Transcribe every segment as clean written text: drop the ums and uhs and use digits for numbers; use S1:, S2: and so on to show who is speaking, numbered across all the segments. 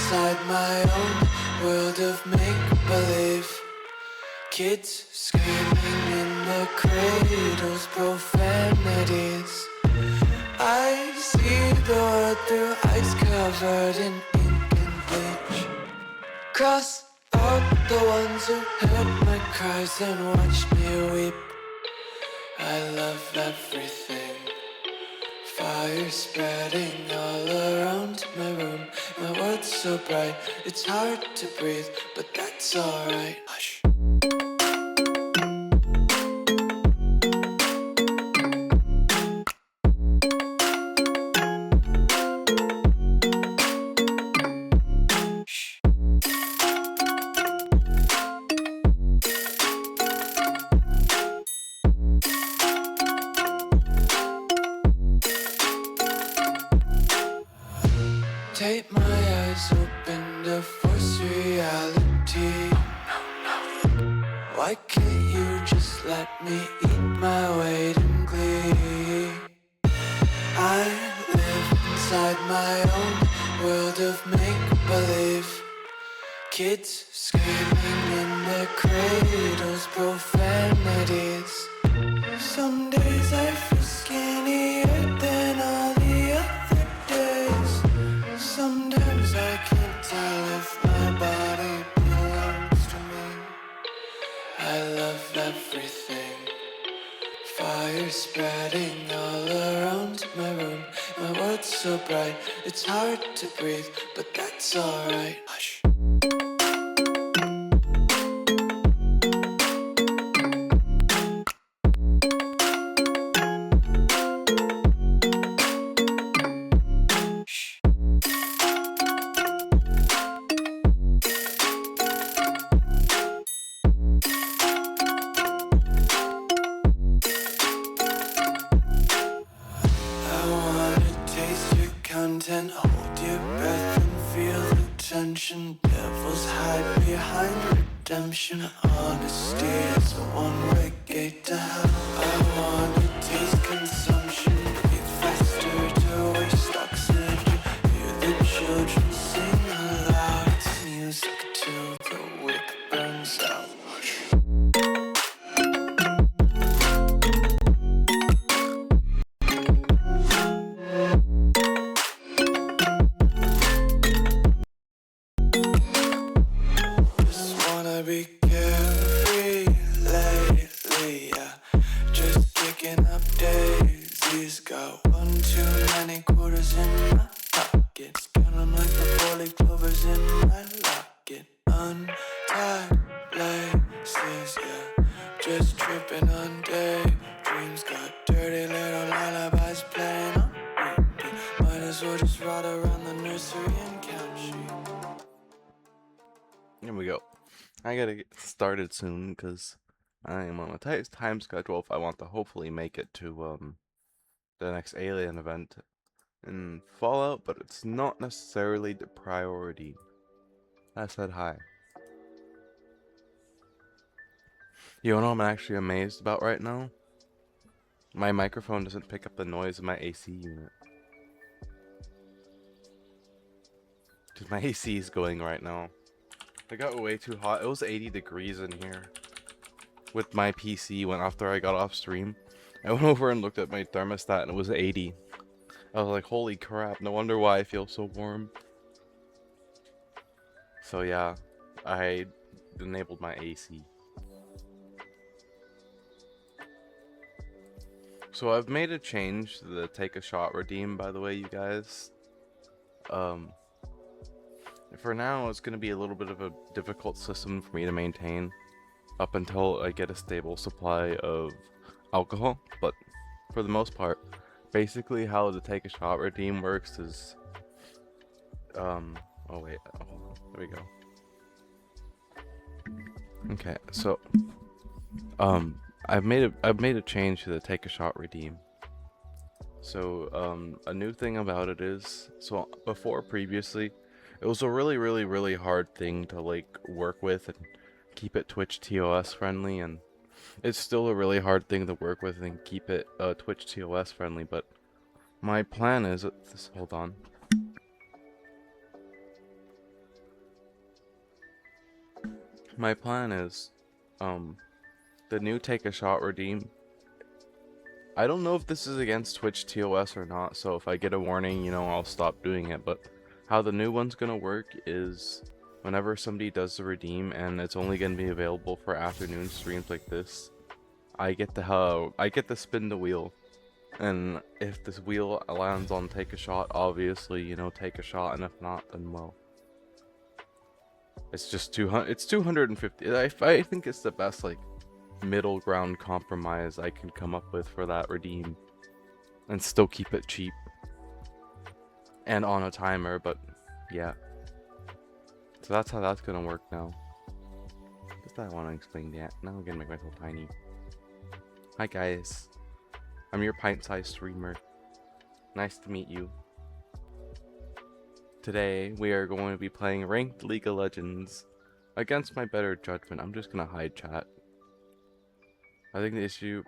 S1: inside my own world of make-believe. Kids screaming in the cradles, profanities. I see the world through ice covered in ink and bleach. Cross out the ones who heard my cries and watched me weep. I love everything. Fire spreading all around my room. My world's so bright, it's hard to breathe, but that's alright. Hush. Take my eyes open to force reality. Why can't you just let me eat my weight in glee? I live inside my own world of make-believe. Kids screaming in their cradles, profanities. Some days I feel skinnier than all the other days. Sometimes I can't tell if my body belongs to me. I love everything. Fire spreading all around my room. My world's so bright, it's hard to breathe, but that's alright. Hush. Content, hold your breath and feel the tension. Devils hide behind redemption. Honesty is a one-way gate to hell. I wanna taste consumption. Breathe faster to waste oxygen. Hear the children sing aloud. It's music till the wick burns out. Be carefree lately, yeah. Just kicking up daisies. Got one too many quarters in my pockets. Count 'em like the 4-leaf clovers in my locket. Untied laces, yeah. Just tripping on daydreams. Got dirty little lullabies playing on repeat. Might as well just ride around the nursery and count sheep.
S2: Here we go. I gotta get started soon because I am on a tight time schedule if I want to hopefully make it to the next alien event in Fallout, but it's not necessarily the priority. I said hi. You know what I'm actually amazed about right now? My microphone doesn't pick up the noise of my AC unit. Because my AC is going right now. It got way too hot. It was 80 degrees in here with my PC when after I got off stream. I went over and looked at my thermostat and it was 80. I was like, holy crap, no wonder why I feel so warm. So yeah, I enabled my AC. So I've made a change to the take a shot redeem, by the way, you guys. For now, it's going to be a little bit of a difficult system for me to maintain up until I get a stable supply of alcohol, but for the most part, basically how the take a shot redeem works is, oh wait, there we go. Okay, so, I've made a change to the take a shot redeem. So, a new thing about it is, so before previously, it was a really hard thing to like work with and keep it Twitch TOS friendly, and it's still a really hard thing to work with and keep it Twitch TOS friendly, but my plan is, hold on. My plan is, the new take a shot redeem. I don't know if this is against Twitch TOS or not, so if I get a warning, you know, I'll stop doing it, but how the new one's gonna work is whenever somebody does the redeem and it's only gonna be available for afternoon streams like this, I get to spin the wheel. And if this wheel lands on take a shot, obviously, you know, take a shot, and if not, then well. It's just 200, it's 250. I think it's the best, like, middle ground compromise I can come up with for that redeem. And still keep it cheap. And on a timer, but yeah. So that's how that's gonna work now. Just I want to explain that. Now I'm gonna make myself tiny. Hi guys. I'm your pint-sized streamer. Nice to meet you. Today, we are going to be playing Ranked League of Legends. Against my better judgment, I'm just gonna hide chat. I think the issue...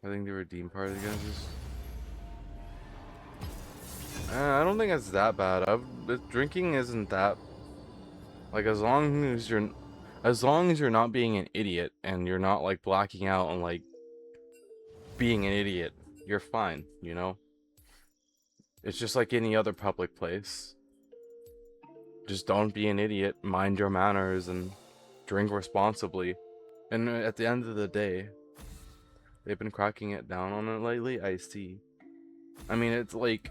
S2: I think the redeem part of the guys is... I don't think it's that bad. Drinking isn't that... Like, as long as you're not being an idiot, and you're not, like, blacking out and, like, being an idiot, you're fine, you know? It's just like any other public place. Just don't be an idiot, mind your manners, and drink responsibly. And at the end of the day, they've been cracking it down on it lately, I see. I mean, it's like...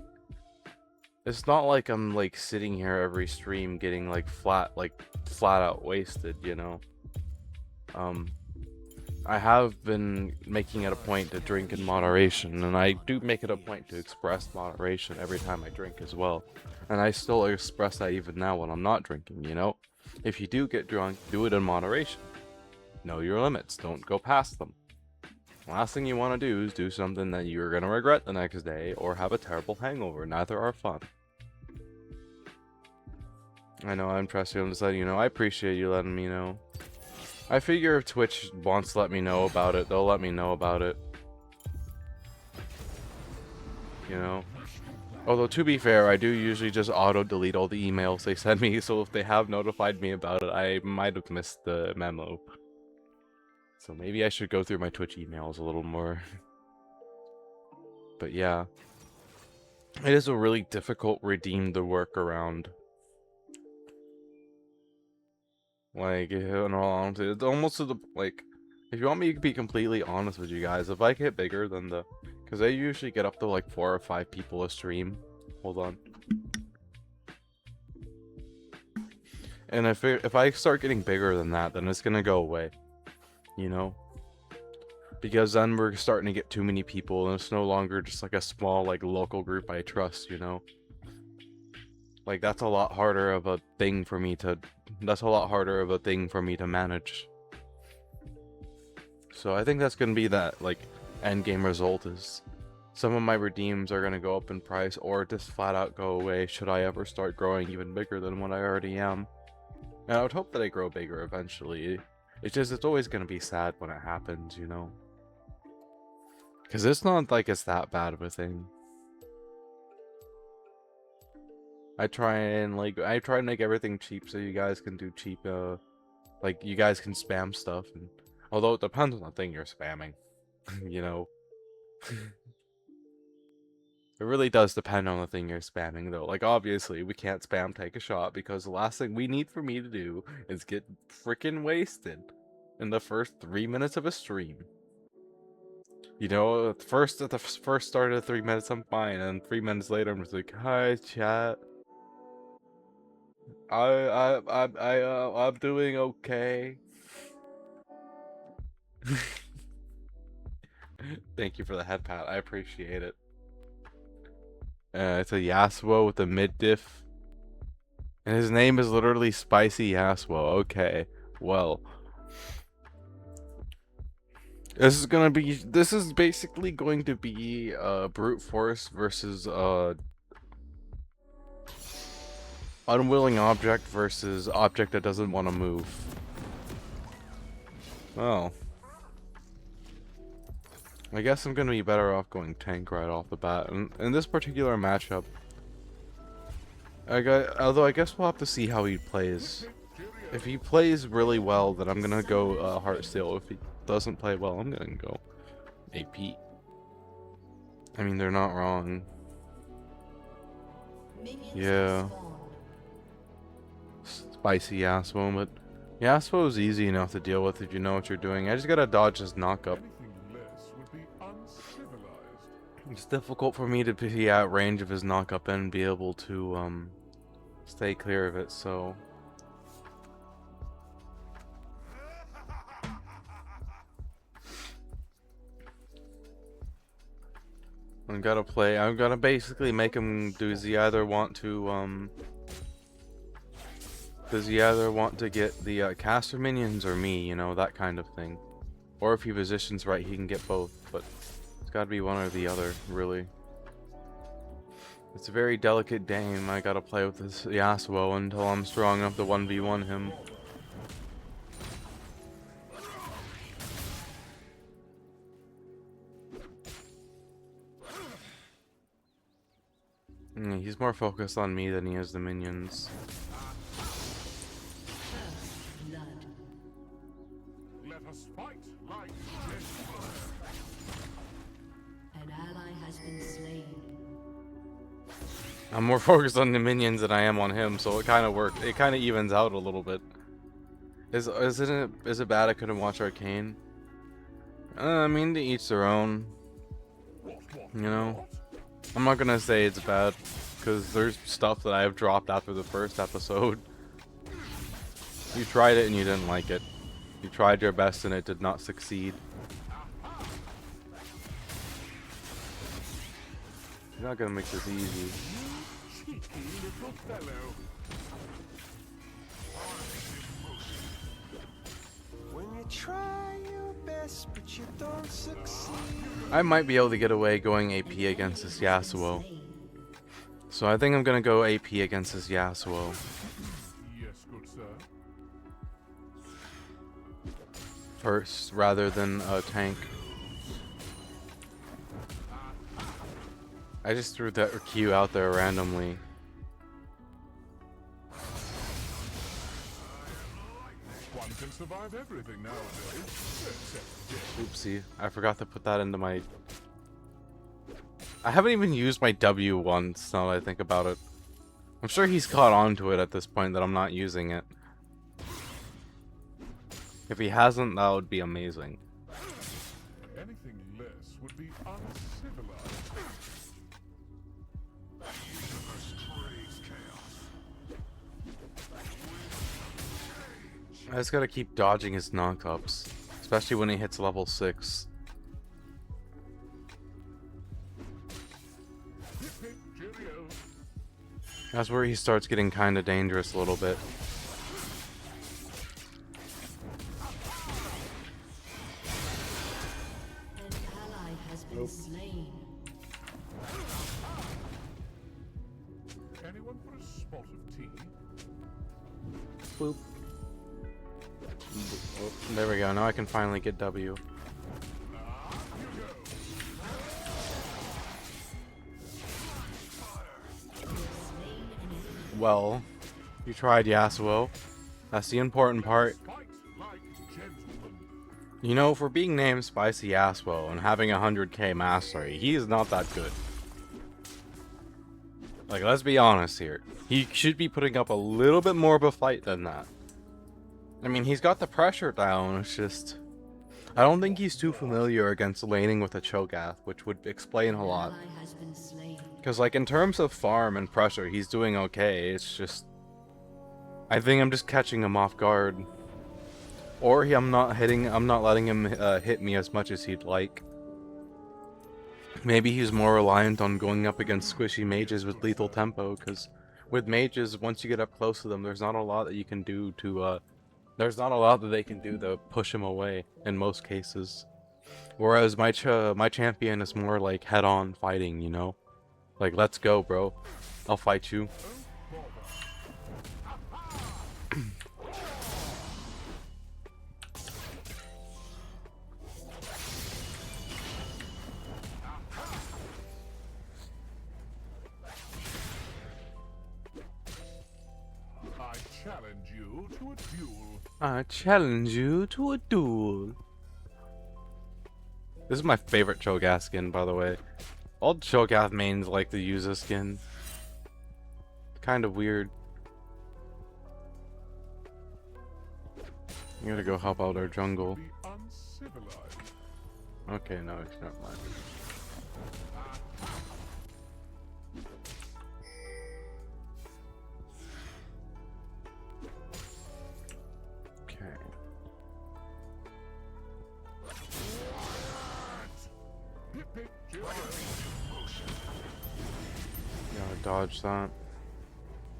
S2: It's not like I'm, like, sitting here every stream getting, like, flat out wasted, you know? I have been making it a point to drink in moderation, and I do make it a point to express moderation every time I drink as well. And I still express that even now when I'm not drinking, you know? If you do get drunk, do it in moderation. Know your limits, don't go past them. Last thing you want to do is do something that you're going to regret the next day or have a terrible hangover. Neither are fun. I know, I'm trusting. I'm just letting you know. I appreciate you letting me know. I figure if Twitch wants to let me know about it, they'll let me know about it. You know? Although, to be fair, I do usually just auto-delete all the emails they send me, so if they have notified me about it, I might have missed the memo. So maybe I should go through my Twitch emails a little more. But yeah. It is a really difficult redeem to work around. Like, in all honesty, it's almost to the, like, if you want me to be completely honest with you guys, if I get bigger than the, because I usually get up to like 4 or 5 people a stream. Hold on. And if I start getting bigger than that, then it's gonna go away. You know? Because then we're starting to get too many people, and it's no longer just like a small, like, local group I trust, you know? Like, that's a lot harder of a thing for me to manage. So I think that's gonna be that, like, end game result is some of my redeems are gonna go up in price or just flat out go away should I ever start growing even bigger than what I already am. And I would hope that I grow bigger eventually. It's just, it's always gonna be sad when it happens, you know? Because it's not like it's that bad of a thing. I try and make everything cheap so you guys can do cheap, like, you guys can spam stuff. And although it depends on the thing you're spamming, you know. It really does depend on the thing you're spamming, though. Like, obviously, we can't spam take a shot because the last thing we need for me to do is get freaking wasted in the first 3 minutes of a stream. You know, at the first start of the 3 minutes, I'm fine, and 3 minutes later, I'm just like, hi, chat. I'm doing okay. Thank you for the head pat. I appreciate it. It's a Yasuo with a mid diff. And his name is literally Spicy Yasuo. Okay. Well. This is basically going to be brute force versus unwilling object versus object that doesn't want to move. Well, I guess I'm gonna be better off going tank right off the bat. And in this particular matchup, Although I guess we'll have to see how he plays. If he plays really well, then I'm gonna go Heartsteel. If he doesn't play well, I'm gonna go AP. I mean, they're not wrong. Yeah. Spicy Yasuo, but Yasuo is easy enough to deal with if you know what you're doing. I just gotta dodge his knockup. It's difficult for me to be at range of his knockup and be able to stay clear of it, so I'm gonna basically make him does he either want to get the caster minions or me, you know, that kind of thing. Or if he positions right, he can get both, but it's gotta be one or the other, really. It's a very delicate game. I gotta play with this Yasuo until I'm strong enough to 1v1 him. He's more focused on me than he is the minions.
S3: Let us fight like an ally has been slain.
S2: I'm more focused on the minions than I am on him, so it kind of worked. It kind of evens out a little bit. Is it bad I couldn't watch Arcane? I mean, to each their own. You know, I'm not gonna say it's bad, because there's stuff that I have dropped after the first episode. You tried it and you didn't like it. You tried your best and it did not succeed. You're not gonna make this easy.
S1: When you try your best, but you don't succeed.
S2: I might be able to get away going AP against this Yasuo. So I think I'm gonna go AP against this Yasuo.
S3: yes, good sir.
S2: First, rather than a tank. I just threw that Q out there randomly.
S3: One can survive everything nowadays, except death.
S2: Oopsie, I forgot to put that into my... I haven't even used my W once, now that I think about it. I'm sure he's caught on to it at this point that I'm not using it. If he hasn't, that would be amazing.
S3: Anything less would be uncivilized.
S2: I just gotta keep dodging his knockups, especially when he hits level 6.
S3: Cheerio.
S2: That's where he starts getting kinda dangerous a little bit.
S4: An ally has been slain.
S3: Anyone for a spot of tea?
S2: Boop. Oh, there we go, now I can finally get W. Well, you tried Yasuo. That's the important part.
S3: Fight like gentlemen.
S2: You know, for being named Spicy Yasuo and having 100k mastery, he is not that good. Like, let's be honest here. He should be putting up a little bit more of a fight than that. I mean, he's got the pressure down, it's just... I don't think he's too familiar against laning with a Cho'Gath, which would explain a lot.
S4: Ally has been slain.
S2: Because, like, in terms of farm and pressure, he's doing okay. It's just... I think I'm just catching him off guard. Or I'm not letting him hit me as much as he'd like. Maybe he's more reliant on going up against squishy mages with lethal tempo, because with mages, once you get up close to them, there's not a lot that you can do to, there's not a lot that they can do to push him away, in most cases. Whereas my champion is more like head-on fighting, you know? Like, let's go, bro. I'll fight you.
S3: to a duel.
S2: I challenge you to a duel. This is my favorite Cho'Gath skin, by the way. All Cho'Gath mains like to use this skin. Kind of weird. You gotta go help out our jungle.
S3: Be uncivilized.
S2: Okay, no, it's not mine. Okay. Gotta dodge that.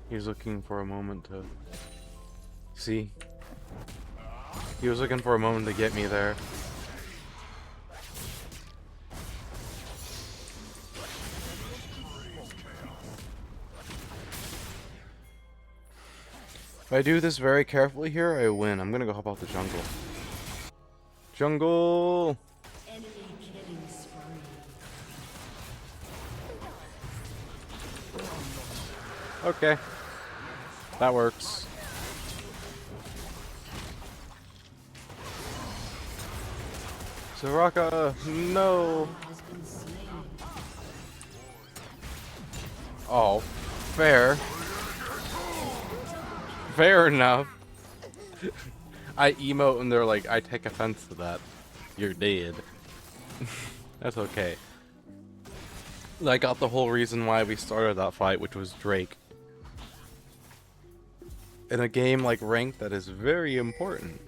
S2: He's looking for a moment to... See? He was looking for a moment to get me there. If I do this very carefully here, I win. I'm gonna go help out the jungle. Jungle!
S4: Enemy killing spree.
S2: Okay. That works. Soraka, no!
S4: Has been slain.
S2: Oh, fair. Fair enough. I emote and they're like, I take offense to that. You're dead. That's okay. I got the whole reason why we started that fight, which was Drake. In a game like Ranked, that is very important.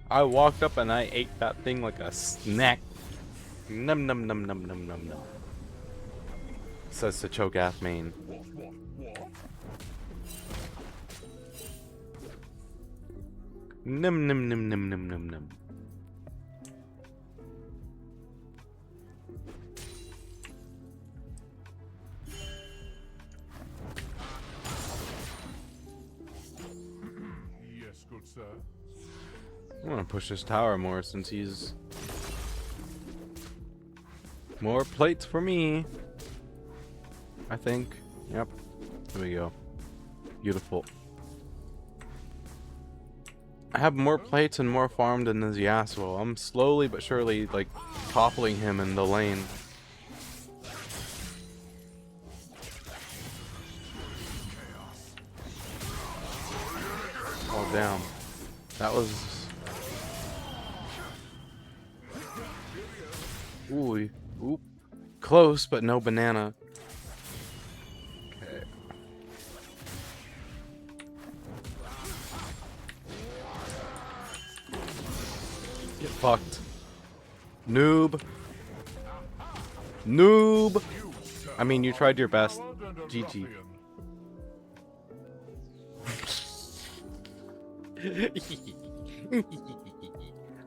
S2: I walked up and I ate that thing like a snack. Num num num num num num num. Says the Cho'Gath main.
S3: What?
S2: Num num num num num num num.
S3: Yes, good sir.
S2: I'm gonna push this tower more since he's... More plates for me. I think. Yep. There we go. Beautiful. I have more plates and more farm than this Yasuo. I'm slowly but surely, like, toppling him in the lane. Oh, damn. That was... Ooh. Oop. Close, but no banana. Okay. Get fucked. Noob. Noob. I mean, you tried your best. GG.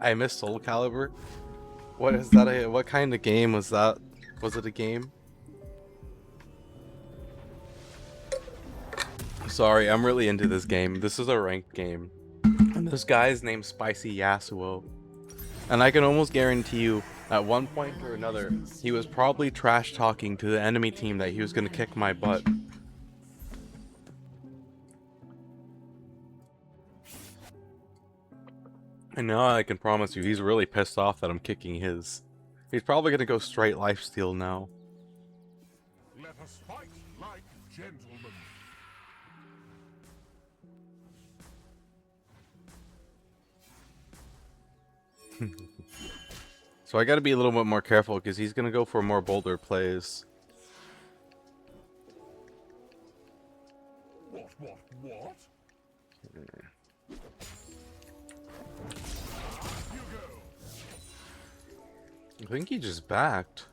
S2: I missed Soul Calibur. What is that? What kind of game was that? Was it a game? Sorry, I'm really into this game. This is a ranked game. And this guy's named Spicy Yasuo. And I can almost guarantee you, at one point or another, he was probably trash talking to the enemy team that he was gonna kick my butt. And now I can promise you, he's really pissed off that I'm kicking his. He's probably gonna go straight lifesteal now.
S3: Let us fight like gentlemen.
S2: So I gotta be a little bit more careful because he's gonna go for more bolder plays.
S3: What?
S2: I think he just backed.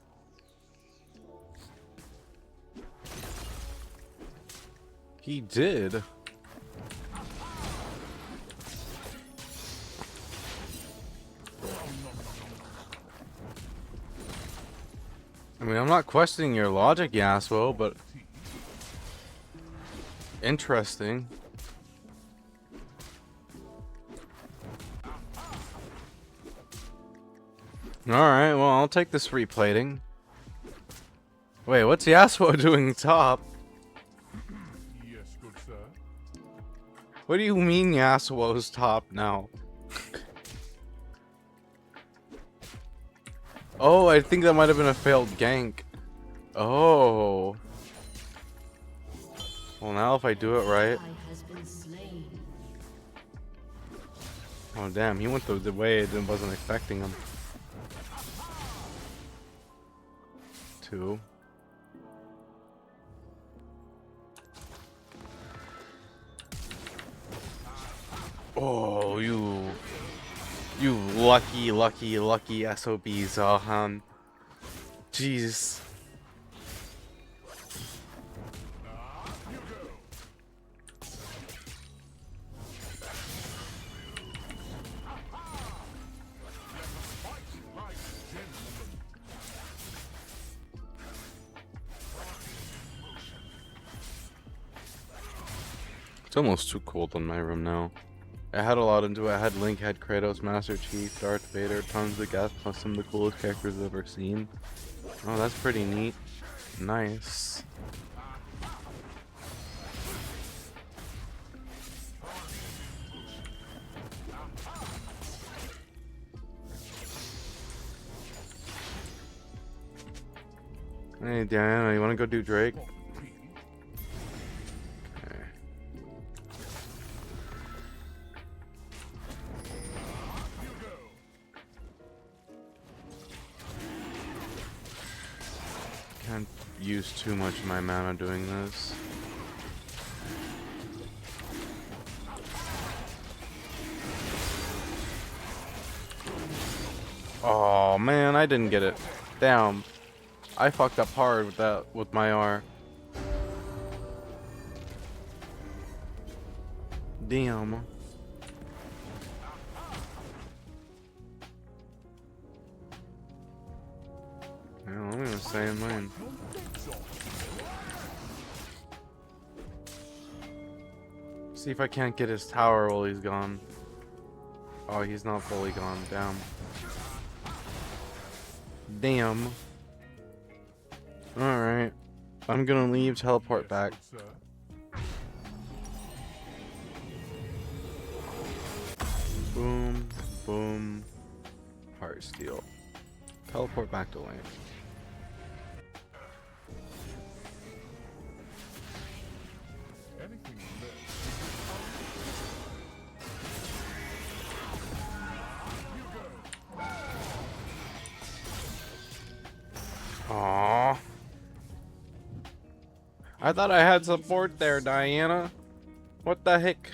S2: He did. I mean, I'm not questioning your logic, Yasuo, but interesting. Alright, well, I'll take this replating. Wait, what's Yasuo doing top?
S3: Yes, good sir.
S2: What do you mean Yasuo's top now? Oh, I think that might have been a failed gank. Oh. Well, now if I do it right.
S4: Ally has been slain.
S2: Oh, damn. He went the way I wasn't expecting him. 2. Oh, you lucky SOBs, Zahan. Jeez. It's almost too cold in my room now. I had a lot into it. I had Link, had Kratos, Master Chief, Darth Vader, tons of guests, plus some of the coolest characters I've ever seen. Oh, that's pretty neat. Nice. Hey, Diana, you want to go do Drake? Okay. Can't use too much of my mana doing this. Oh man, I didn't get it. Damn. I fucked up hard with that, with my R. Damn. Yeah, I'm gonna stay in lane. See if I can't get his tower while he's gone. Oh, he's not fully gone. Damn. Damn. Alright. I'm gonna leave, teleport back. Boom, boom. Heart steal. Teleport back to lane. Aww. I thought I had support there, Diana. What the heck?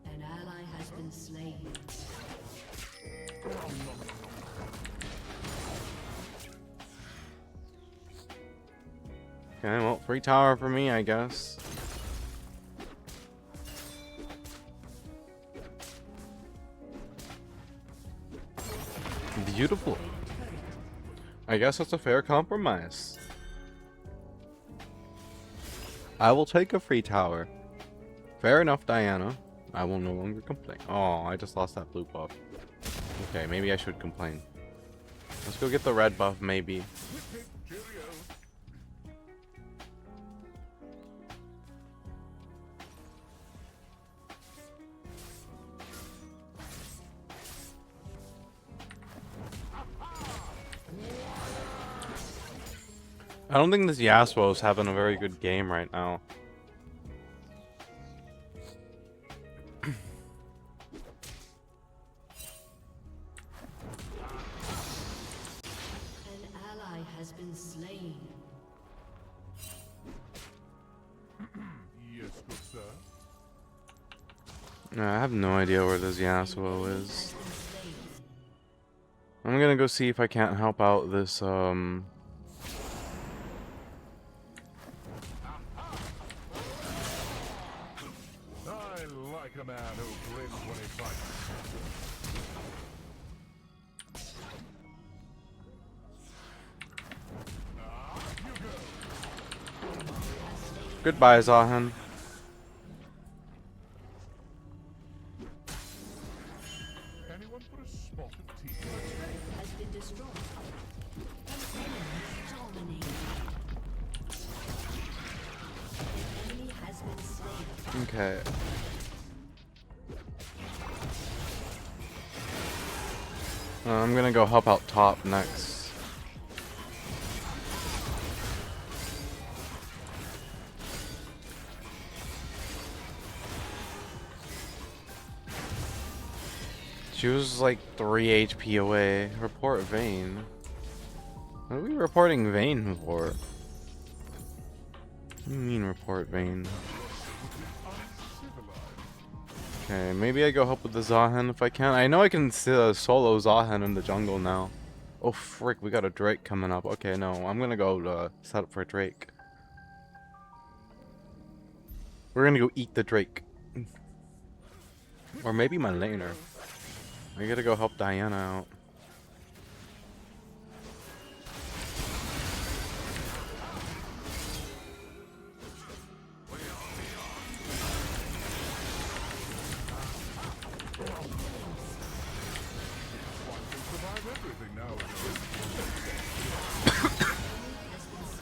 S4: An ally has been slain.
S2: Okay, well, free tower for me, I guess. Beautiful. I guess that's a fair compromise. I will take a free tower. Fair enough, Diana. I will no longer complain. Oh, I just lost that blue buff. Okay, maybe I should complain. Let's go get the red buff, maybe. I don't think this Yasuo is having a very good game right now.
S4: An ally has been slain.
S3: Yes, good sir.
S2: I have no idea where this Yasuo
S4: Has
S2: is.
S4: been slain.
S2: I'm gonna go see if I can't help out this,
S3: I like a man who grins when he fights.
S2: Goodbye, Zahan.
S3: Anyone put a spot of tea?
S4: Has been destroyed. An enemy dominated. An enemy has been slain.
S2: Okay. I'm gonna go help out top next. She was like 3 HP away. Report Vayne. What are we reporting Vayne for? What do you mean report Vayne? Okay, maybe I go help with the Zahen if I can. I know I can solo Zahen in the jungle now. Oh frick, we got a Drake coming up. Okay, no, I'm gonna go set up for Drake. We're gonna go eat the Drake. Or maybe my laner. I gotta go help Diana out.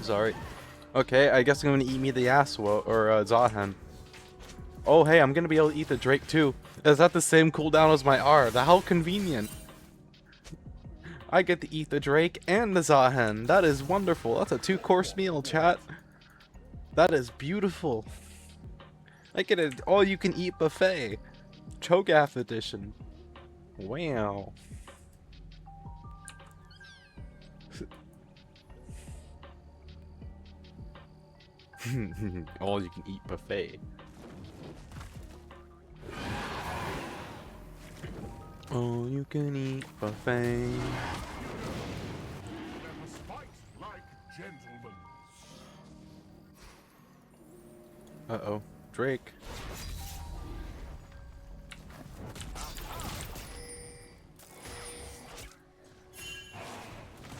S2: Sorry. Okay, I guess I'm gonna eat me the Yasuo or Zahen. Oh hey, I'm gonna be able to eat the Drake too. Is that the same cooldown as my R? How convenient. I get to eat the Drake and the Zahen. That is wonderful. That's a 2-course meal, chat. That is beautiful. I get an all-you-can-eat buffet. Cho'Gath edition. Wow. All-you-can-eat buffet. All-you-can-eat buffet. Uh-oh. Drake.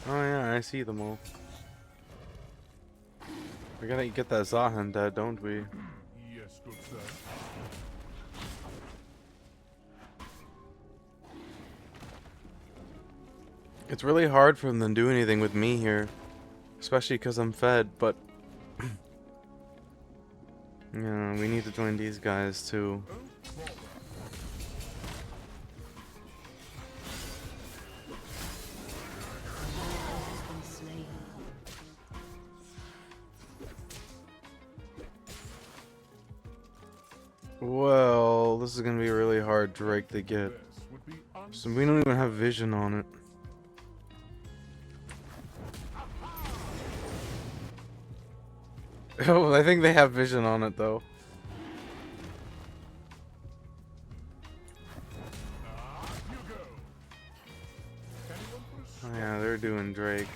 S2: Oh yeah, I see them all. We gotta get that Zahen dead, don't we?
S3: Yes, good sir.
S2: It's really hard for them to do anything with me here. Especially because I'm fed, but... yeah, we need to join these guys too. Well, this is gonna be a really hard Drake to get. So we don't even have vision on it. Oh, I think they have vision on it though. Oh yeah, they're doing Drake.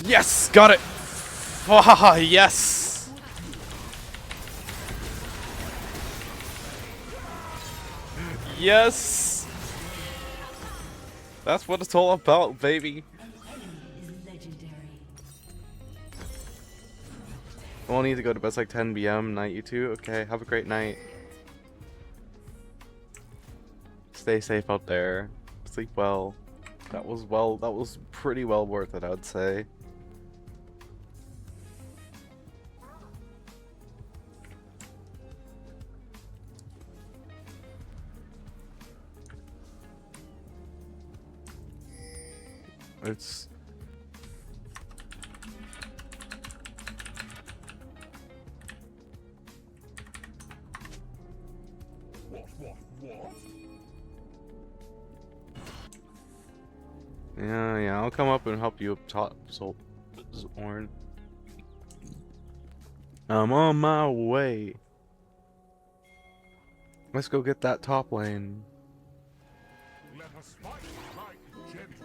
S2: Yes! Got it! Ah, yes! Yes! That's what it's all about, baby. We'll need to go to bed like 10 p.m. Night, you two. Okay, have a great night. Stay safe out there. Sleep well. That was pretty well worth it, I'd say. It's...
S3: What?
S2: Yeah, I'll come up and help you up top, so Zorn. I'm on my way. Let's go get that top lane.
S3: Let us fight like gentlemen.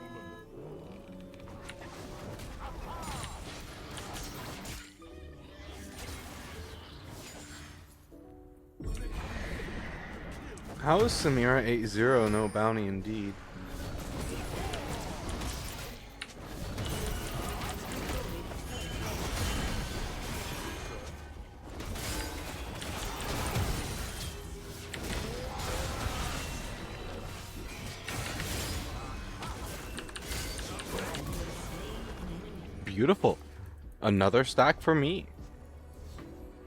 S2: How is Samira 8-0 no bounty indeed? Beautiful. Another stack for me.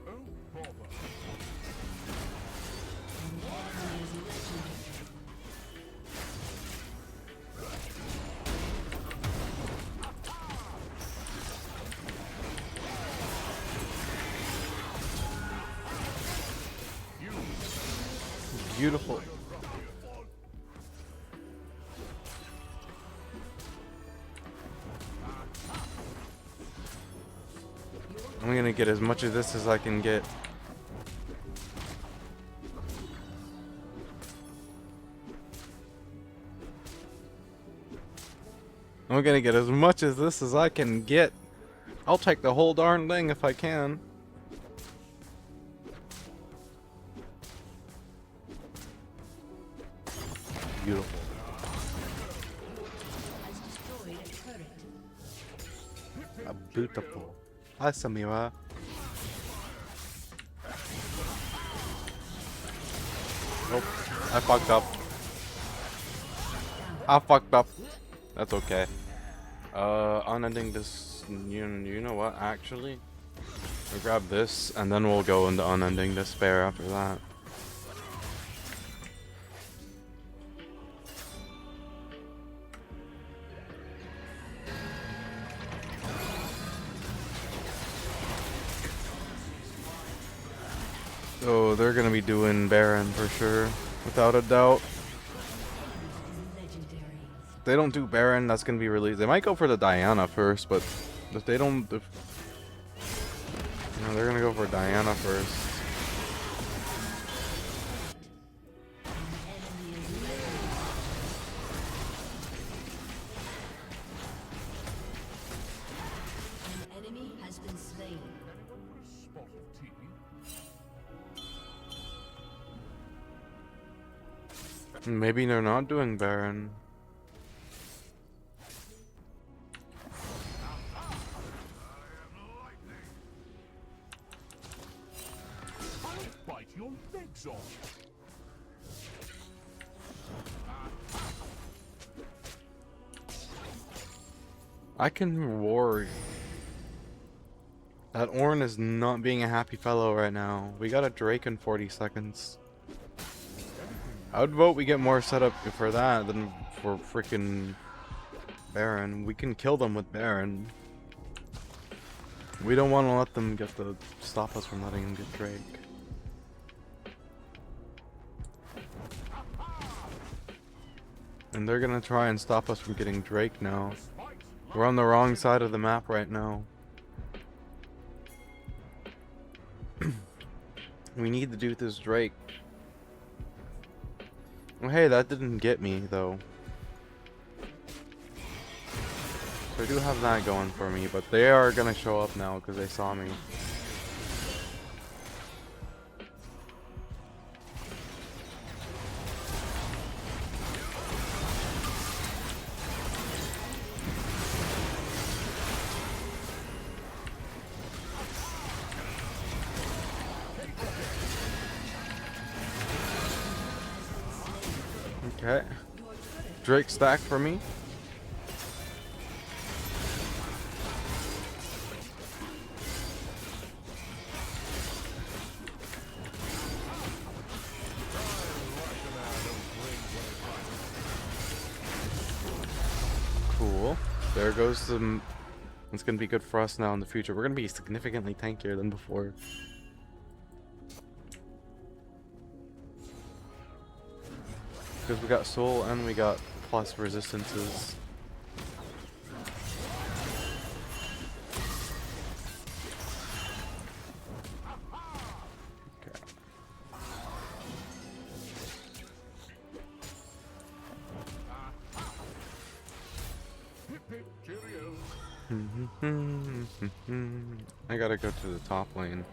S3: Oh, bother.
S2: Beautiful. I'm gonna get as much of this as I can get. I'm gonna get as much of this as I can get. I'll take the whole darn thing if I can. Beautiful.
S4: Has destroyed a turret.
S2: Beautiful. Hi, Samira. Nope. I fucked up. I fucked up. That's okay. Unending this. You know what? Actually, we'll grab this, and then we'll go into unending despair after that. So they're gonna be doing Baron for sure, without a doubt.
S4: Legendary.
S2: If they don't do Baron, that's gonna be released. They might go for the Diana first, but if they don't, no, they're gonna go for Diana first.
S4: An enemy has been slain.
S3: Anyone put a spot of tea?
S2: Maybe they're not doing Baron.
S3: I'll bite your legs off.
S2: I can war. That Ornn is not being a happy fellow right now. We got a Drake in 40 seconds. I would vote we get more setup for that than for freaking Baron. We can kill them with Baron. We don't want to let them get the stop us from letting them get Drake. And they're gonna try and stop us from getting Drake now. We're on the wrong side of the map right now. We need to do this Drake. Well, hey, that didn't get me, though. So I do have that going for me, but they are gonna show up now because they saw me. Okay. Drake stack for me. Cool. There goes some. It's gonna be good for us now in the future. We're gonna be significantly tankier than before. Because we got soul and we got plus resistances. Okay.
S3: Hip hip, cheerio.
S2: I gotta go to the top lane.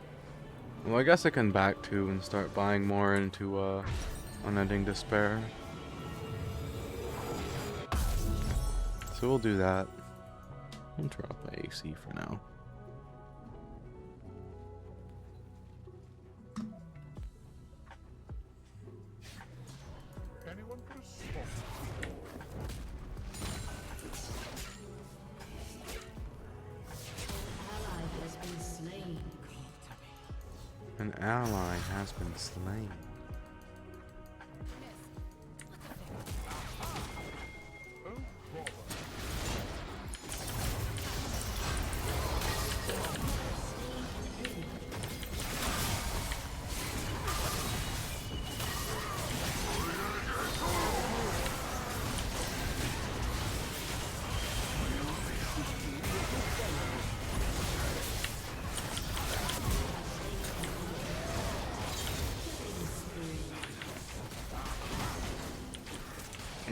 S2: Well, I guess I can back too and start buying more into Unending Despair. So we'll do that. I'll drop my AC for now.
S3: Anyone put a spot of tea?
S2: An ally has been slain.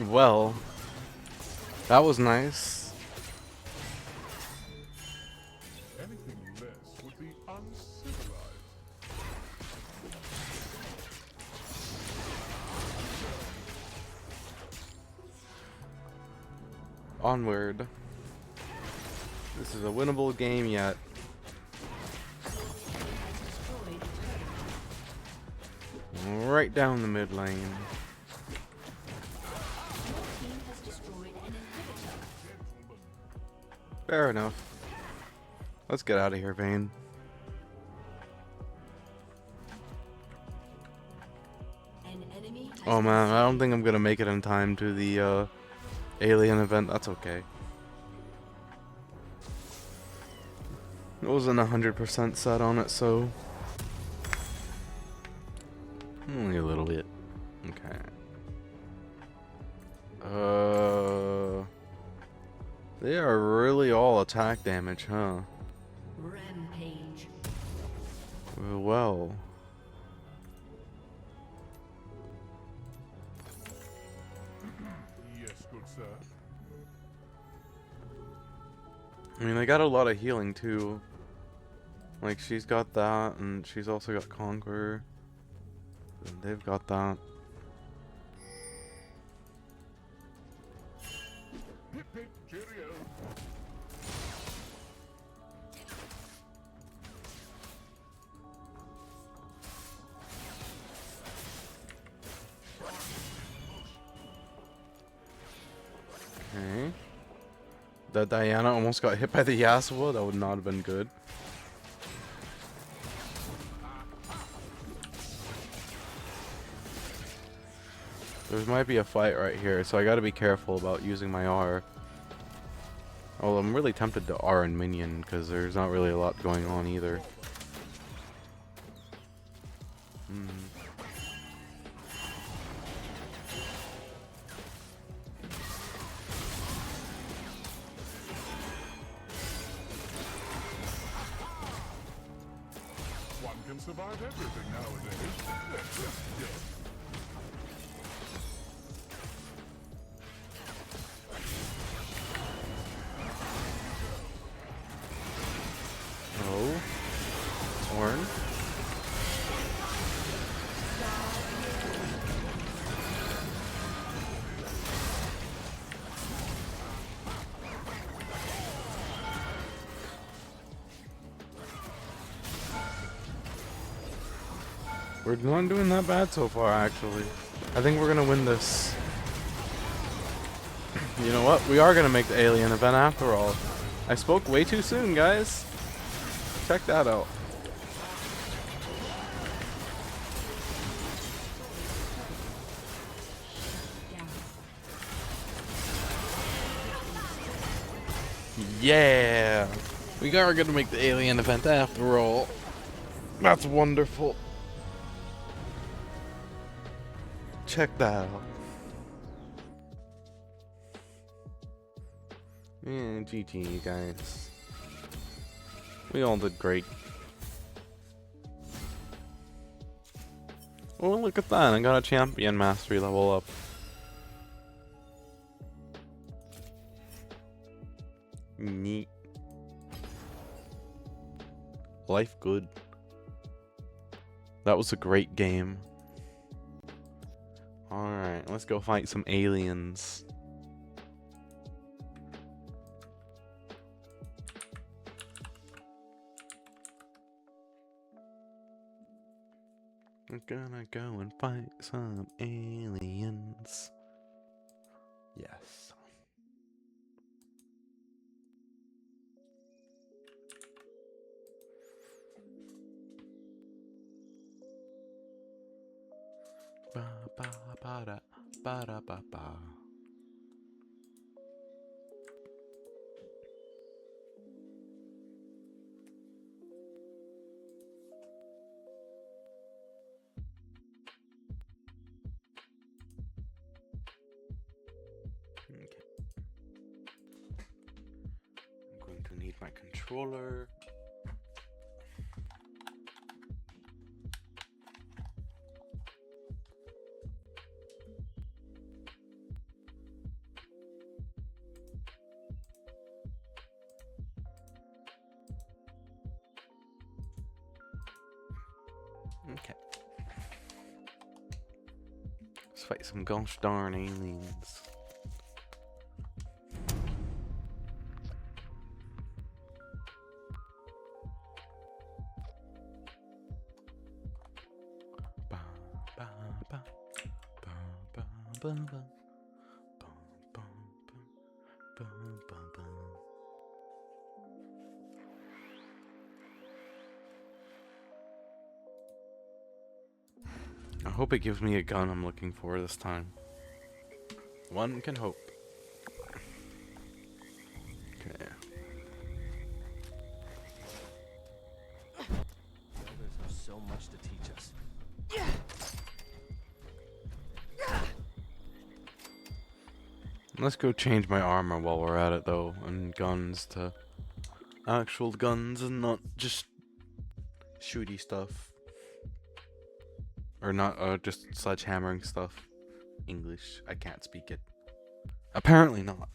S2: Well, that was nice.
S3: Anything less would be uncivilized.
S2: Onward. This is a winnable game yet. Right down the mid lane. Fair enough. Let's get out of here, Vayne. Oh man, I don't think I'm gonna make it in time to the alien event. That's okay. It wasn't 100% set on it, so only a little bit. Okay. They are really all attack damage, huh?
S4: Rampage.
S2: Well.
S3: Yes, good sir.
S2: I mean, they got a lot of healing too. Like, she's got that, and she's also got Conqueror. And they've got that.
S3: Hip hip, cheerio.
S2: Okay. That Diana almost got hit by the Yasuo. That would not have been good. There might be a fight right here, so I gotta be careful about using my R. Well, I'm really tempted to R and minion, because there's not really a lot going on either.
S3: One can survive everything nowadays. Yes.
S2: Oh. Orn. We're not doing that bad so far, actually. I think we're gonna win this. You know what? We are gonna make the alien event after all. I spoke way too soon, guys. Check that out. Yeah! We are gonna make the alien event after all. That's wonderful. Check that out. Yeah, GG, you guys. We all did great. Oh, look at that. I got a champion mastery level up. Neat. Life good. That was a great game. Alright, let's go fight some aliens. We're gonna go and fight some aliens. Yes. Ba ba da ba da ba ba. Okay. I'm going to need my controller. Okay. Let's fight some gosh darn aliens. Ba ba ba ba ba ba ba. I hope it gives me a gun I'm looking for this time. One can hope. Okay.
S5: Elders have so much to teach us.
S2: Let's go change my armor while we're at it though, and guns to actual guns and not just shooty stuff. Or not, just sledgehammering stuff. English, I can't speak it. Apparently not.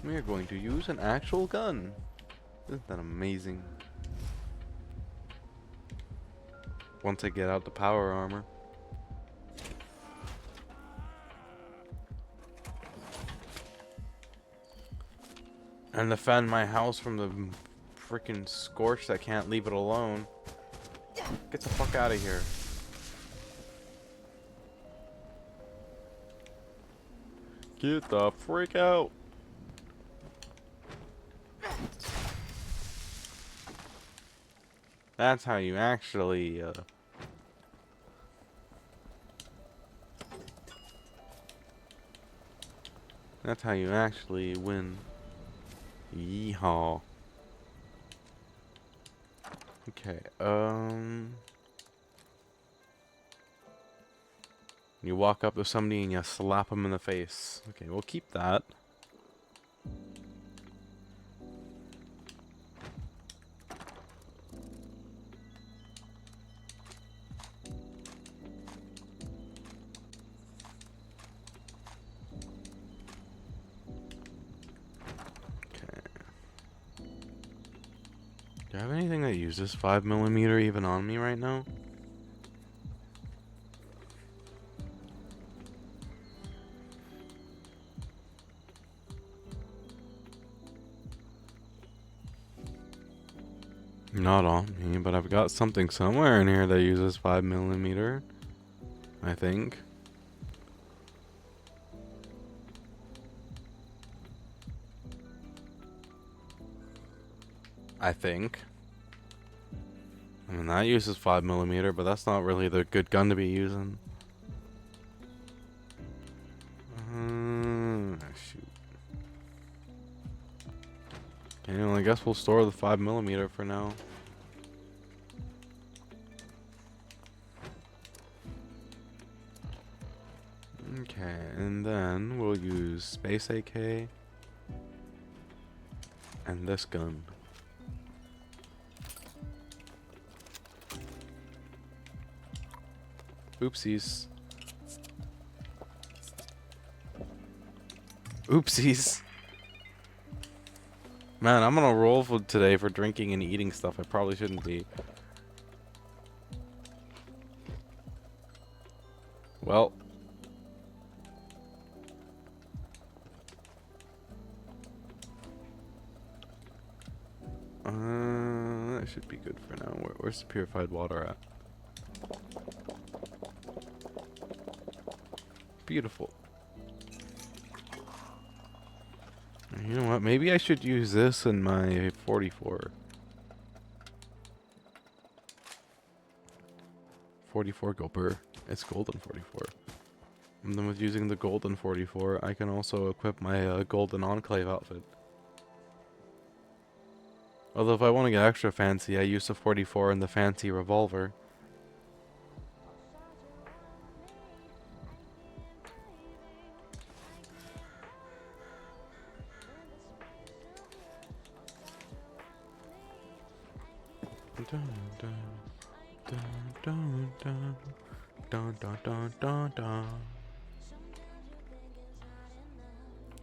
S2: We are going to use an actual gun. Isn't that amazing? Once I get out the power armor. And defend my house from the freaking scorch that can't leave it alone. Get the fuck out of here. Get the freak out. That's how you actually, that's how you actually win. Yeehaw. Okay, you walk up to somebody and you slap them in the face. Okay, we'll keep that. Do I have anything that uses 5mm even on me right now? Not on me, but I've got something somewhere in here that uses 5mm. I think. I mean, that uses 5mm, but that's not really the good gun to be using. Shoot. Okay, well, I guess we'll store the 5mm for now. Okay, and then we'll use Space AK and this gun. Oopsies. Oopsies. Man, I'm on a roll for today for drinking and eating stuff I probably shouldn't be. Well. That should be good for now. Where's the purified water at? Beautiful. You know what? Maybe I should use this in my 44. 44 Gopher. It's golden 44. And then with using the golden 44, I can also equip my golden enclave outfit. Although if I want to get extra fancy, I use the 44 and the fancy revolver. Dun, dun, dun, dun, dun, dun, dun, dun, dun, dun.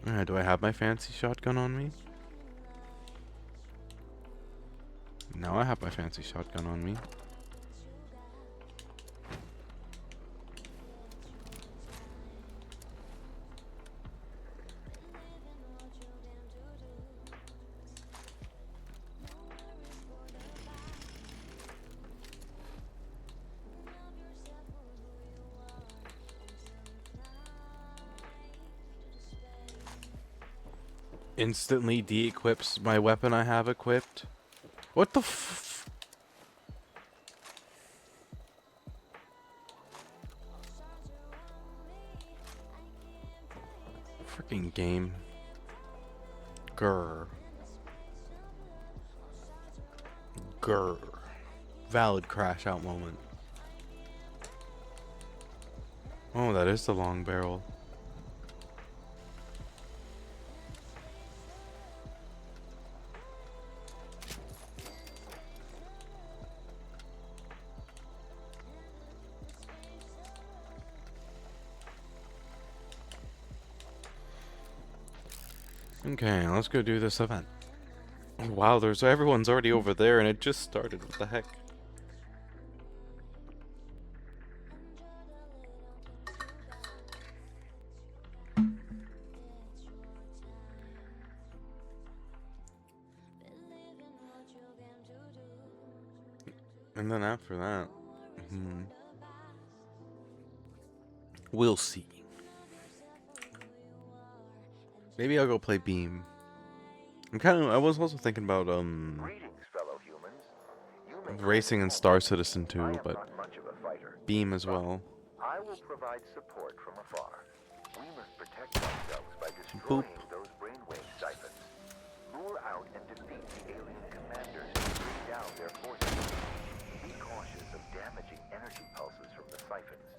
S2: Alright, do I have my fancy shotgun on me? Now I have my fancy shotgun on me. Instantly de-equips my weapon I have equipped. What the f- Freaking game. Grr. Grr. Valid crash out moment. Oh, that is the long barrel. Okay, let's go do this event. Wow, everyone's already over there and it just started. What the heck? And then after that, we'll see. Maybe I'll go play Beam. I was also thinking about racing in Star Citizen 2, but Beam as well.
S6: I will provide support from afar. We must protect ourselves by destroying those brainwave siphons. Lure out and defeat the alien commanders and bring down their forces. Be cautious of damaging energy pulses from the siphons.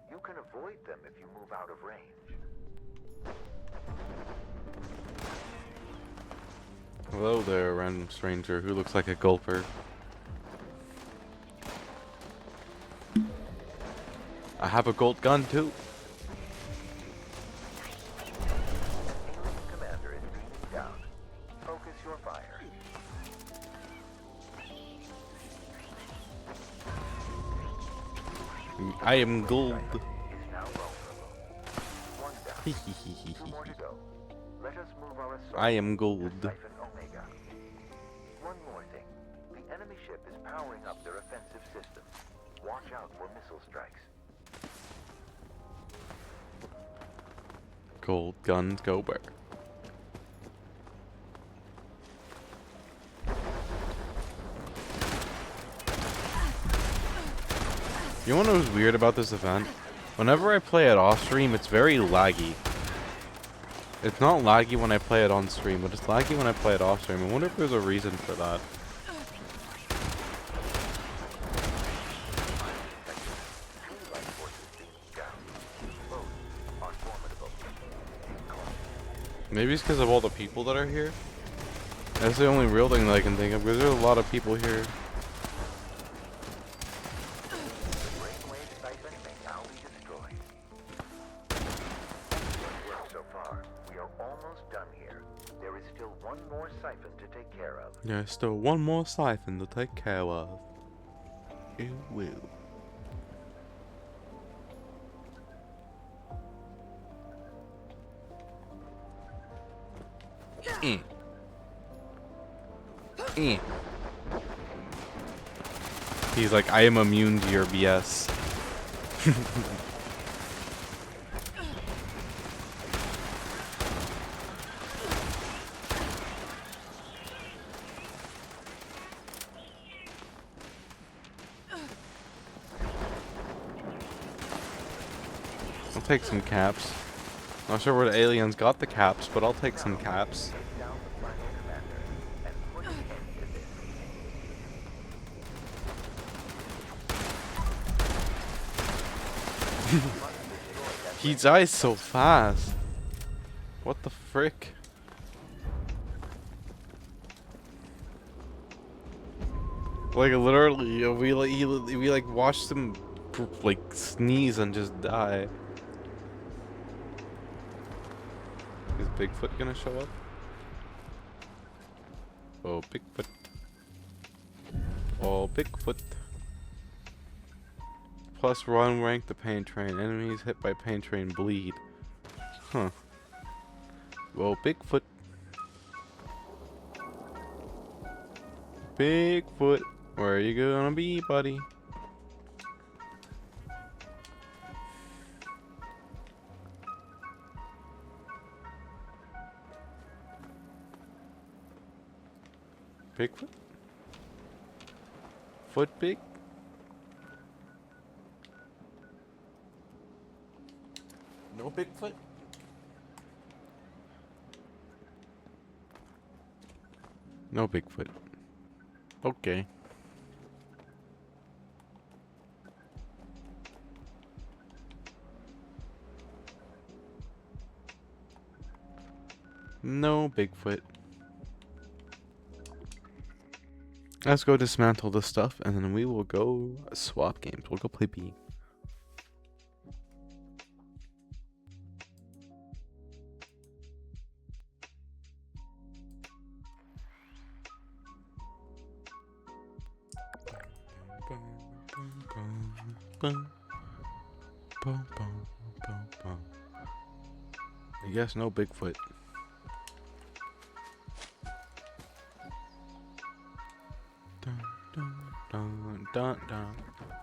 S6: You can avoid them if you move out of range.
S2: Hello there, random stranger who looks like a gulper. I have a gold gun too.
S6: Alien commander is beaming down. Focus your fire.
S2: I am gold.
S6: Is now vulnerable. One down. Two more to go. Let us move our assault
S2: I am gold.
S6: to Siphon Omega. One more thing. The enemy ship is powering up their offensive system. Watch out for missile strikes.
S2: Gold guns go where? You know what was weird about this event? Whenever I play it off stream, it's very laggy. It's not laggy when I play it on stream, but it's laggy when I play it off stream. I wonder if there's a reason for that. Maybe it's because of all the people that are here. That's the only real thing that I can think of, because there's a lot of people here. There's still one more siphon to take care of. It will. He's like, I am immune to your BS. take some caps. Not sure where the aliens got the caps, but I'll take some caps.
S6: Take down the final commander and put an end to this. You must destroy that
S2: He dies so fast. What the frick? Like literally, we like watched him like sneeze and just die. Is Bigfoot gonna show up? Oh, Bigfoot. Oh, Bigfoot. Plus run rank the pain train. Enemies hit by pain train bleed. Huh. Well, Bigfoot. Bigfoot. Where are you gonna be, buddy? Bigfoot? Foot big? No Bigfoot? No Bigfoot. Okay. No Bigfoot. Let's go dismantle this stuff and then we will go swap games. We'll go play B. I guess no Bigfoot. Dun dun dun dun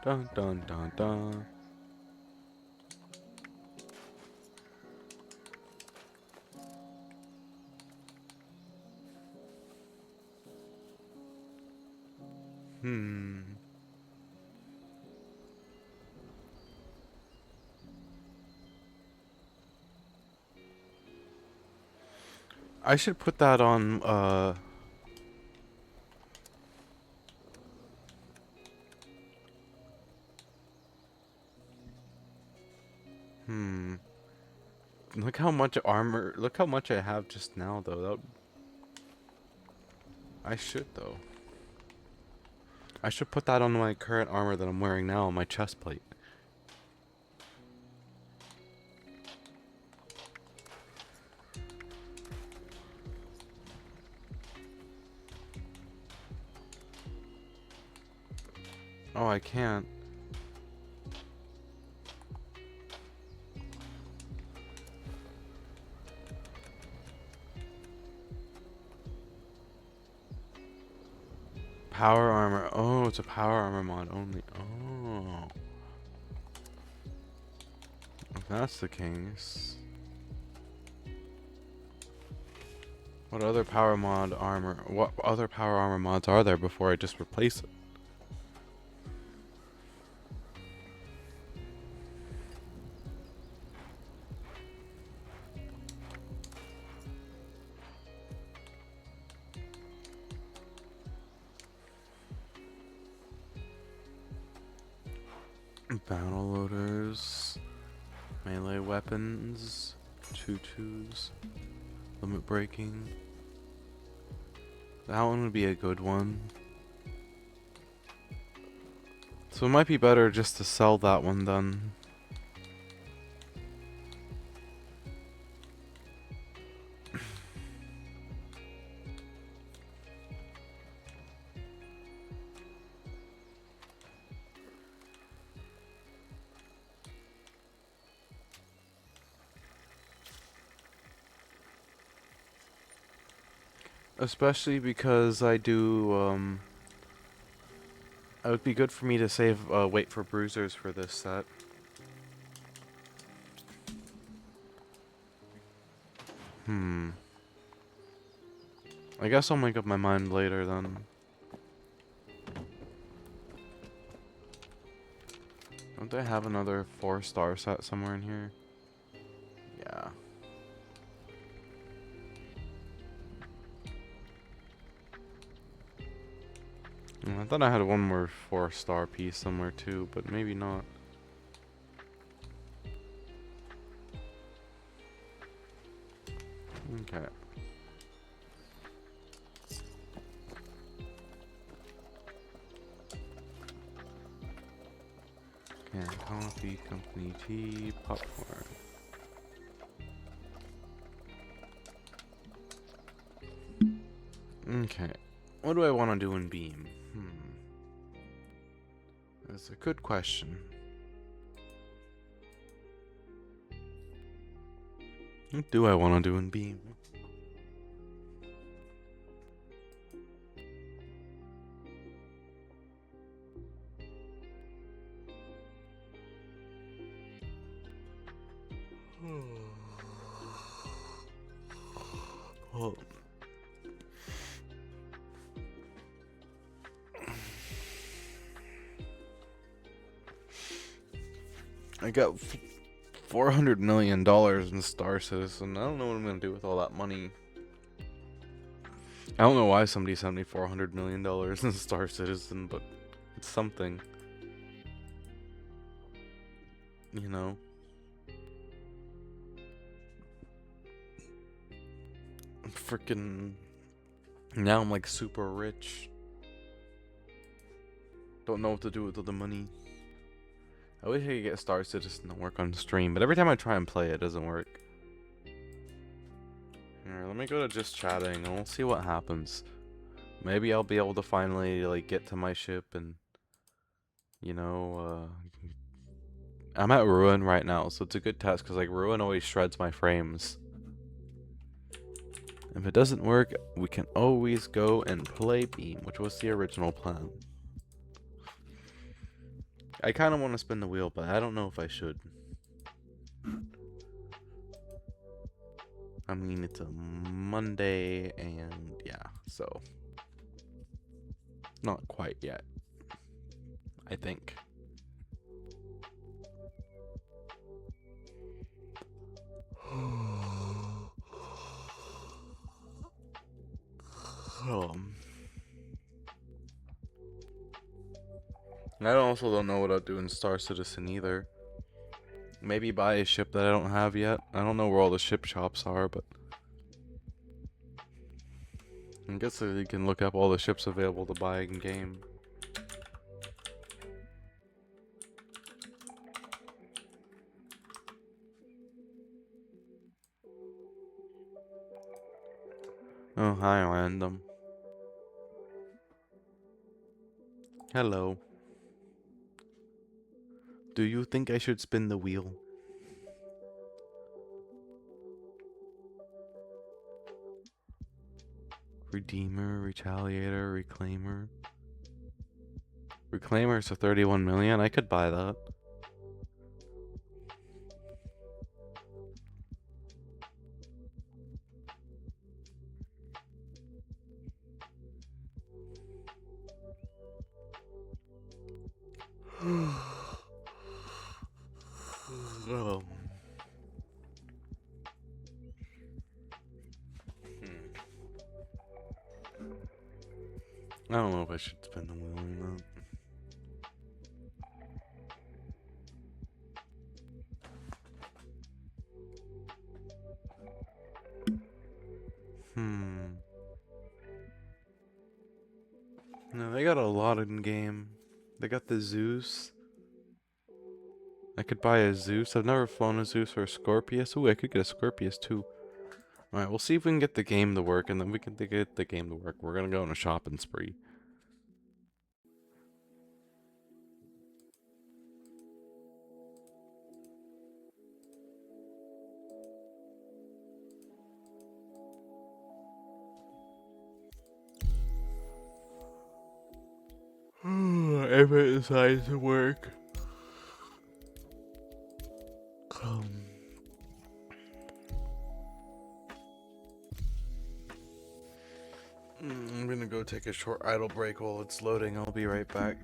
S2: dun dun dun dun. I should put that on Look how much armor, look how much I have just now though. I should though. I should put that on my current armor that I'm wearing now on my chest plate. Oh, I can't. Power armor. Oh, it's a power armor mod only. Oh. If that's the case. What other power mod armor? What other power armor mods are there before I just replace it? Battle loaders, melee weapons, tutus, limit breaking. That one would be a good one. So it might be better just to sell that one then. Especially because I do, it would be good for me to save weight for bruisers for this set. I guess I'll make up my mind later then. Don't they have another 4-star set somewhere in here? I thought I had one more 4-star piece somewhere too, but maybe not. Okay. Canned coffee, company tea, popcorn. Okay. What do I want to do in Beam? That's a good question. What do I want to do in Beam? Oh. I got $400 million in Star Citizen. I don't know what I'm gonna do with all that money. I don't know why somebody sent me $400 million in Star Citizen, but it's something. You know? Freaking. Now I'm like super rich. Don't know what to do with all the money. I wish I could get Star Citizen to work on stream, but every time I try and play it doesn't work. Alright, let me go to just chatting and we'll see what happens. Maybe I'll be able to finally like get to my ship and I'm at Ruin right now, so it's a good test because like Ruin always shreds my frames. If it doesn't work, we can always go and play Beam, which was the original plan. I kind of want to spin the wheel, but I don't know if I should. I mean, it's a Monday, and yeah, so not quite yet, I think. I also don't know what I'll do in Star Citizen either. Maybe buy a ship that I don't have yet. I don't know where all the ship shops are, but I guess you can look up all the ships available to buy in game. Oh, hi, random. Hello. Do you think I should spin the wheel? Redeemer, Retaliator, Reclaimer. Reclaimer's a 31 million. I could buy that. Oh. I don't know if I should spin the wheel or not. No, they got a lot in game. They got the Zeus. I could buy a Zeus. I've never flown a Zeus or a Scorpius. Ooh, I could get a Scorpius too. Alright, we'll see if we can get the game to work, and then we can get the game to work. We're gonna go on a shopping spree. If it decides to work. I'm gonna go take a short idle break while it's loading. I'll be right back.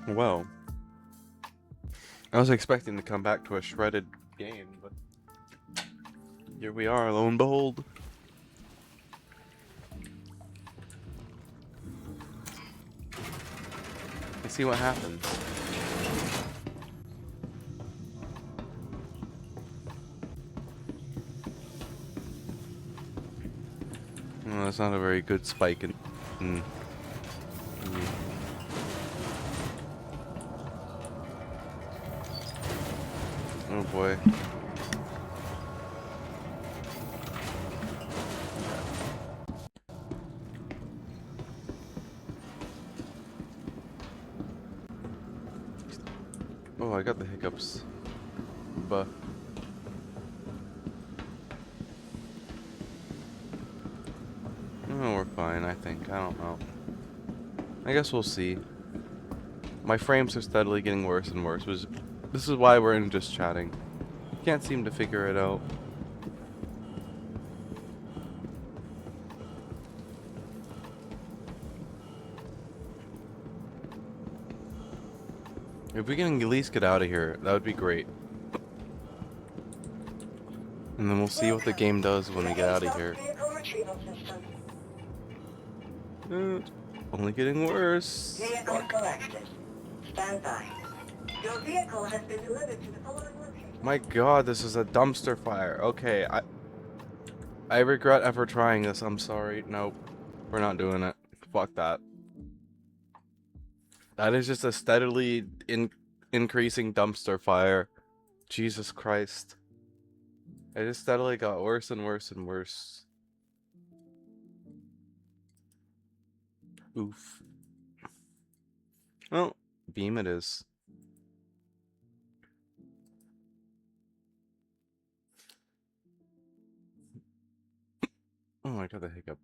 S2: Well, I was expecting to come back to a shredded game, but here we are, lo and behold. Let's see what happens. Well, that's not a very good spike in. Mm. Oh boy. Oh, I got the hiccups. But oh, we're fine, I think. I don't know. I guess we'll see. My frames are steadily getting worse and worse. This is why we're in just chatting. Can't seem to figure it out. If we can at least get out of here, that would be great. And then we'll see what the game does when we get out of here. It's only getting worse.
S7: Vehicle collected. Stand by. Your vehicle has been delivered to the following location.
S2: My god, this is a dumpster fire. Okay, I regret ever trying this. I'm sorry. Nope. We're not doing it. Fuck that. That is just a steadily increasing dumpster fire. Jesus Christ. It just steadily got worse and worse and worse. Oof. Well, beam it is. Oh, I got the hiccup.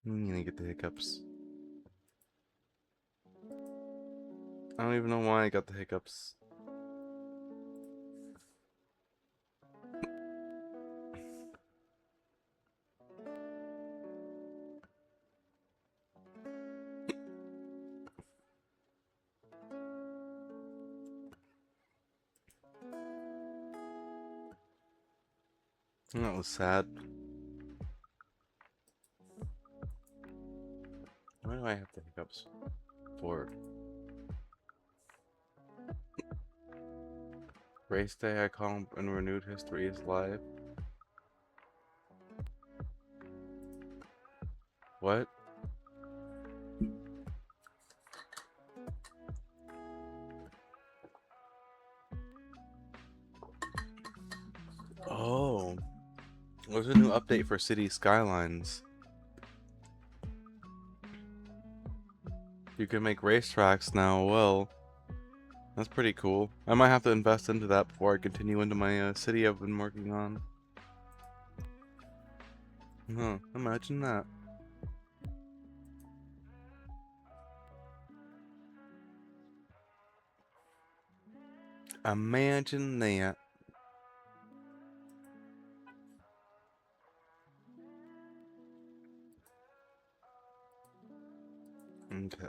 S2: I'm gonna get the hiccups. I don't even know why I got the hiccups. That was sad. Why do I have the hiccups for? Race day I call and renewed history is live. What? Oh. There's a new update for City Skylines. You can make racetracks now. Well, that's pretty cool. I might have to invest into that before I continue into my city I've been working on. Huh, imagine that. Imagine that. Okay.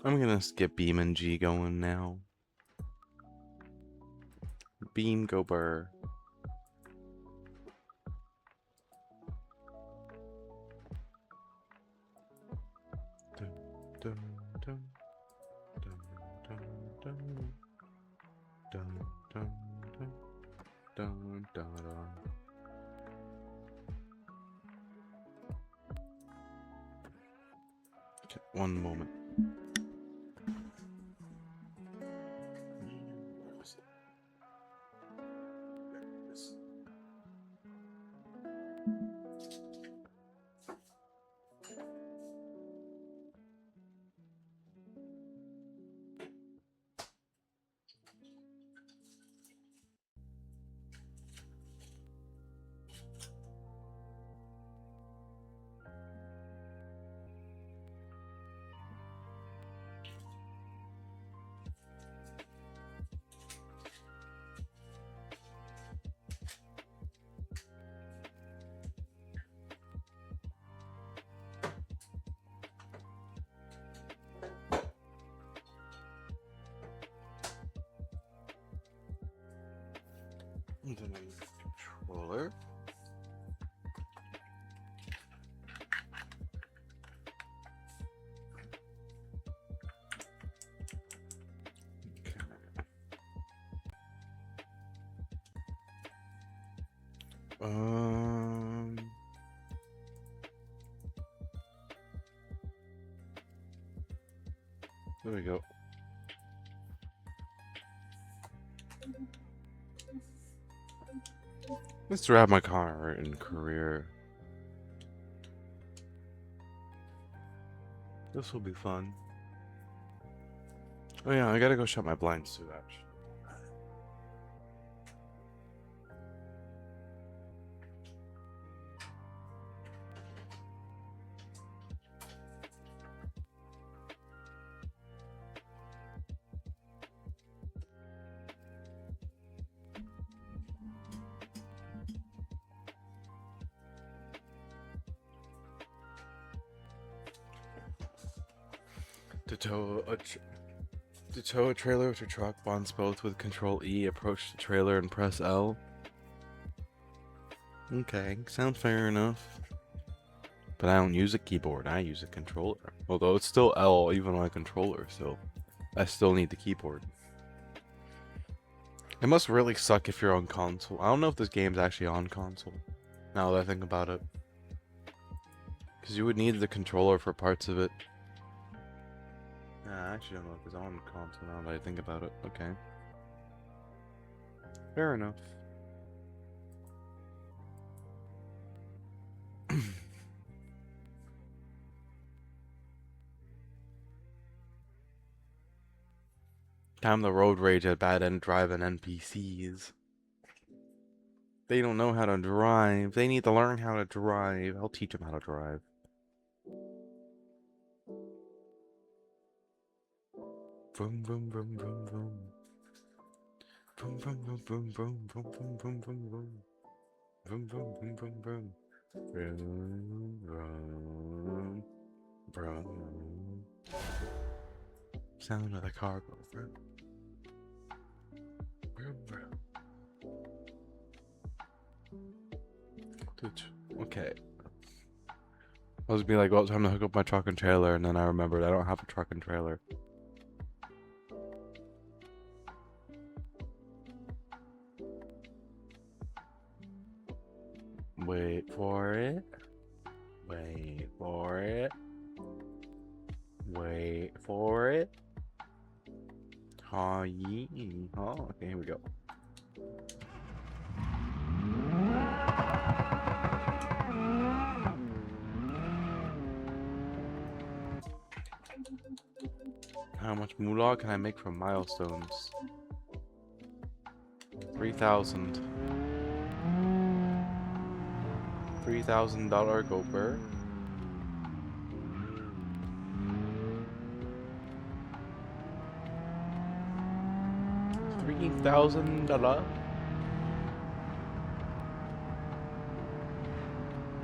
S2: I'm gonna get Beam and G going now. Beam go burr. Dun, dun, dun, dun, dun, dun, dun, dun, dun, dun, dun. Okay, one moment. Controller. Um, there we go. Let's grab my car and career. This will be fun. Oh yeah, I gotta go shut my blinds too, actually. To tow a trailer with your truck, bonds both with Control E, approach the trailer and press L. Okay, sounds fair enough. But I don't use a keyboard, I use a controller. Although it's still L even on a controller, so I still need the keyboard. It must really suck if you're on console. I don't know if this game's actually on console, now that I think about it. Because you would need the controller for parts of it. I actually don't know if it's on console now that I think about it. Okay. Fair enough. Time the road rage at bad end driving NPCs. They don't know how to drive. They need to learn how to drive. I'll teach them how to drive. Vroom vroom vroom vroom vroom. Vroom vroom vroom vroom vroom vroom vroom vroom vroom vroom. Vroom vroom vroom vroom vroom. Vroom vroom vroom. Sound of the car go vroom. Vroom vroom. Okay. I was being like, well, time to hook up my truck and trailer, and then I remembered I don't have a truck and trailer. Wait for it. Wait for it. Wait for it. Oh, yee. Oh, okay, here we go. How much moolah can I make from milestones? 3,000. $3,000 Gopher. $3,000.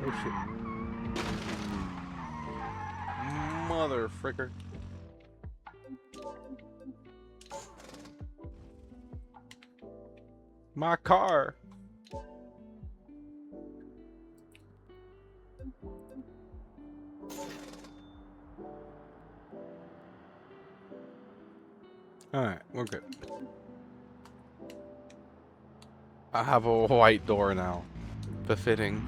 S2: Oh shit. Mother fricker. My car. Alright, we're good. I have a white door now. Befitting.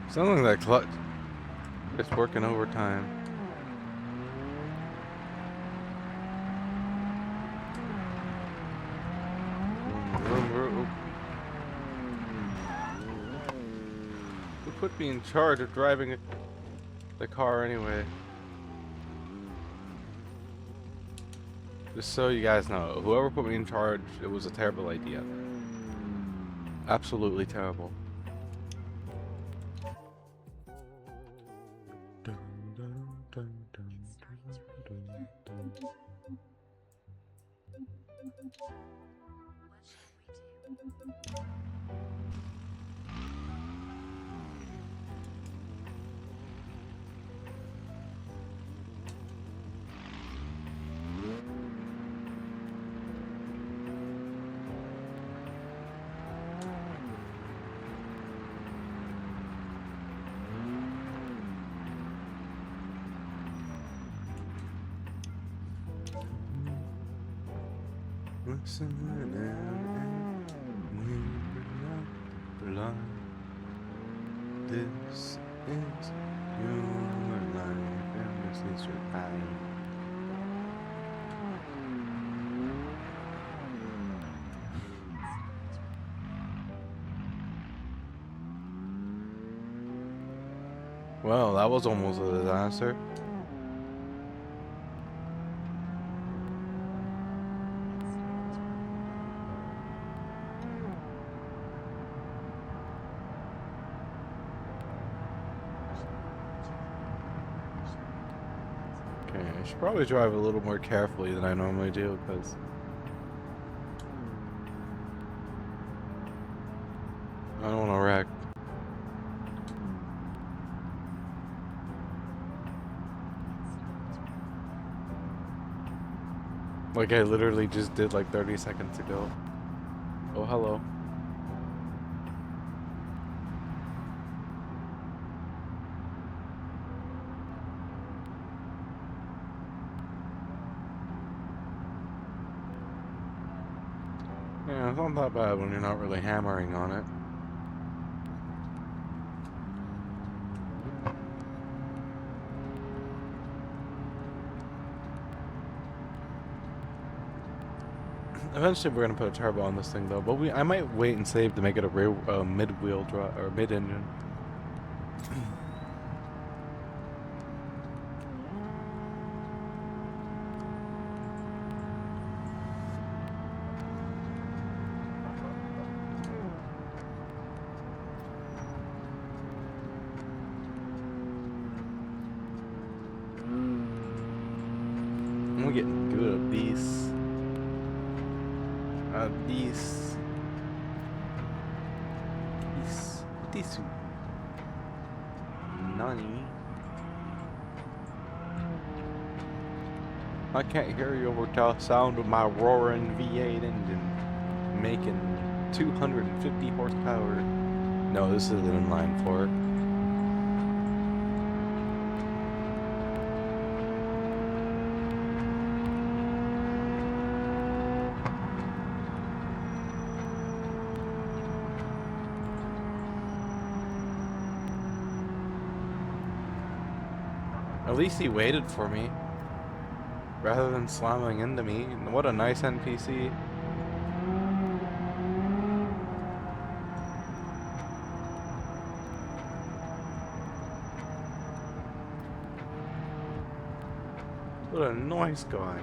S2: Sounds like that clutch. It's working overtime. Who put me in charge of driving the car anyway? Just so you guys know, whoever put me in charge, it was a terrible idea. Absolutely terrible. This is your life, and this is your time. Well, that was almost a disaster. Okay, I should probably drive a little more carefully than I normally do, because I don't want to wreck. Like I literally just did like 30 seconds ago. Oh, hello. Yeah, it's not that bad when you're not really hammering on it. Eventually, we're gonna put a turbo on this thing, though. But I might wait and save to make it a rear, mid-wheel drive or mid-engine. I'm getting good at these. These. Nani? I can't hear you over the sound of my roaring V8 engine making 250 horsepower. No, this is an inline four. At least he waited for me, rather than slamming into me. What a nice NPC. What a nice guy.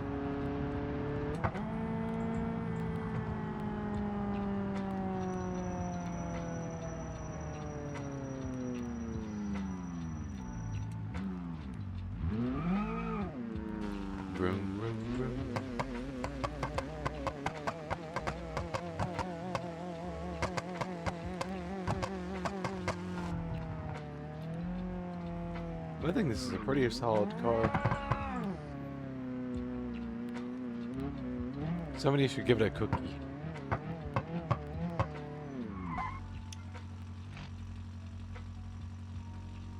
S2: Vroom, vroom, vroom. I think this is a pretty solid car. Somebody should give it a cookie.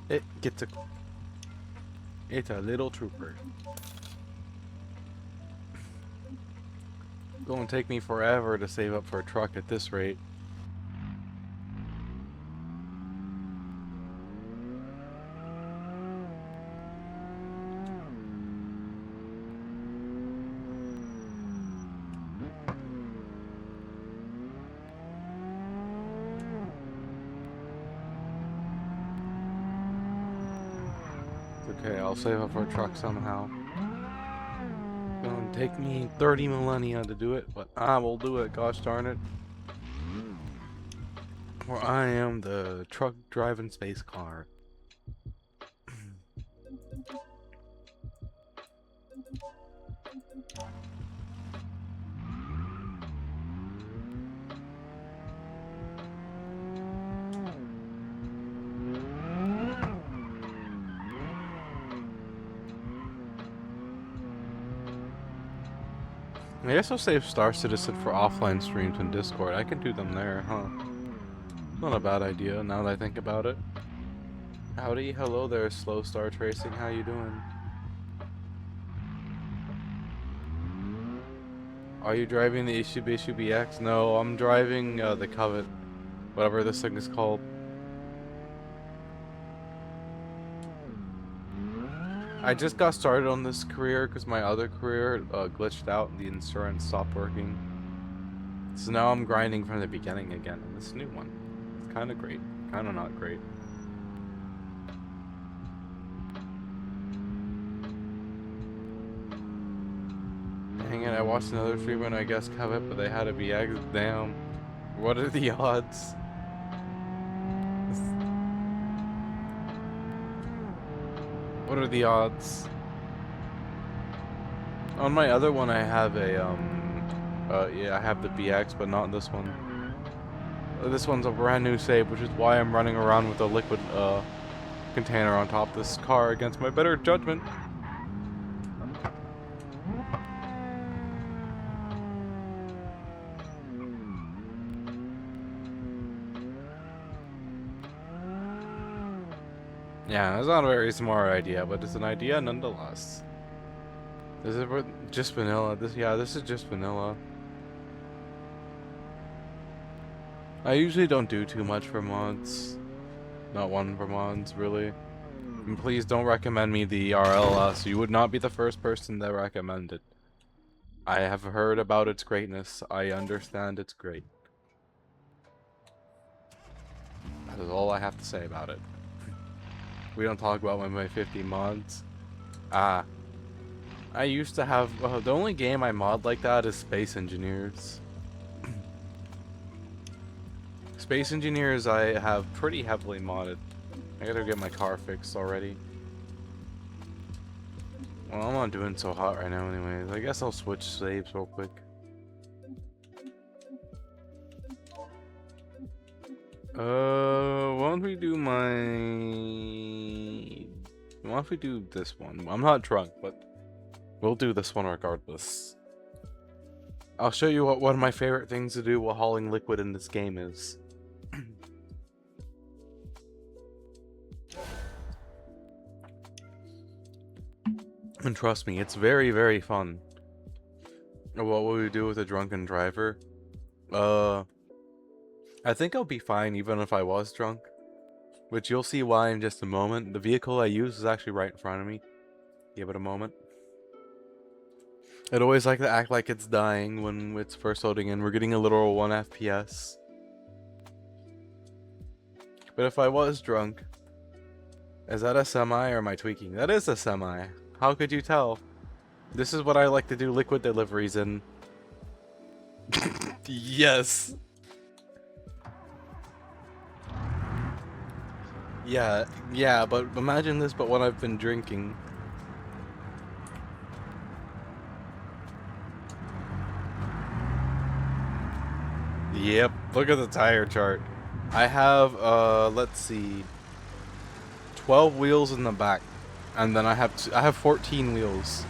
S2: It gets a... It's a little trooper. Gonna take me forever to save up for a truck at this rate. Okay, I'll save up for a truck somehow. Gonna take me 30 millennia to do it, but I will do it, gosh darn it. For I am the truck driving space car. I guess I'll save Star Citizen for offline streams in Discord. I can do them there, huh? Not a bad idea now that I think about it. Howdy, hello there, Slow Star Tracing. How you doing? Are you driving the Ishibishi BX? No, I'm driving the Covet, whatever this thing is called. I just got started on this career because my other career glitched out and the insurance stopped working. So now I'm grinding from the beginning again on this new one. It's kind of great, kind of not great. Dang it, I watched another streamer and I guess Covet, but they had to be eggs. Damn. What are the odds? What are the odds? On my other one I have a yeah, I have the BX, but not this one. This one's a brand new save, which is why I'm running around with a liquid container on top of this car against my better judgment. Yeah, it's not a very smart idea, but it's an idea nonetheless. This is just vanilla. This is just vanilla. I usually don't do too much for mods. Not one for mods, really. And please don't recommend me the RLS. You would not be the first person that recommended. I have heard about its greatness. I understand it's great. That is all I have to say about it. We don't talk about my 50 mods. I used to have the only game I mod like that is Space Engineers. Space Engineers I have pretty heavily modded. I gotta get my car fixed already. Well, I'm not doing so hot right now anyways. I guess I'll switch saves real quick. Why don't we do why don't we do this one? I'm not drunk, but we'll do this one regardless. I'll show you what one of my favorite things to do while hauling liquid in this game is. And trust me, it's very, very fun. What will we do with a drunken driver? I think I'll be fine even if I was drunk. Which you'll see why in just a moment. The vehicle I use is actually right in front of me. Give it a moment. It always like to act like it's dying when it's first loading in. We're getting a literal 1 FPS. But if I was drunk... Is that a semi or am I tweaking? That is a semi. How could you tell? This is what I like to do liquid deliveries in. Yes! Yeah, but imagine this, but when I've been drinking. Yep, look at the tire chart. I have, let's see, 12 wheels in the back, and then I have 14 wheels.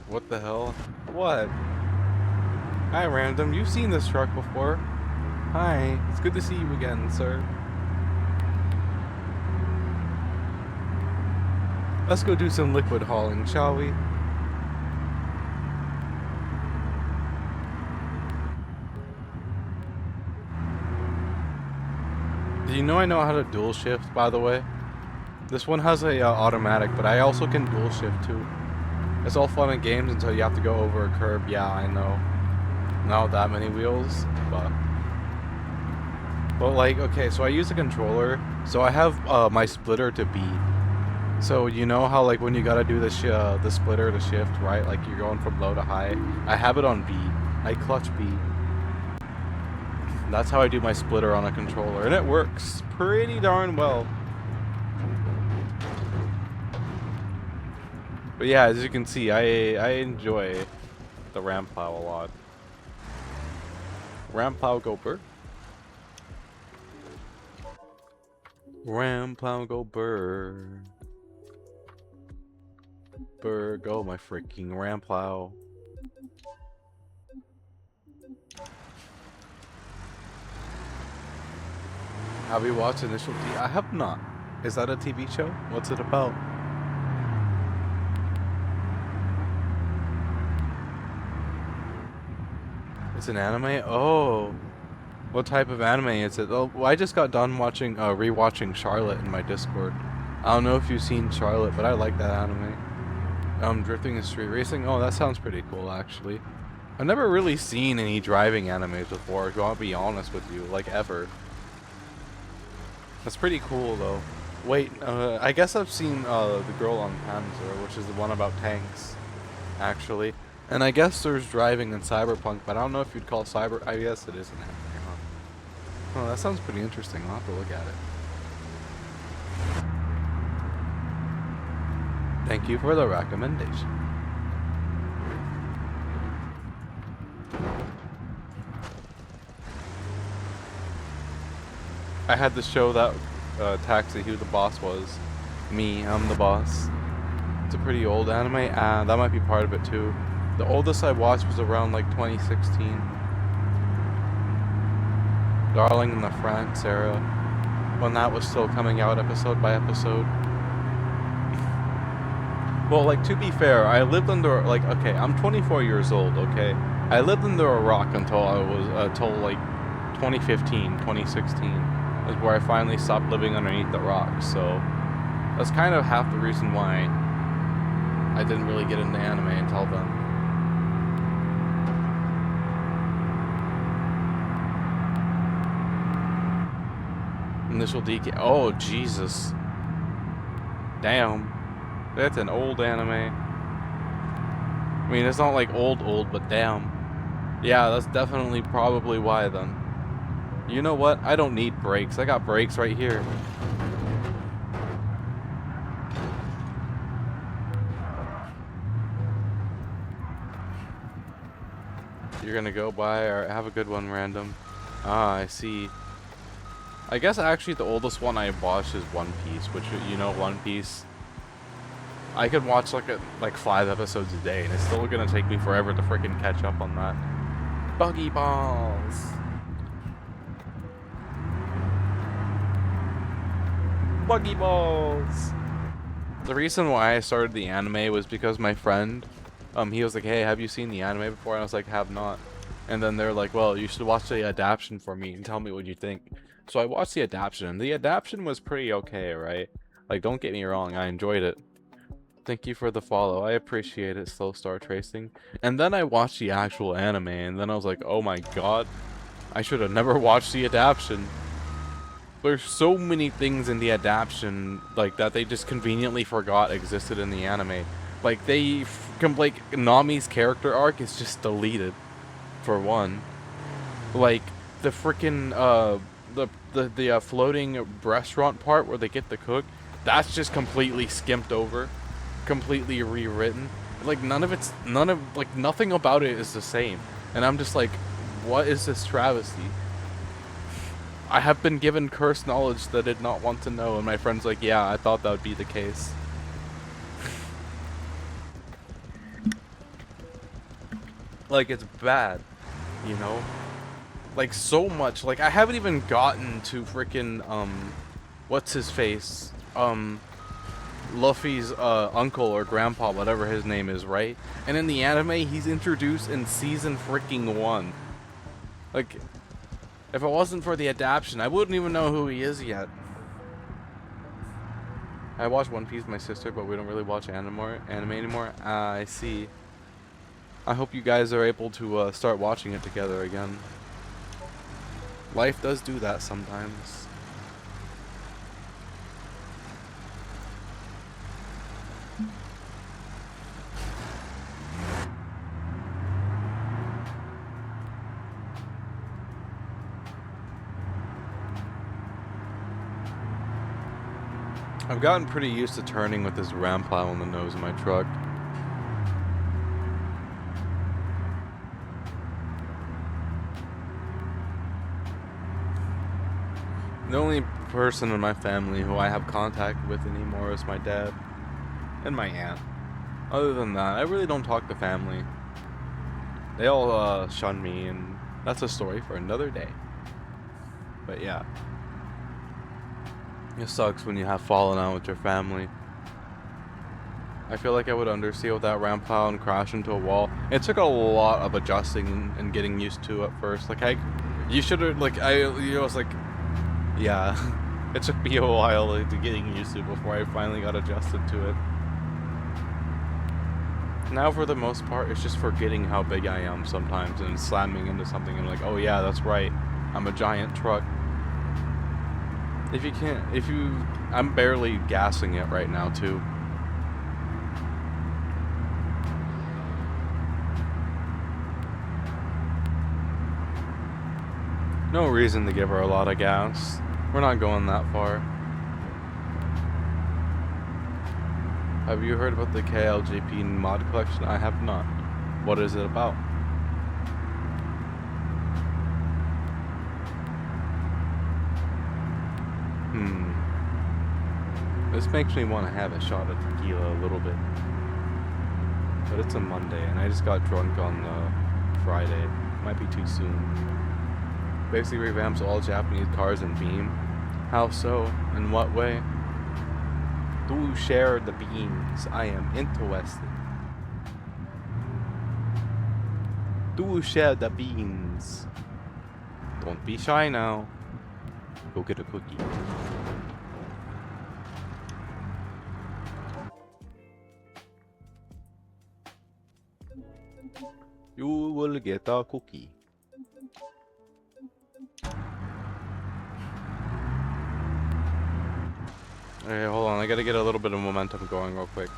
S2: What the hell? What? Hi, Random. You've seen this truck before. Hi. It's good to see you again, sir. Let's go do some liquid hauling, shall we? Do you know I know how to dual shift, by the way? This one has a automatic, but I also can dual shift too. It's all fun and games until you have to go over a curb. Yeah, I know. Not that many wheels, but like, okay, so I use a controller. So I have my splitter to B. So you know how like when you gotta do the splitter to shift, right? Like you're going from low to high. I have it on B. I clutch B. That's how I do my splitter on a controller, and it works pretty darn well. But yeah, as you can see, I enjoy the ram plow a lot. Ram plow go burr. Ramplow, go burr. Burr, go my freaking Ramplow. Have you watched Initial D? I have not. Is that a TV show? What's it about? It's an anime? Oh. What type of anime is it? Oh, well, I just got done watching, rewatching Charlotte in my Discord. I don't know if you've seen Charlotte, but I like that anime. Drifting and street racing? Oh, that sounds pretty cool, actually. I've never really seen any driving animes before, if I want to be honest with you, like, ever. That's pretty cool, though. Wait, I guess I've seen, The Girl on Panzer, which is the one about tanks, actually. And I guess there's driving in Cyberpunk, but I don't know if you'd call I guess it is an anime, huh? Oh, that sounds pretty interesting. I'll have to look at it. Thank you for the recommendation. I had to show that Taxi who the boss was. Me, I'm the boss. It's a pretty old anime. That might be part of it too. The oldest I watched was around like 2016. Darling in the France era. When that was still coming out episode by episode. Well, like, to be fair, I lived under, like, okay, I'm 24 years old, okay? I lived under a rock until I was, until like 2015, 2016. Is where I finally stopped living underneath the rock, so that's kind of half the reason why I didn't really get into anime until then. Initial DK. Oh, Jesus. Damn. That's an old anime. I mean, it's not like old, but damn. Yeah, that's definitely probably why then. You know what? I don't need brakes. I got brakes right here. You're gonna go by, or have a good one, random. Ah, I see. I guess actually the oldest one I watched is One Piece, which, you know, One Piece. I could watch like 5 episodes a day, and it's still gonna take me forever to freaking catch up on that. Buggy balls. Buggy balls. The reason why I started the anime was because my friend, he was like, hey, have you seen the anime before? And I was like, have not. And then they're like, well, you should watch the adaptation for me and tell me what you think. So I watched the adaptation, and the adaptation was pretty okay, right? Like, don't get me wrong, I enjoyed it. Thank you for the follow, I appreciate it, Slow Star Tracing. And then I watched the actual anime, and then I was like, oh my god, I should have never watched the adaptation. There's so many things in the adaptation, like, that they just conveniently forgot existed in the anime. Like, like, Nami's character arc is just deleted, for one. Like, the freaking, the floating restaurant part where they get the cook, that's just completely skimped over, completely rewritten. Like, nothing about it is the same. And I'm just like, what is this travesty? I have been given cursed knowledge that I did not want to know, and my friend's like, yeah, I thought that would be the case. Like, it's bad, you know? Like, so much. Like, I haven't even gotten to freaking, what's his face? Luffy's, uncle or grandpa, whatever his name is, right? And in the anime, he's introduced in season freaking 1. Like, if it wasn't for the adaptation, I wouldn't even know who he is yet. I watch One Piece with my sister, but we don't really watch anime anymore. I see. I hope you guys are able to start watching it together again. Life does do that sometimes. I've gotten pretty used to turning with this ram plow on the nose of my truck. The only person in my family who I have contact with anymore is my dad and my aunt. Other than that, I really don't talk to family. They all shun me, and that's a story for another day. But yeah. It sucks when you have fallen out with your family. I feel like I would undersea with that ramp pile and crash into a wall. It took a lot of adjusting and getting used to at first. Like you should have I was like, yeah. It took me a while to getting used to before I finally got adjusted to it. Now for the most part, it's just forgetting how big I am sometimes and slamming into something and like, oh yeah, that's right. I'm a giant truck. I'm barely gassing it right now too. No reason to give her a lot of gas. We're not going that far. Have you heard about the KLJP mod collection? I have not. What is it about? This makes me want to have a shot of tequila a little bit. But it's a Monday, and I just got drunk on Friday. Might be too soon. Basically revamps all Japanese cars in Beam. How so? In what way? Do share the beans. I am interested. Do share the beans. Don't be shy now. Go get a cookie. You will get a cookie. Okay, hold on. I gotta get a little bit of momentum going real quick.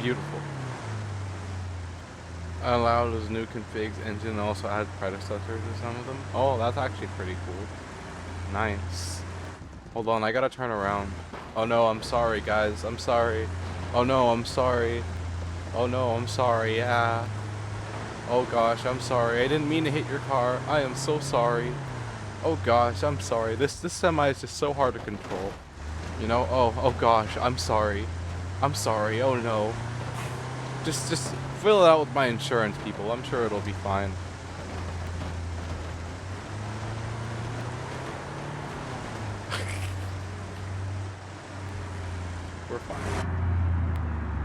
S2: Beautiful. Allowed as new configs engine also add predecessors to some of them. Oh, that's actually pretty cool. Nice. Hold on, I gotta turn around. Oh no, I'm sorry guys, I'm sorry. Oh no, I'm sorry. Oh no, I'm sorry, yeah. Oh gosh, I'm sorry. I didn't mean to hit your car. I am so sorry. Oh gosh, I'm sorry. This semi is just so hard to control. You know? Oh gosh, I'm sorry. I'm sorry. Oh no. Just fill it out with my insurance, people. I'm sure it'll be fine. We're fine.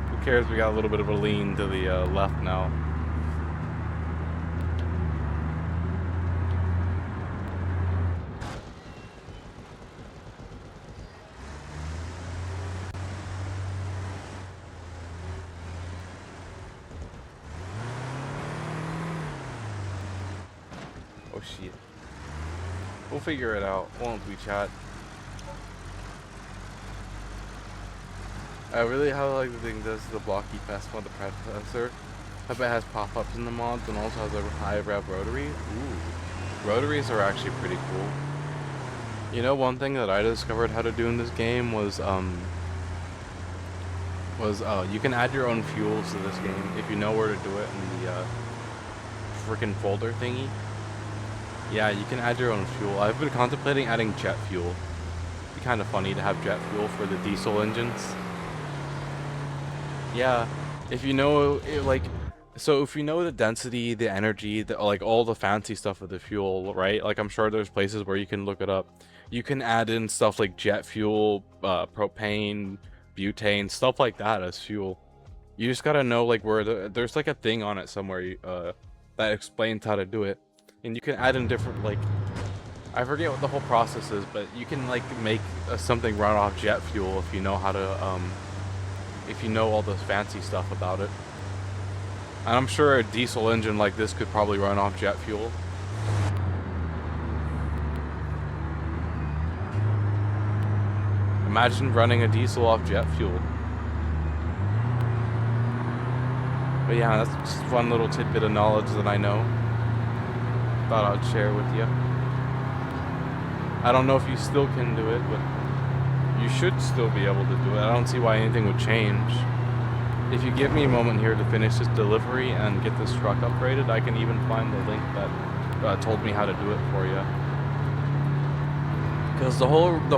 S2: Who cares? We got a little bit of a lean to the left now. Oh shit. We'll figure it out, won't we, chat? I really how like the thing does the blocky fast mod the predecessor. I bet it has pop-ups in the mods and also has a high rev rotary. Ooh. Rotaries are actually pretty cool. You know, one thing that I discovered how to do in this game was you can add your own fuels to this game if you know where to do it in the freaking folder thingy. Yeah, you can add your own fuel. I've been contemplating adding jet fuel. It'd be kind of funny to have jet fuel for the diesel engines. Yeah, if you know, so if you know the density, the energy, like all the fancy stuff of the fuel, right? Like I'm sure there's places where you can look it up. You can add in stuff like jet fuel, propane, butane, stuff like that as fuel. You just gotta know like where there's like a thing on it somewhere that explains how to do it. And you can add in different, like, I forget what the whole process is, but you can like make something run off jet fuel if you know how to, if you know all the fancy stuff about it. And I'm sure a diesel engine like this could probably run off jet fuel. Imagine running a diesel off jet fuel. But yeah, that's just one little tidbit of knowledge that I know. Thought I'd share with you. I don't know if you still can do it, but you should still be able to do it. I don't see why anything would change. If you give me a moment here to finish this delivery and get this truck upgraded, I can even find the link that told me how to do it for you. Because the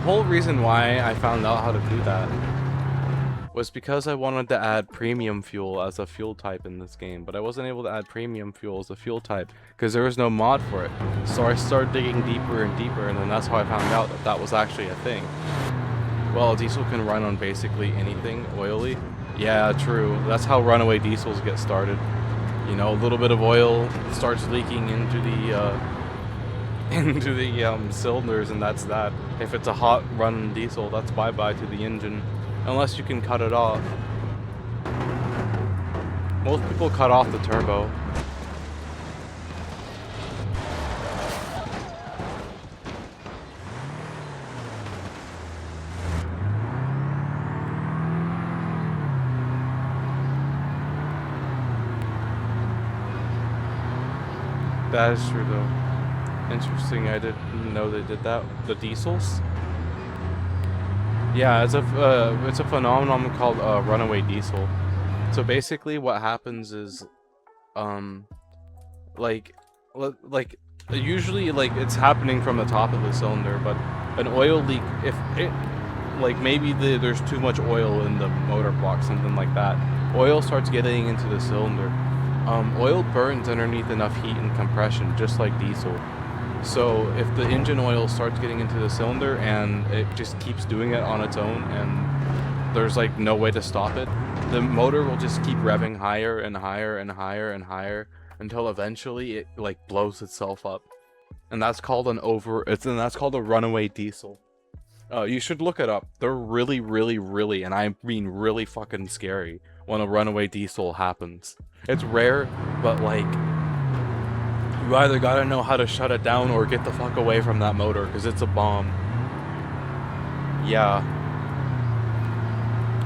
S2: whole reason why I found out how to do that was because I wanted to add premium fuel as a fuel type in this game, but I wasn't able to add premium fuel as a fuel type because there was no mod for it. So I started digging deeper and deeper, and then that's how I found out that that was actually a thing. Well, diesel can run on basically anything oily. Yeah, true. That's how runaway diesels get started. You know, a little bit of oil starts leaking into the cylinders, and that's that. If it's a hot run diesel, that's bye-bye to the engine. Unless you can cut it off. Most people cut off the turbo. That is true though. Interesting, I didn't know they did that. The diesels? Yeah, it's a phenomenon called runaway diesel. So basically what happens is like usually like it's happening from the top of the cylinder, but an oil leak, if it like maybe there's too much oil in the motor block, something like that, oil starts getting into the cylinder. Oil burns underneath enough heat and compression, just like diesel. So if the engine oil starts getting into the cylinder and it just keeps doing it on its own and there's like no way to stop it, the motor will just keep revving higher and higher and higher and higher until eventually it like blows itself up. And that's called that's called a runaway diesel. You should look it up. They're really, really, really, and I mean really fucking scary when a runaway diesel happens. It's rare, but like, you either gotta know how to shut it down or get the fuck away from that motor, because it's a bomb. Yeah.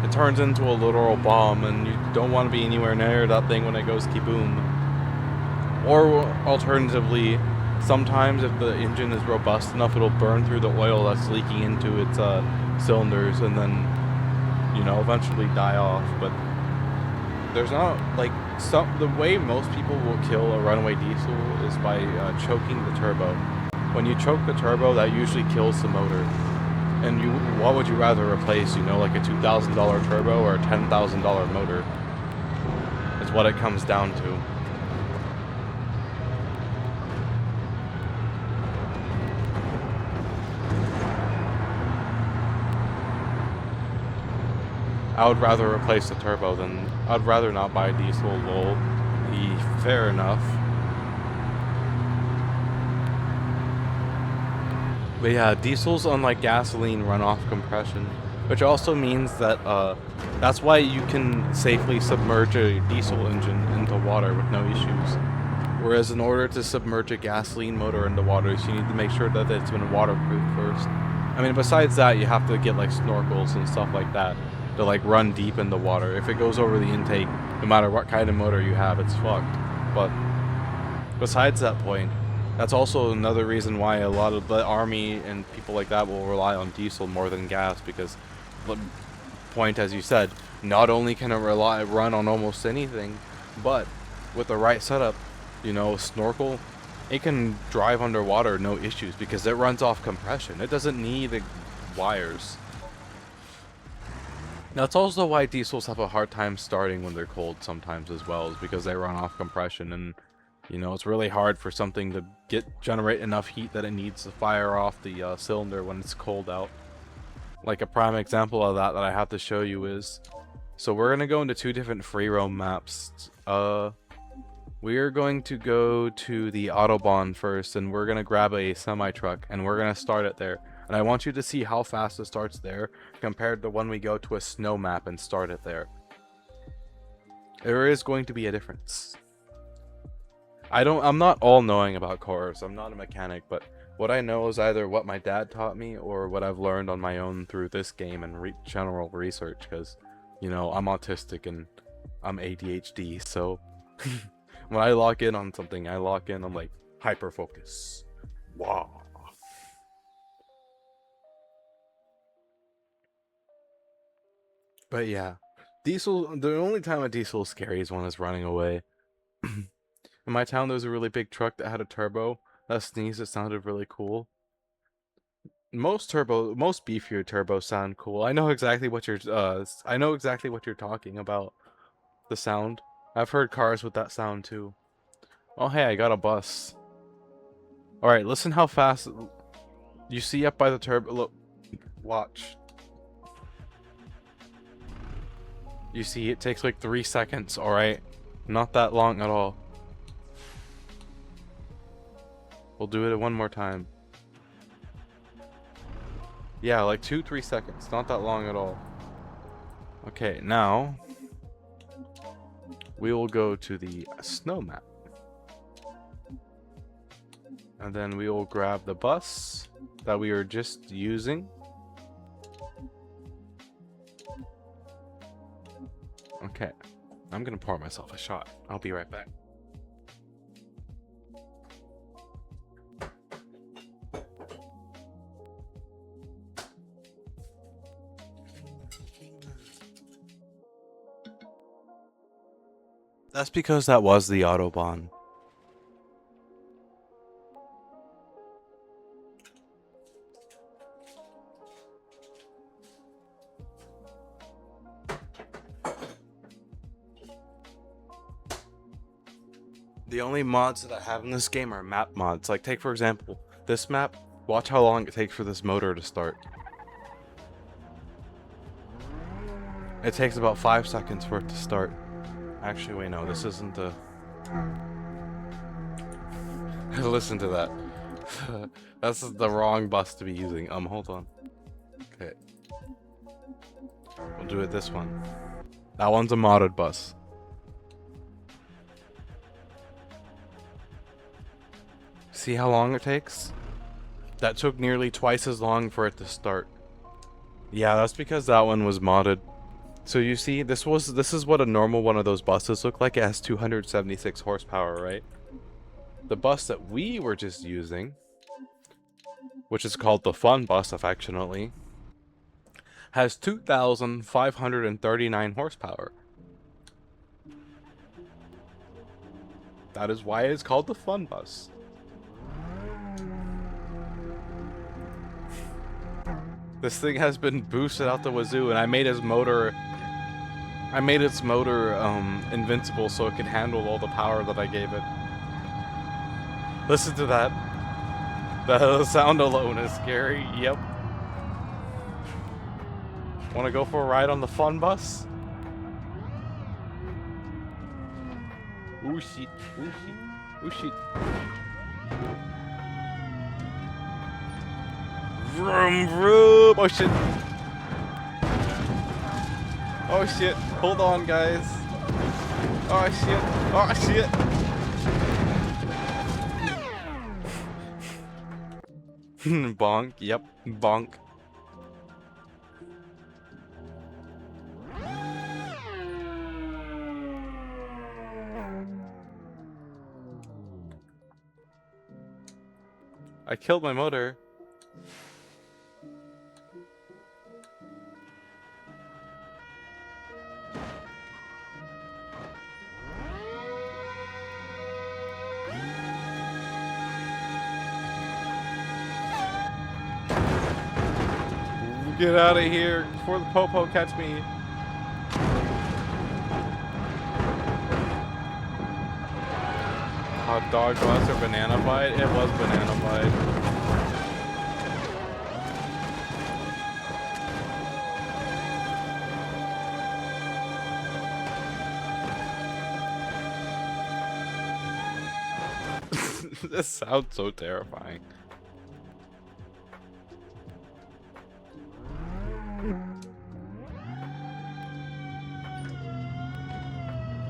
S2: It turns into a literal bomb, and you don't want to be anywhere near that thing when it goes kaboom. Or alternatively, sometimes if the engine is robust enough, it'll burn through the oil that's leaking into its cylinders, and then, you know, eventually die off. But there's not, like, the way most people will kill a runaway diesel is by choking the turbo. When you choke the turbo, that usually kills the motor. And what would you rather replace, you know, like a $2,000 turbo or a $10,000 motor? Is what it comes down to. I would rather replace the turbo than... I'd rather not buy diesel, lol. Fair enough. But yeah, diesels, unlike gasoline, run off compression. Which also means that, that's why you can safely submerge a diesel engine into water with no issues. Whereas in order to submerge a gasoline motor into waters, you need to make sure that it's been waterproofed first. I mean, besides that, you have to get, like, snorkels and stuff like that to like run deep in the water. If it goes over the intake, no matter what kind of motor you have, it's fucked. But besides that point, that's also another reason why a lot of the army and people like that will rely on diesel more than gas, because the point, as you said, not only can it run on almost anything, but with the right setup, you know, snorkel, it can drive underwater no issues because it runs off compression. It doesn't need wires. That's also why diesels have a hard time starting when they're cold sometimes as well, is because they run off compression, and you know, it's really hard for something to generate enough heat that it needs to fire off the cylinder when it's cold out. Like a prime example of that I have to show you is, so we're gonna go into two different free roam maps. We're going to go to the Autobahn first, and we're gonna grab a semi-truck, and we're gonna start it there. And I want you to see how fast it starts there compared to when we go to a snow map and start it there. There is going to be a difference. I'm not all-knowing about cars. I'm not a mechanic, but what I know is either what my dad taught me or what I've learned on my own through this game and general research, because, you know, I'm autistic and I'm ADHD, so when I lock in on something, I'm like hyper focus. Wow. But yeah, Diesel. The only time a Diesel is scary is when it's running away. In my town, there was a really big truck that had a turbo that sneezed. It sounded really cool. Most beefier turbos sound cool. I know exactly what you're talking about. The sound. I've heard cars with that sound too. Oh hey, I got a bus. All right, listen how fast you see up by the turbo. Look, watch. You see, it takes like 3 seconds. All right, not that long at all. We'll do it one more time. Yeah, like 2-3 seconds. Not that long at all. Okay, now we will go to the snow map. And then we will grab the bus that we were just using. Okay, I'm gonna pour myself a shot. I'll be right back. That's because that was the Autobahn. The only mods that I have in this game are map mods. Like, take for example, this map. Watch how long it takes for this motor to start. It takes about 5 seconds for it to start. Actually, wait, no, this isn't the... Listen to that. That's the wrong bus to be using. Hold on. Okay. We'll do it this one. That one's a modded bus. See how long it takes? That took nearly twice as long for it to start. Yeah, that's because that one was modded. So you see, this is what a normal one of those buses look like. It has 276 horsepower, right? The bus that we were just using, which is called the fun bus affectionately, has 2,539 horsepower. That is why it's called the fun bus. This thing has been boosted out the wazoo, and I made its motor invincible so it can handle all the power that I gave it. Listen to that. The sound alone is scary. Yep. Want to go for a ride on the fun bus? Ooh shit. Ooh shit. Ooh shit. Vroom vroom. Oh shit. Oh shit. Hold on, guys. Oh shit. Oh shit. Bonk. Yep. Bonk. I killed my motor. Get out of here before the popo catch me. Hot dog bus or banana bite? It was banana bite. This sounds so terrifying.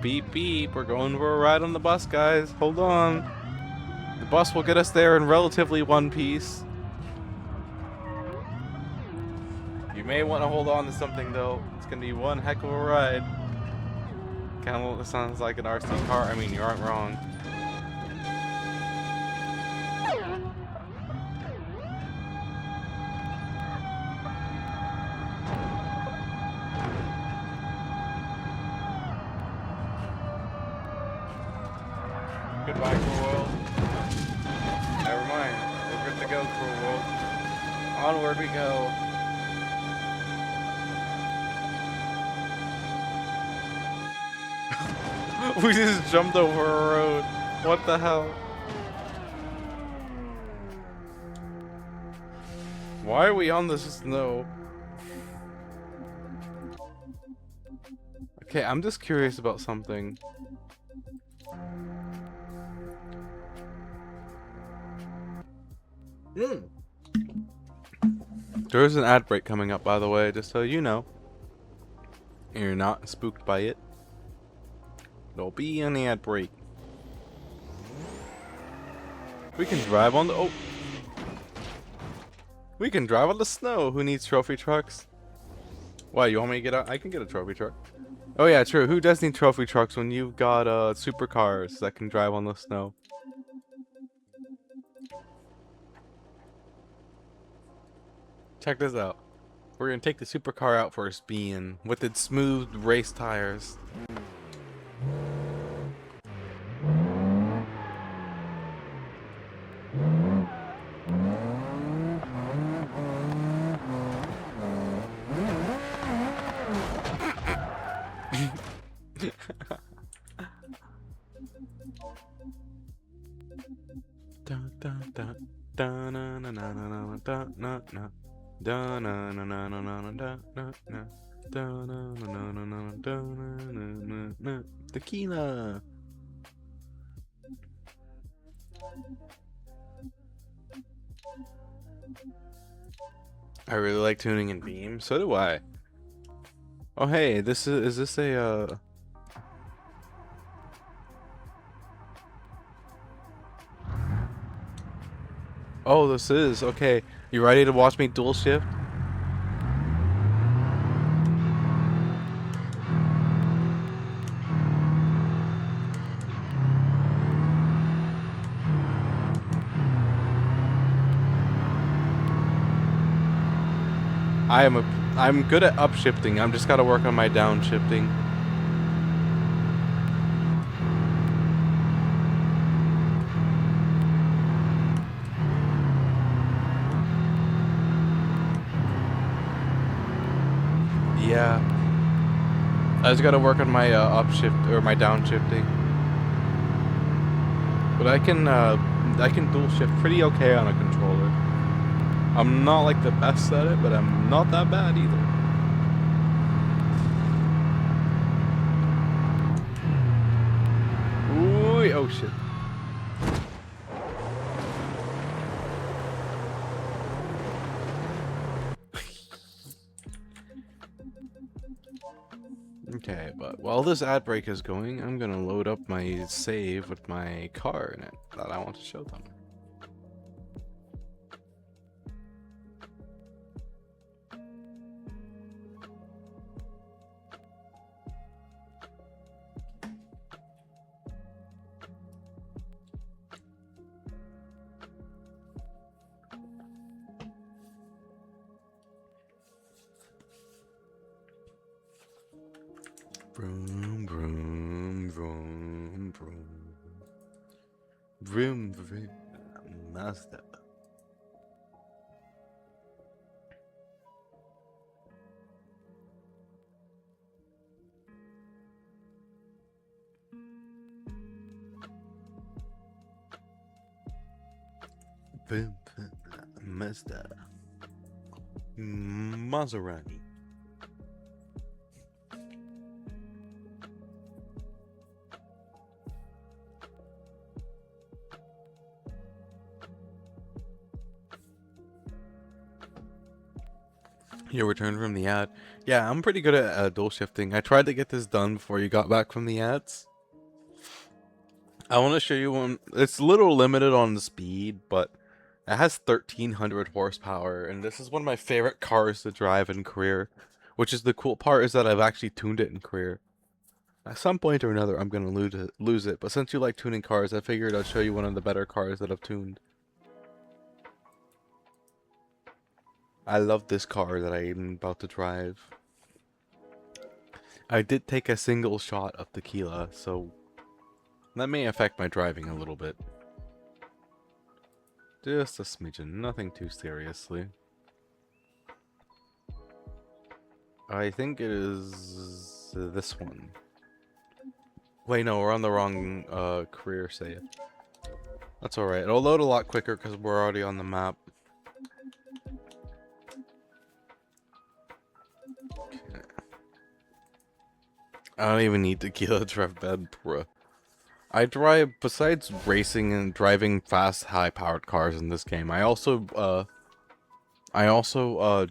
S2: Beep beep, we're going for a ride on the bus, guys. Hold on. The bus will get us there in relatively one piece. You may want to hold on to something though. It's gonna be one heck of a ride. Camel sounds like an RC car. I mean, you aren't wrong. Goodbye, Cruel World. Never mind. We're good to go, Cruel World. Onward we go. We just jumped over a road. What the hell? Why are we on the snow? Okay, I'm just curious about something. There's an ad break coming up, by the way, just so you know. And you're not spooked by it. There'll be an ad break. We can drive on the... Oh! We can drive on the snow! Who needs trophy trucks? Why, you want me to get out? I can get a trophy truck. Oh yeah, true. Who does need trophy trucks when you've got supercars that can drive on the snow? Check this out. We're gonna take the supercar out for a spin with its smooth race tires. Tequila. I really like tuning in Beam. So do I. Oh hey, this is this a Oh, this is okay. You ready to watch me dual shift? I'm good at upshifting. I'm just gotta work on my downshifting. Yeah. I just gotta work on my upshift or my downshifting. But I can dual shift pretty okay on a controller. I'm not like the best at it, but I'm not that bad either. Ooh, oh shit. Okay, but while this ad break is going, I'm gonna load up my save with my car in it that I want to show them. Vroom, vroom, vroom, vroom. Vroom, vroom. Mazda. Vroom, vroom. Mazda. Maserati. You returned from the ad. Yeah, I'm pretty good at dual shifting. I tried to get this done before you got back from the ads. I want to show you one. It's a little limited on the speed, but it has 1,300 horsepower, and this is one of my favorite cars to drive in career. Which is the cool part is that I've actually tuned it in career. At some point or another, I'm gonna lose it. But since you like tuning cars, I figured I'd show you one of the better cars that I've tuned. I love this car that I'm about to drive. I did take a single shot of tequila, so that may affect my driving a little bit. Just a smidgen, nothing too seriously. I think it is this one. Wait, no, we're on the wrong career save. That's alright. It'll load a lot quicker because we're already on the map. Okay. I don't even need tequila to drive bad, bruh. I drive, besides racing and driving fast, high-powered cars in this game, I also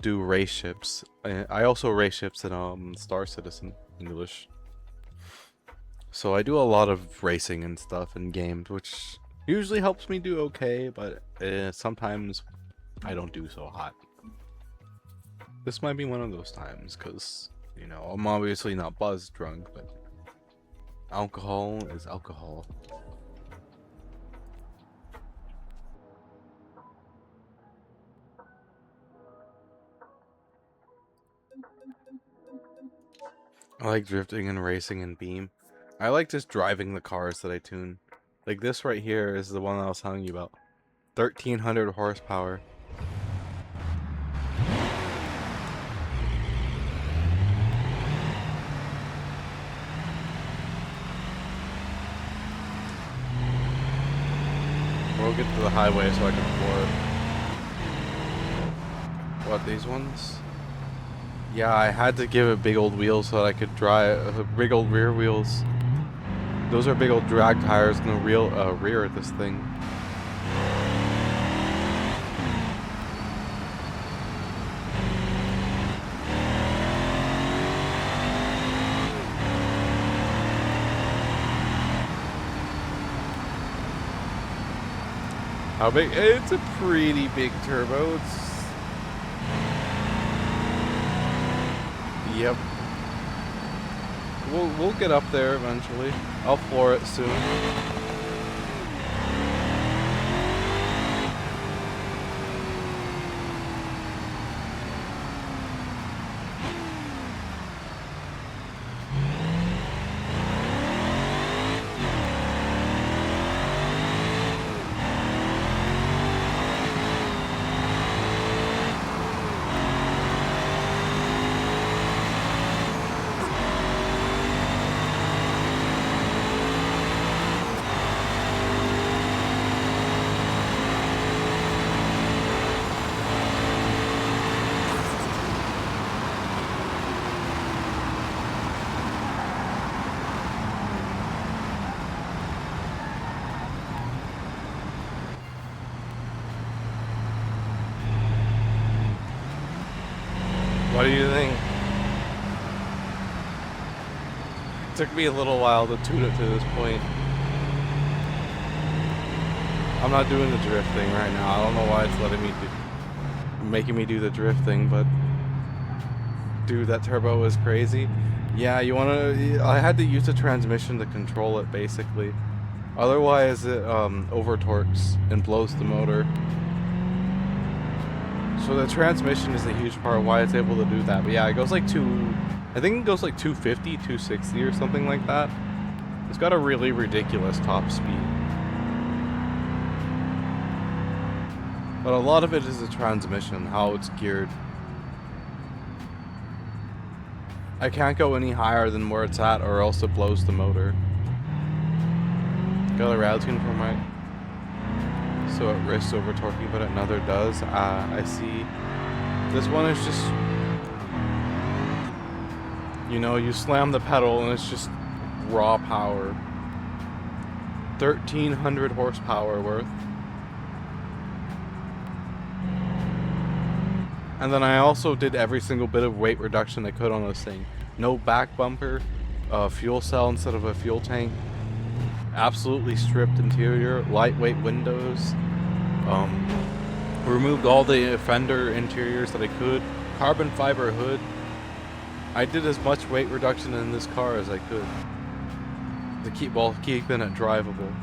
S2: do race ships. I also race ships in Star Citizen English. So I do a lot of racing and stuff in games, which usually helps me do okay, but sometimes I don't do so hot. This might be one of those times, because, you know, I'm obviously not buzz drunk, but alcohol is alcohol. I like drifting and racing in Beam. I like just driving the cars that I tune. Like this right here is the one I was telling you about. 1300 horsepower. We'll get to the highway so I can floor it. What, these ones? Yeah, I had to give it big old wheels so that I could drive big old rear wheels. Those are big old drag tires in the rear of this thing. How big? It's a pretty big turbo. Yep. We'll get up there eventually. I'll floor it soon. What do you think? It took me a little while to tune it to this point. I'm not doing the drifting right now. I don't know why it's making me do the drifting, but dude, that turbo is crazy. Yeah, I had to use the transmission to control it basically. Otherwise it over torques and blows the motor. So the transmission is a huge part of why it's able to do that. But yeah, it goes like I think it goes like 250, 260 or something like that. It's got a really ridiculous top speed. But a lot of it is the transmission, how it's geared. I can't go any higher than where it's at or else it blows the motor. Got a rail tune for my... So it risks over torquing, but another does. I see. This one is just, you know, you slam the pedal and it's just raw power. 1300 horsepower worth. And then I also did every single bit of weight reduction I could on this thing. No back bumper, fuel cell instead of a fuel tank. Absolutely stripped interior, lightweight windows. Removed all the fender interiors that I could. Carbon fiber hood. I did as much weight reduction in this car as I could. To keeping it drivable.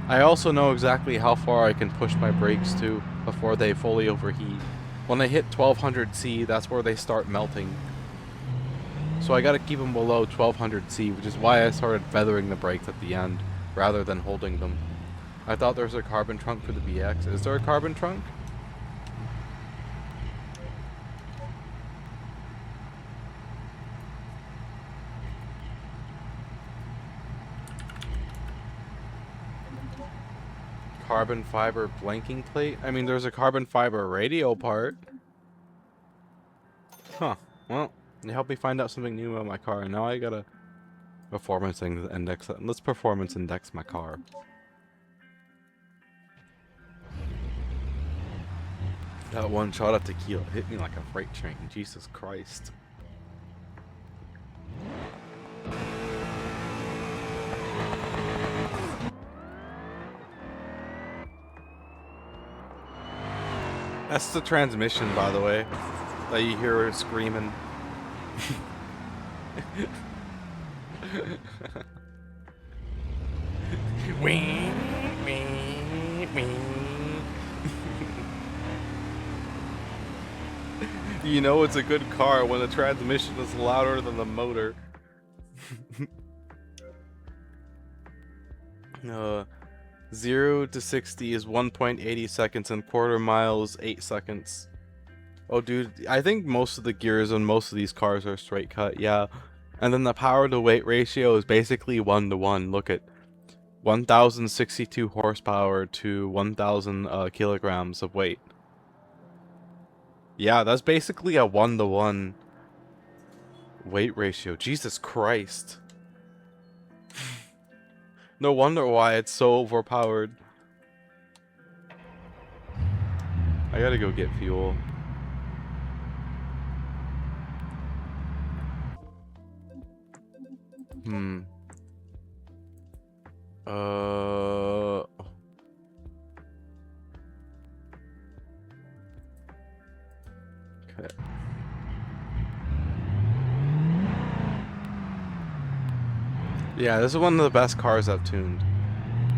S2: I also know exactly how far I can push my brakes to before they fully overheat. When they hit 1200 C, that's where they start melting. So I gotta keep them below 1200 C, which is why I started feathering the brakes at the end, rather than holding them. I thought there was a carbon trunk for the BX. Is there a carbon trunk? Carbon fiber blanking plate? I mean, there's a carbon fiber radio part. Huh. Well, you helped me find out something new about my car, and now I gotta performance index. Let's performance index my car. That one shot of tequila hit me like a freight train. Jesus Christ. That's the transmission, by the way, that you hear her screaming. You know it's a good car when the transmission is louder than the motor. 0 to 60 is 1.80 seconds and quarter miles 8 seconds. Oh dude, I think most of the gears on most of these cars are straight cut, yeah. And then the power to weight ratio is basically 1 to 1. Look at 1062 horsepower to 1000 kilograms of weight. Yeah, that's basically a 1 to 1 weight ratio. Jesus Christ. No wonder why it's so overpowered. I gotta go get fuel. Okay. Yeah, this is one of the best cars I've tuned.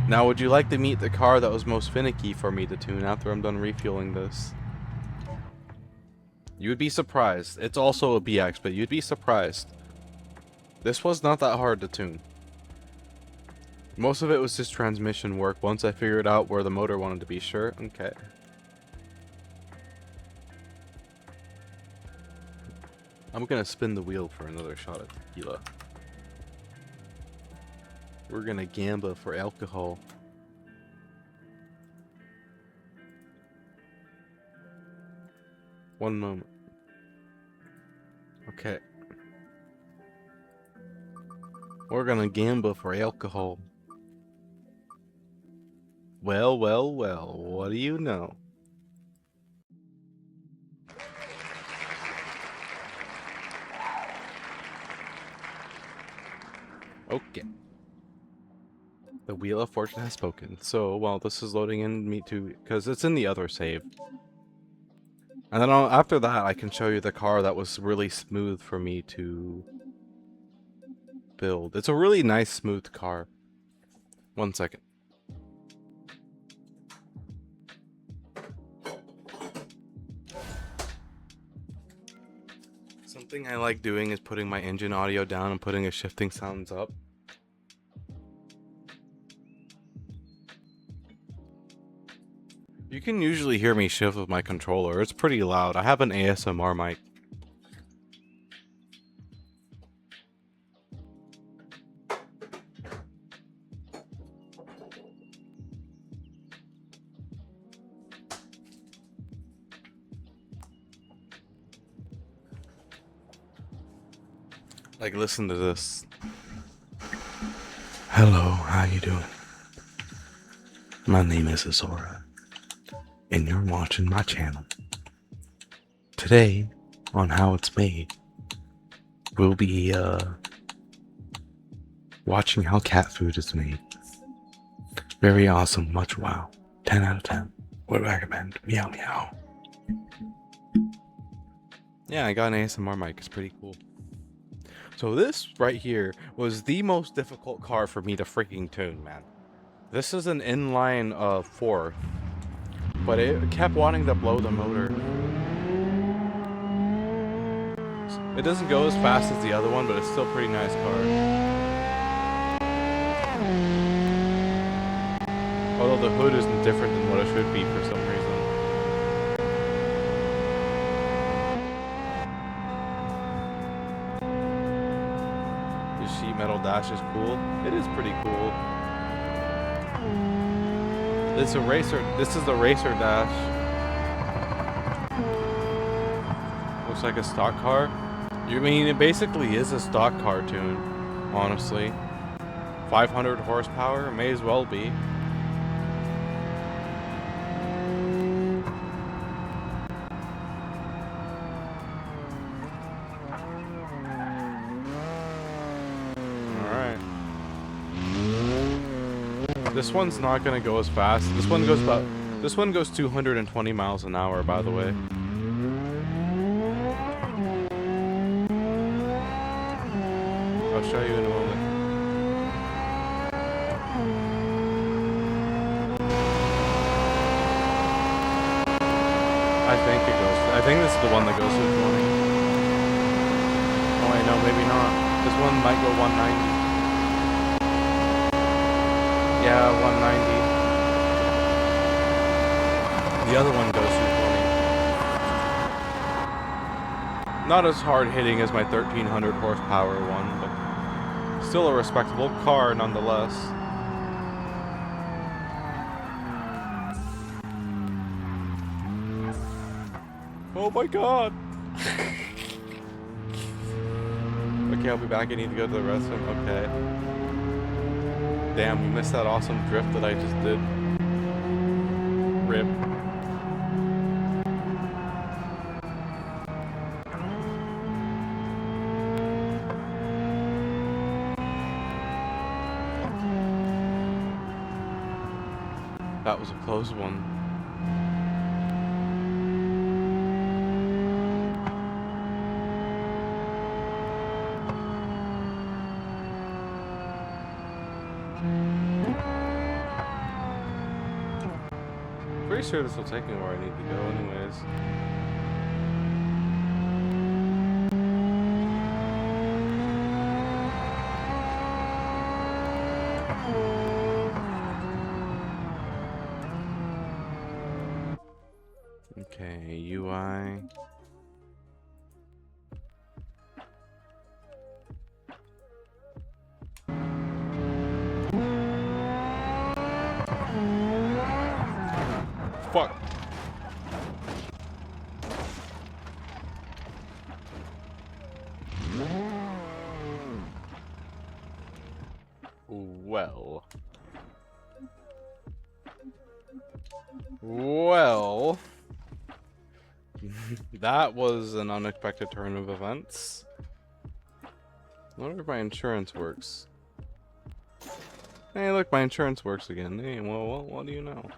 S2: Now, would you like to meet the car that was most finicky for me to tune after I'm done refueling this? You would be surprised. It's also a BX, but you'd be surprised. This was not that hard to tune. Most of it was just transmission work once I figured out where the motor wanted to be. Sure? Okay. I'm gonna spin the wheel for another shot of tequila. We're gonna gamble for alcohol. One moment. Okay. We're gonna gamble for alcohol. Well, well, well, what do you know? Okay. The Wheel of Fortune has spoken. So, while this is loading in, me too, because it's in the other save. And then after that, I can show you the car that was really smooth for me to build. It's a really nice, smooth car. 1 second. Something I like doing is putting my engine audio down and putting a shifting sounds up. You can usually hear me shift with my controller. It's pretty loud. I have an ASMR mic. Like, listen to this. Hello, how you doing? My name is Azora, and you're watching my channel. Today, on How It's Made, we'll be, watching how cat food is made. Very awesome, much wow. 10 out of 10. Would recommend. Meow meow. Yeah, I got an ASMR mic, it's pretty cool. So So this right here was the most difficult car for me to freaking tune, man. This is an inline 4, but it kept wanting to blow the motor. It doesn't go as fast as the other one, but it's still a pretty nice car. Although the hood isn't different than what it should be for some reason. The sheet metal dash is cool. It is pretty cool. This is the racer dash. Looks like a stock car. I mean, it basically is a stock car tune, honestly. 500 horsepower, may as well be. Alright. This one's not gonna go as fast. This one goes 220 miles an hour, by the way. I'll show you in a moment. I think this is the one that goes to 20. Oh wait, no, maybe not. This one might go 190. Yeah, 190. The other one goes to 20. Not as hard hitting as my 1300 horsepower one, but still a respectable car nonetheless. Oh my god! Okay, I'll be back. I need to go to the restroom. Okay. Damn, we missed that awesome drift that I just did. Rip. That was a close one. Pretty sure this will take me where I need to go anyways. Okay, UI. Fuck. Well. Well. That was an unexpected turn of events. I wonder if my insurance works. Hey, look, my insurance works again. Hey, well, what do you know?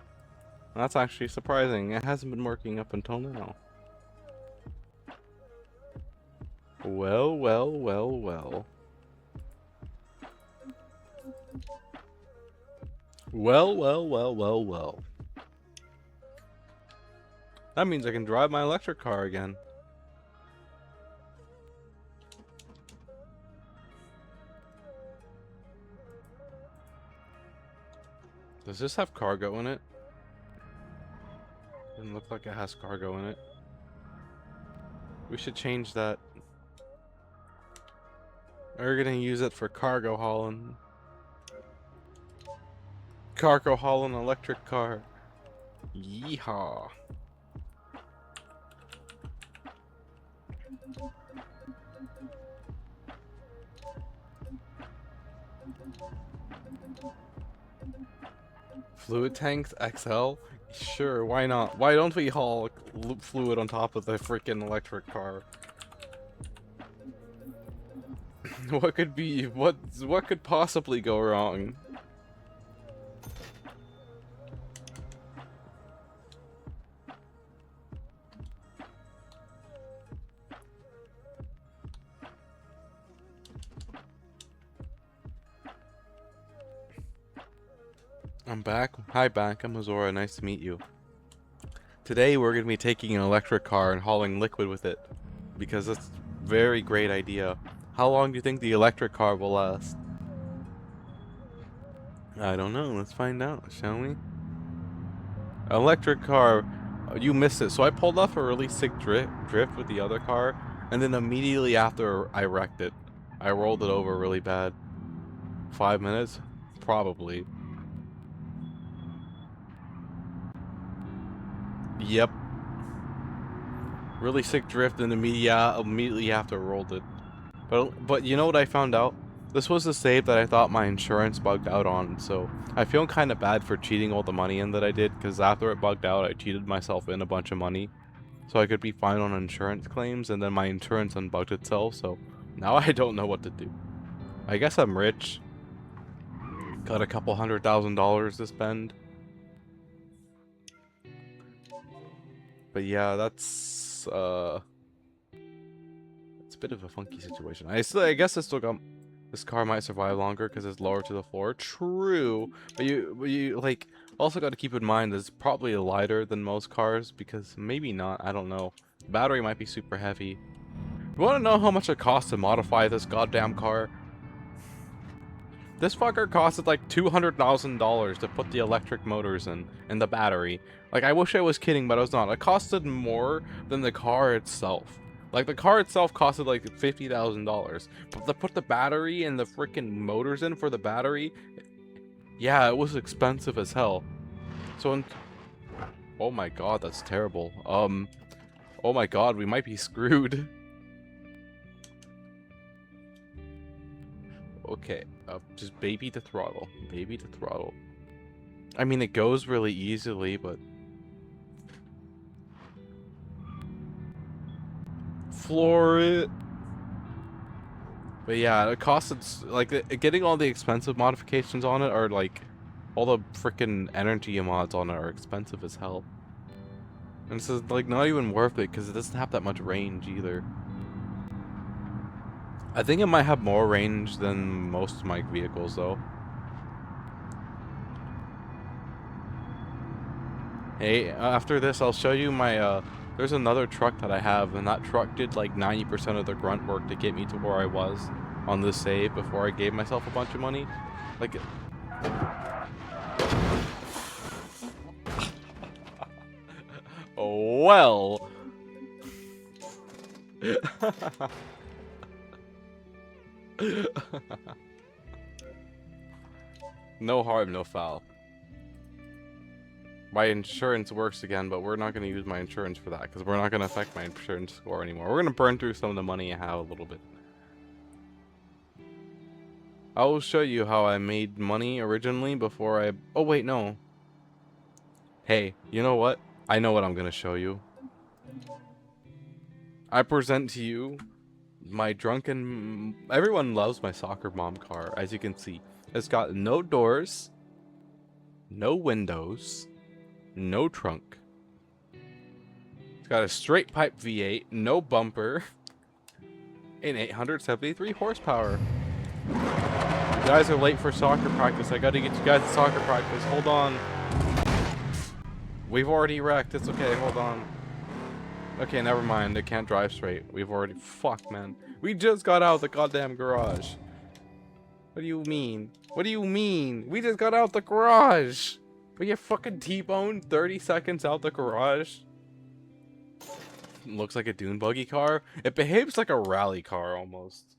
S2: That's actually surprising. It hasn't been working up until now. Well, well, well, well. Well, well, well, well, well. That means I can drive my electric car again. Does this have cargo in it? Doesn't look like it has cargo in it. We should change that. We're gonna use it for cargo hauling. Cargo hauling electric car. Yeehaw. Fluid tanks XL? Sure, why not? Why don't we haul fluid on top of the freaking electric car? What could possibly go wrong? I'm back. Hi, back. I'm Azora. Nice to meet you. Today we're going to be taking an electric car and hauling liquid with it. Because that's a very great idea. How long do you think the electric car will last? I don't know. Let's find out, shall we? Electric car. You missed it. So I pulled off a really sick drift with the other car. And then immediately after I wrecked it. I rolled it over really bad. 5 minutes? Probably. Yep. Really sick drift and immediately after rolled it. But you know what I found out? This was the save that I thought my insurance bugged out on, so I feel kind of bad for cheating all the money in that I did, because after it bugged out, I cheated myself in a bunch of money. So I could be fine on insurance claims, and then my insurance unbugged itself, so now I don't know what to do. I guess I'm rich. Got a couple $100,000 to spend. But yeah, that's it's a bit of a funky situation. I guess I still got this car might survive longer because it's lower to the floor. True, but you like also got to keep in mind it's probably lighter than most cars because maybe not. I don't know. The battery might be super heavy. You want to know how much it costs to modify this goddamn car? This fucker costed like $200,000 to put the electric motors in and the battery. Like, I wish I was kidding, but I was not. It costed more than the car itself. Like, the car itself costed like $50,000. But to put the battery and the freaking motors in for the battery, yeah, it was expensive as hell. So, oh my god, that's terrible. Oh my god, we might be screwed. Okay, just baby to throttle. Baby to throttle. I mean, it goes really easily, but... Floor it! But yeah, it costed... Like, getting all the expensive modifications on it are, like... All the freaking energy mods on it are expensive as hell. And it's just, like, not even worth it, because it doesn't have that much range, either. I think it might have more range than most of my vehicles, though. Hey, after this, I'll show you my, there's another truck that I have, and that truck did, like, 90% of the grunt work to get me to where I was on this save before I gave myself a bunch of money. Like... Oh, well... No harm, no foul. My insurance works again, but we're not going to use my insurance for that because we're not going to affect my insurance score anymore. We're going to burn through some of the money I have a little bit. I will show you how I made money originally before I... Oh, wait, no. Hey, you know what? I know what I'm going to show you. I present to you my drunken... Everyone loves my soccer mom car, as you can see. It's got no doors, no windows, no trunk. It's got a straight pipe V8, no bumper, and 873 horsepower. You guys are late for soccer practice. I gotta get you guys to soccer practice. Hold on. We've already wrecked. It's okay. Hold on. Okay, never mind. They can't drive straight. We've already... Fuck, man. We just got out of the goddamn garage. What do you mean? What do you mean? We just got out the garage. We get fucking T-boned 30 seconds out the garage. Looks like a dune buggy car. It behaves like a rally car almost.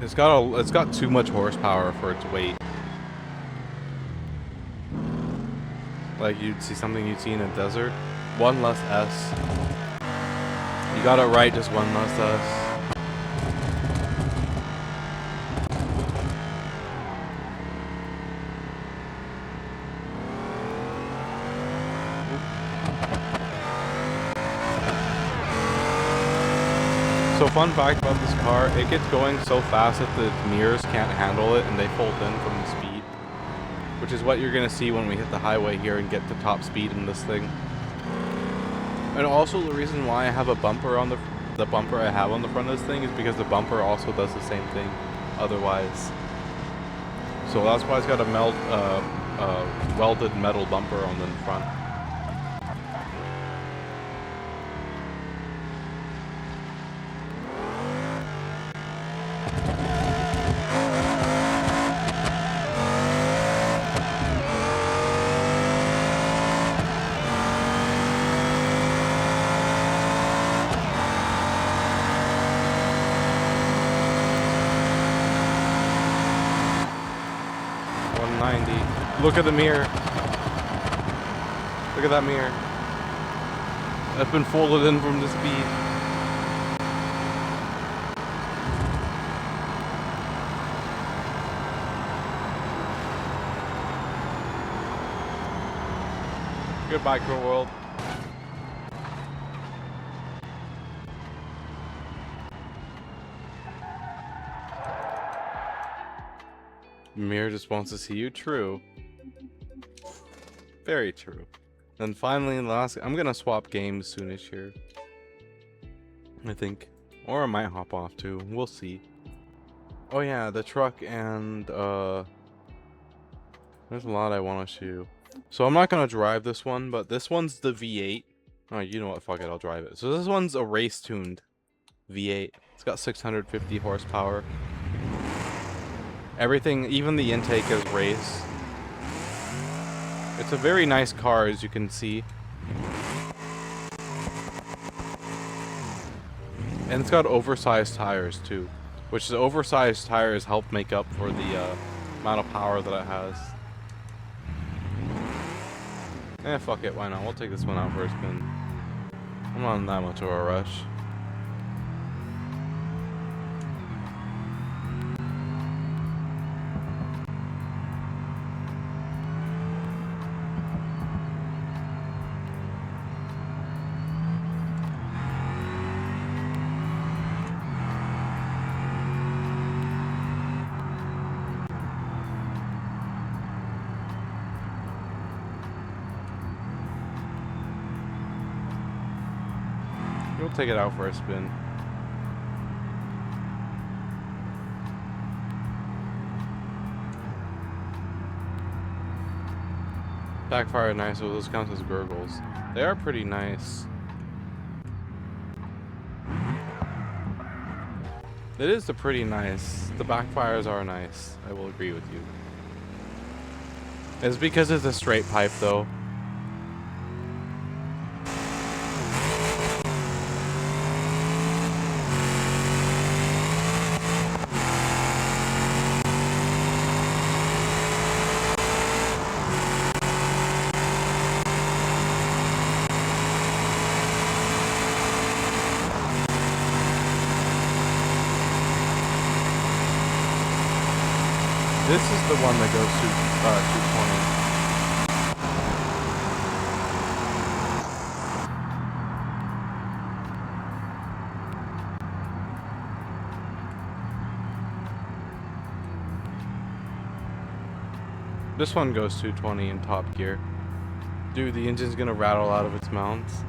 S2: It's got too much horsepower for its weight. Like you'd see something you'd see in a desert. One less S. You got it right, just one less S. So fun fact about this car, it gets going so fast that the mirrors can't handle it and they fold in from the speed. Which is what you're going to see when we hit the highway here and get to top speed in this thing. And also the reason why I have a bumper on the bumper I have on the front of this thing is because the bumper also does the same thing otherwise. So that's why it's got a welded metal bumper on the front. Look at the mirror. Look at that mirror. That's been folded in from the speed. Goodbye, cruel world. Mirror just wants to see you. True. Very true. Then finally, last, I'm gonna swap games soonish here, I think, or I might hop off too. We'll see. Oh yeah, the truck and there's a lot I want to show. So I'm not gonna drive this one, but this one's the V8. Oh, you know what? Fuck it, I'll drive it. So this one's a race-tuned V8. It's got 650 horsepower. Everything, even the intake is race. It's a very nice car, as you can see. And it's got oversized tires, too. Which the oversized tires help make up for the amount of power that it has. Eh, fuck it, why not? We'll take this one out for a spin. I'm not in that much of a rush. We'll take it out for a spin. Backfire nice, so those count as gurgles. They are pretty nice. It is a pretty nice. The backfires are nice. I will agree with you. It's because it's a straight pipe though. This is the one that goes to 220. This one goes 220 in top gear. Dude, the engine's gonna rattle out of its mounts.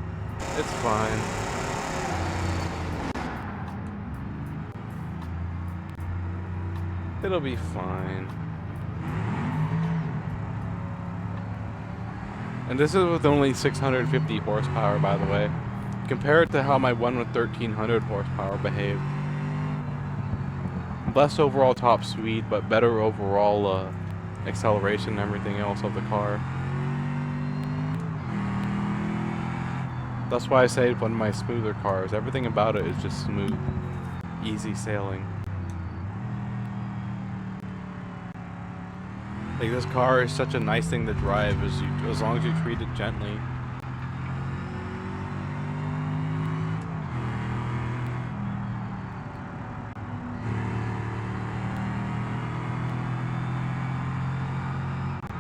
S2: It's fine. It'll be fine. And this is with only 650 horsepower, by the way. Compare it to how my one with 1300 horsepower behaved. Less overall top speed, but better overall acceleration and everything else of the car. That's why I say one of my smoother cars. Everything about it is just smooth, easy sailing. Like, this car is such a nice thing to drive as long as you treat it gently.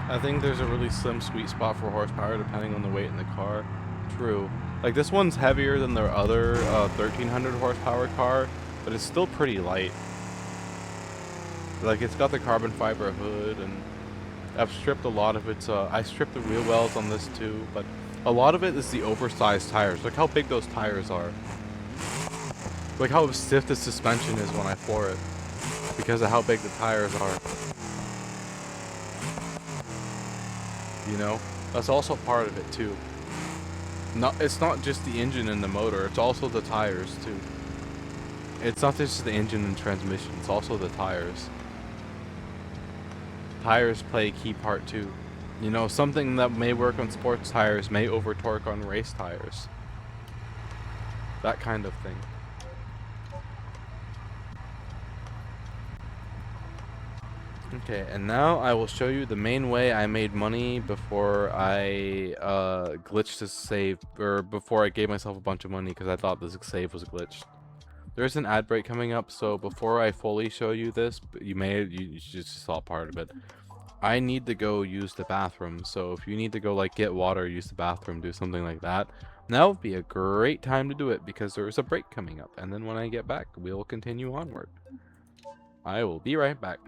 S2: I think there's a really slim sweet spot for horsepower depending on the weight in the car. True. Like, this one's heavier than their other 1300 horsepower car, but it's still pretty light. Like, it's got the carbon fiber hood, and I've stripped a lot of its, I stripped the wheel wells on this too, but A lot of it is the oversized tires. Look how big those tires are. Look how stiff the suspension is when I floor it. Because of how big the tires are. You know? That's also part of it too. It's not just the engine and the motor, it's also the tires too. It's not just the engine and transmission, it's also the tires. Tires play a key part too. You know, something that may work on sports tires may over torque on race tires. That kind of thing. Okay, and now I will show you the main way I made money before I glitched this save, or before I gave myself a bunch of money because I thought this save was glitched. There's an ad break coming up, so before I fully show you this, you just saw part of it. I need to go use the bathroom, so if you need to go like get water, use the bathroom, do something like that, now would be a great time to do it because there is a break coming up, and then when I get back, we'll continue onward. I will be right back.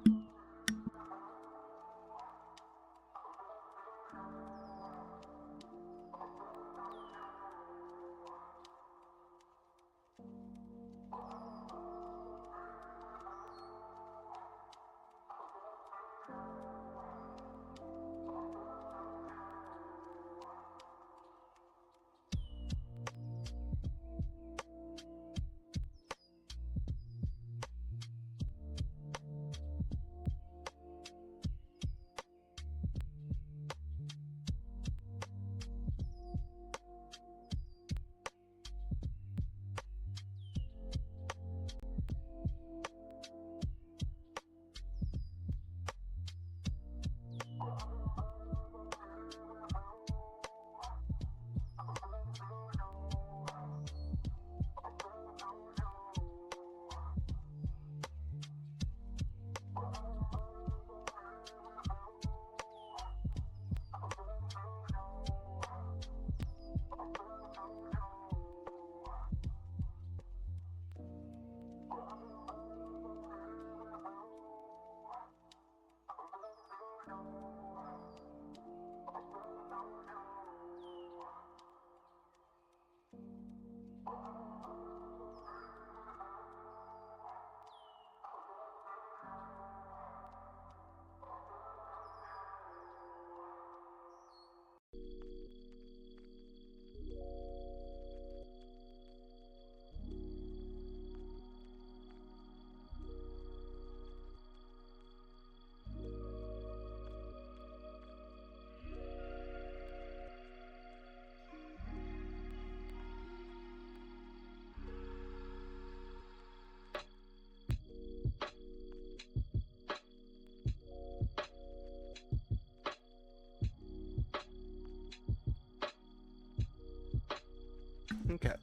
S2: Okay.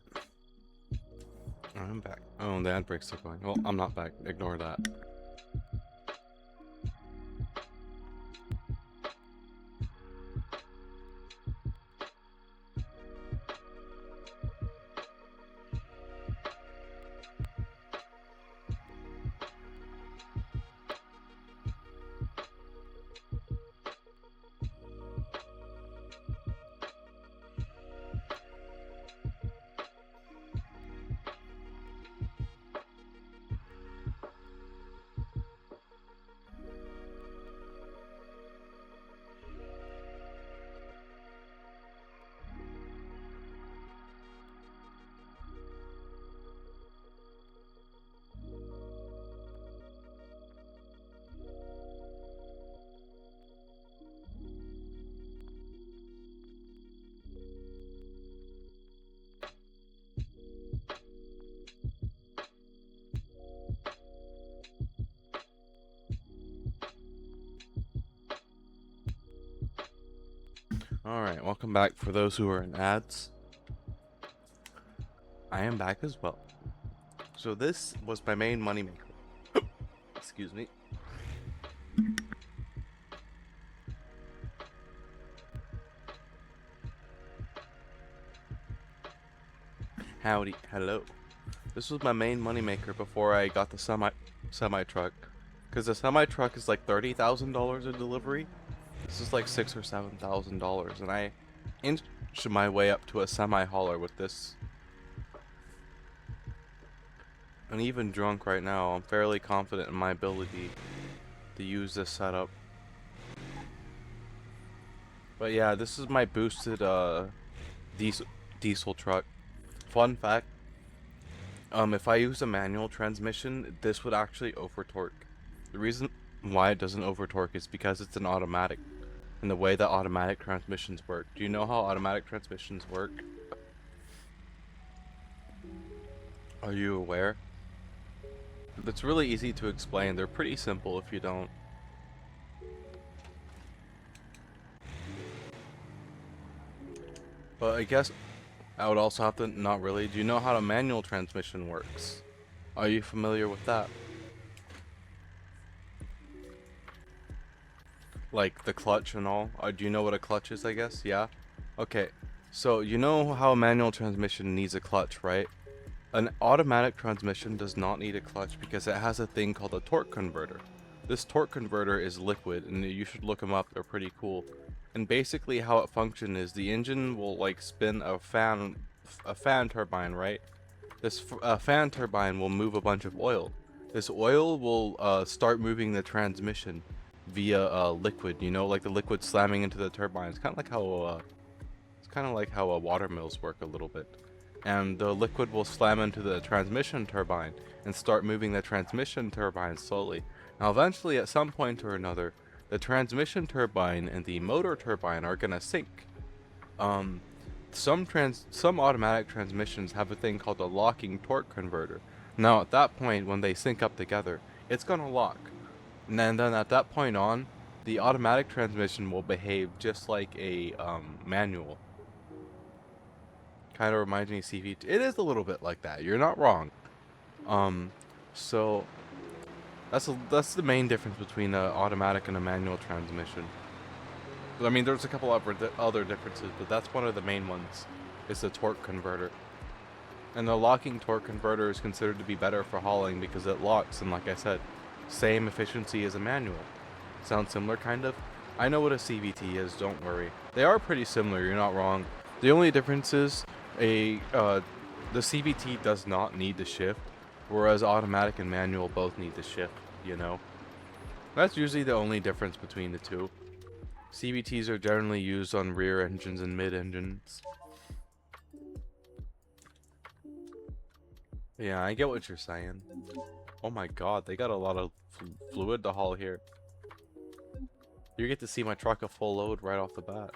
S2: I'm back. Oh, the ad break's still going. Well, I'm not back. Ignore that. Alright, welcome back. For those who are in ads, I am back as well. So this was my main moneymaker. Excuse me. Howdy, hello. This was my main moneymaker before I got the semi truck. Because the semi truck is like $30,000 a delivery. This is like $6,000 or $7,000, and my way up to a semi-hauler with this. And even drunk right now, I'm fairly confident in my ability to use this setup. But yeah, this is my boosted diesel truck. Fun fact, if I use a manual transmission, this would actually over torque. The reason why it doesn't over torque is because it's an automatic, and the way that automatic transmissions work. Do you know how automatic transmissions work? Are you aware? It's really easy to explain. They're pretty simple if you don't. But I guess I would also have to, not really. Do you know how a manual transmission works? Are you familiar with that? Like the clutch and all? Do you know what a clutch is, I guess? Yeah? Okay. So you know how a manual transmission needs a clutch, right? An automatic transmission does not need a clutch because it has a thing called a torque converter. This torque converter is liquid, and you should look them up, they're pretty cool. And basically how it functions is the engine will like spin a fan turbine, right? This fan turbine will move a bunch of oil. This oil will start moving the transmission via liquid, you know, like the liquid slamming into the turbine. It's kind of like how water mills work a little bit. And the liquid will slam into the transmission turbine and start moving the transmission turbine slowly. Now eventually at some point or another, the transmission turbine and the motor turbine are gonna sync. Some automatic transmissions have a thing called a locking torque converter. Now at that point, when they sync up together, it's gonna lock. And then at that point on, the automatic transmission will behave just like a manual. Kind of reminds me of CVT. It is a little bit like that. You're not wrong. So that's the main difference between an automatic and a manual transmission. I mean, there's a couple of other differences, but that's one of the main ones. Is the torque converter. And the locking torque converter is considered to be better for hauling because it locks, and like I said, same efficiency as a manual. Sounds similar, kind of. I know what a CVT is. Don't worry. They are pretty similar. You're not wrong. The only difference is the CVT does not need to shift, whereas automatic and manual both need to shift, you know? That's usually the only difference between the two. CVTs are generally used on rear engines and mid engines. Yeah, I get what you're saying. Oh my god, they got a lot of fluid to haul here. You get to see my truck a full load right off the bat.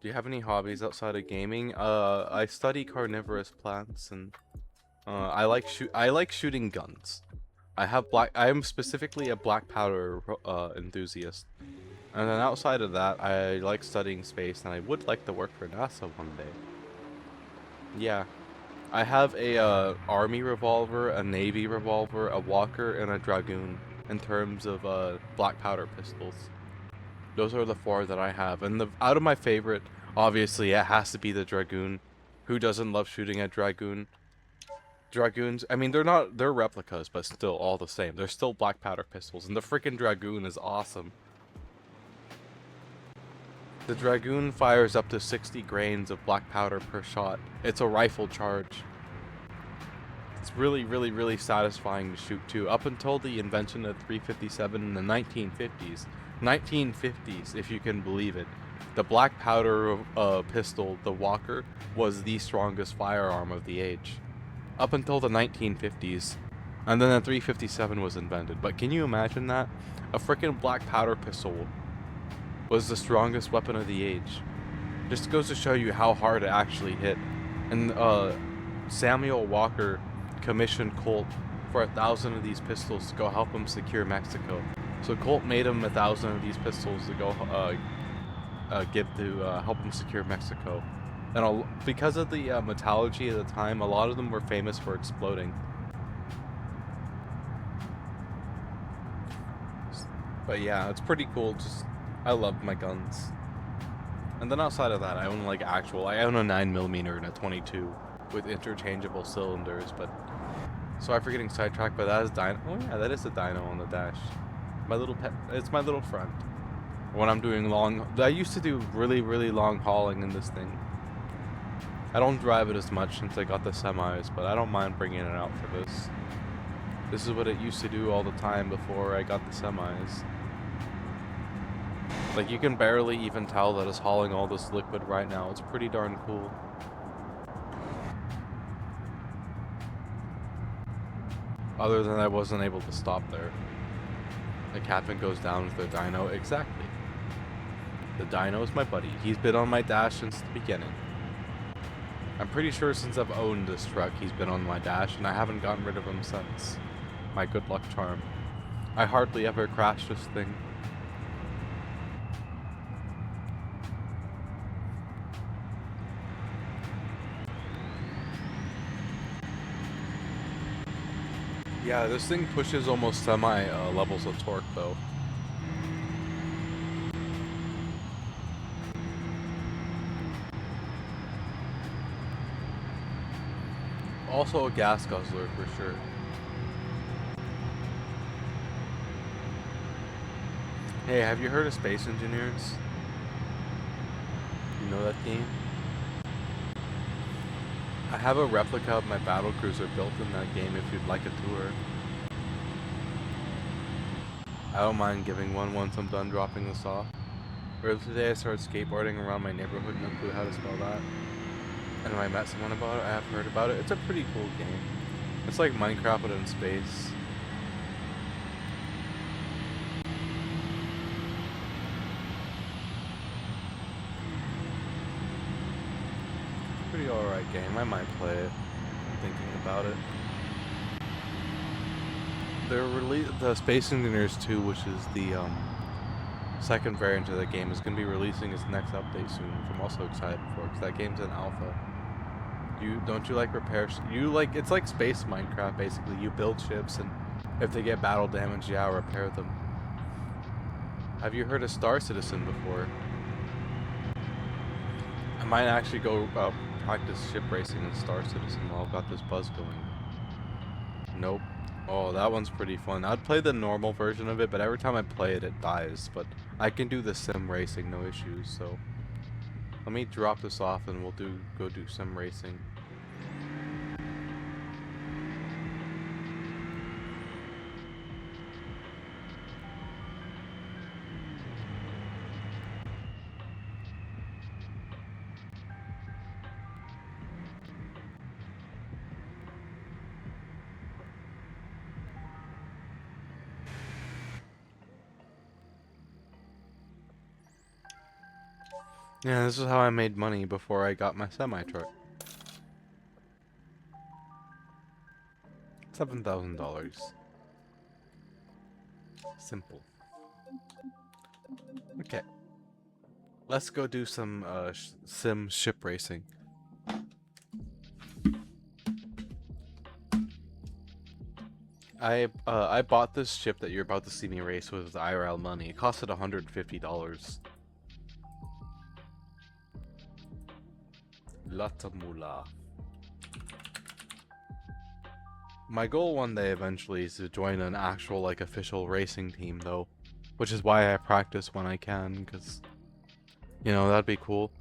S2: Do you have any hobbies outside of gaming? I study carnivorous plants, and I like shooting guns. I am specifically a black powder enthusiast. And then outside of that, I like studying space, and I would like to work for NASA one day. Yeah. I have a army revolver, a navy revolver, a walker, and a dragoon in terms of black powder pistols. Those are the 4 that I have, and out of my favorite, obviously it has to be the dragoon. Who doesn't love shooting a dragoon? Dragoons, I mean, they're replicas, but still all the same. They're still black powder pistols, and the freaking dragoon is awesome. The dragoon fires up to 60 grains of black powder per shot. It's a rifle charge. It's really, really, really satisfying to shoot too. Up until the invention of 357 in the 1950s. 1950s, if you can believe it. The black powder pistol, the Walker, was the strongest firearm of the age. Up until the 1950s. And then the 357 was invented. But can you imagine that? A freaking black powder pistol was the strongest weapon of the age. Just goes to show you how hard it actually hit. And Samuel Walker commissioned Colt for 1,000 of these pistols to go help him secure Mexico. So Colt made him 1,000 of these pistols to go give to help him secure Mexico. And because of the metallurgy at the time, a lot of them were famous for exploding. But yeah, it's pretty cool. I love my guns. And then outside of that, I own I own a 9mm and a 22 with interchangeable cylinders, but sorry for getting sidetracked, but that is dyno. Oh yeah, that is a dyno on the dash. My little pet, it's my little friend. When I'm doing I used to do really, really long hauling in this thing. I don't drive it as much since I got the semis, but I don't mind bringing it out for this. This is what it used to do all the time before I got the semis. Like, you can barely even tell that it's hauling all this liquid right now. It's pretty darn cool. Other than I wasn't able to stop there. The captain goes down with the dyno. Exactly. The dyno is my buddy. He's been on my dash since the beginning. I'm pretty sure since I've owned this truck, he's been on my dash, and I haven't gotten rid of him since. My good luck charm. I hardly ever crash this thing. Yeah, this thing pushes almost semi levels of torque though. Also a gas guzzler for sure. Hey, have you heard of Space Engineers? You know that game? I have a replica of my battle cruiser built in that game if you'd like a tour. I don't mind giving one once I'm done dropping this off. Earlier today I started skateboarding around my neighborhood, no clue how to spell that. And when I met someone about it, I have heard about it. It's a pretty cool game. It's like Minecraft but in space. Pretty alright game. I might play it. I'm thinking about it. The Space Engineers 2, which is the second variant of the game, is going to be releasing its next update soon, which I'm also excited for, because that game's in alpha. Don't you like repairs? It's like space Minecraft basically. You build ships, and if they get battle damage, yeah, repair them. Have you heard of Star Citizen before? I might actually go practice ship racing in Star Citizen while I've got this buzz going. Nope. Oh, that one's pretty fun. I'd play the normal version of it, but every time I play it, it dies. But I can do the sim racing, no issues, so... Let me drop this off and we'll go do sim racing. Yeah, this is how I made money before I got my semi-truck. $7,000. Simple. Okay. Let's go do some sim ship racing. I bought this ship that you're about to see me race with IRL money. It costed $150. Latamula. My goal one day eventually is to join an actual like official racing team though, which is why I practice when I can, because you know that'd be cool.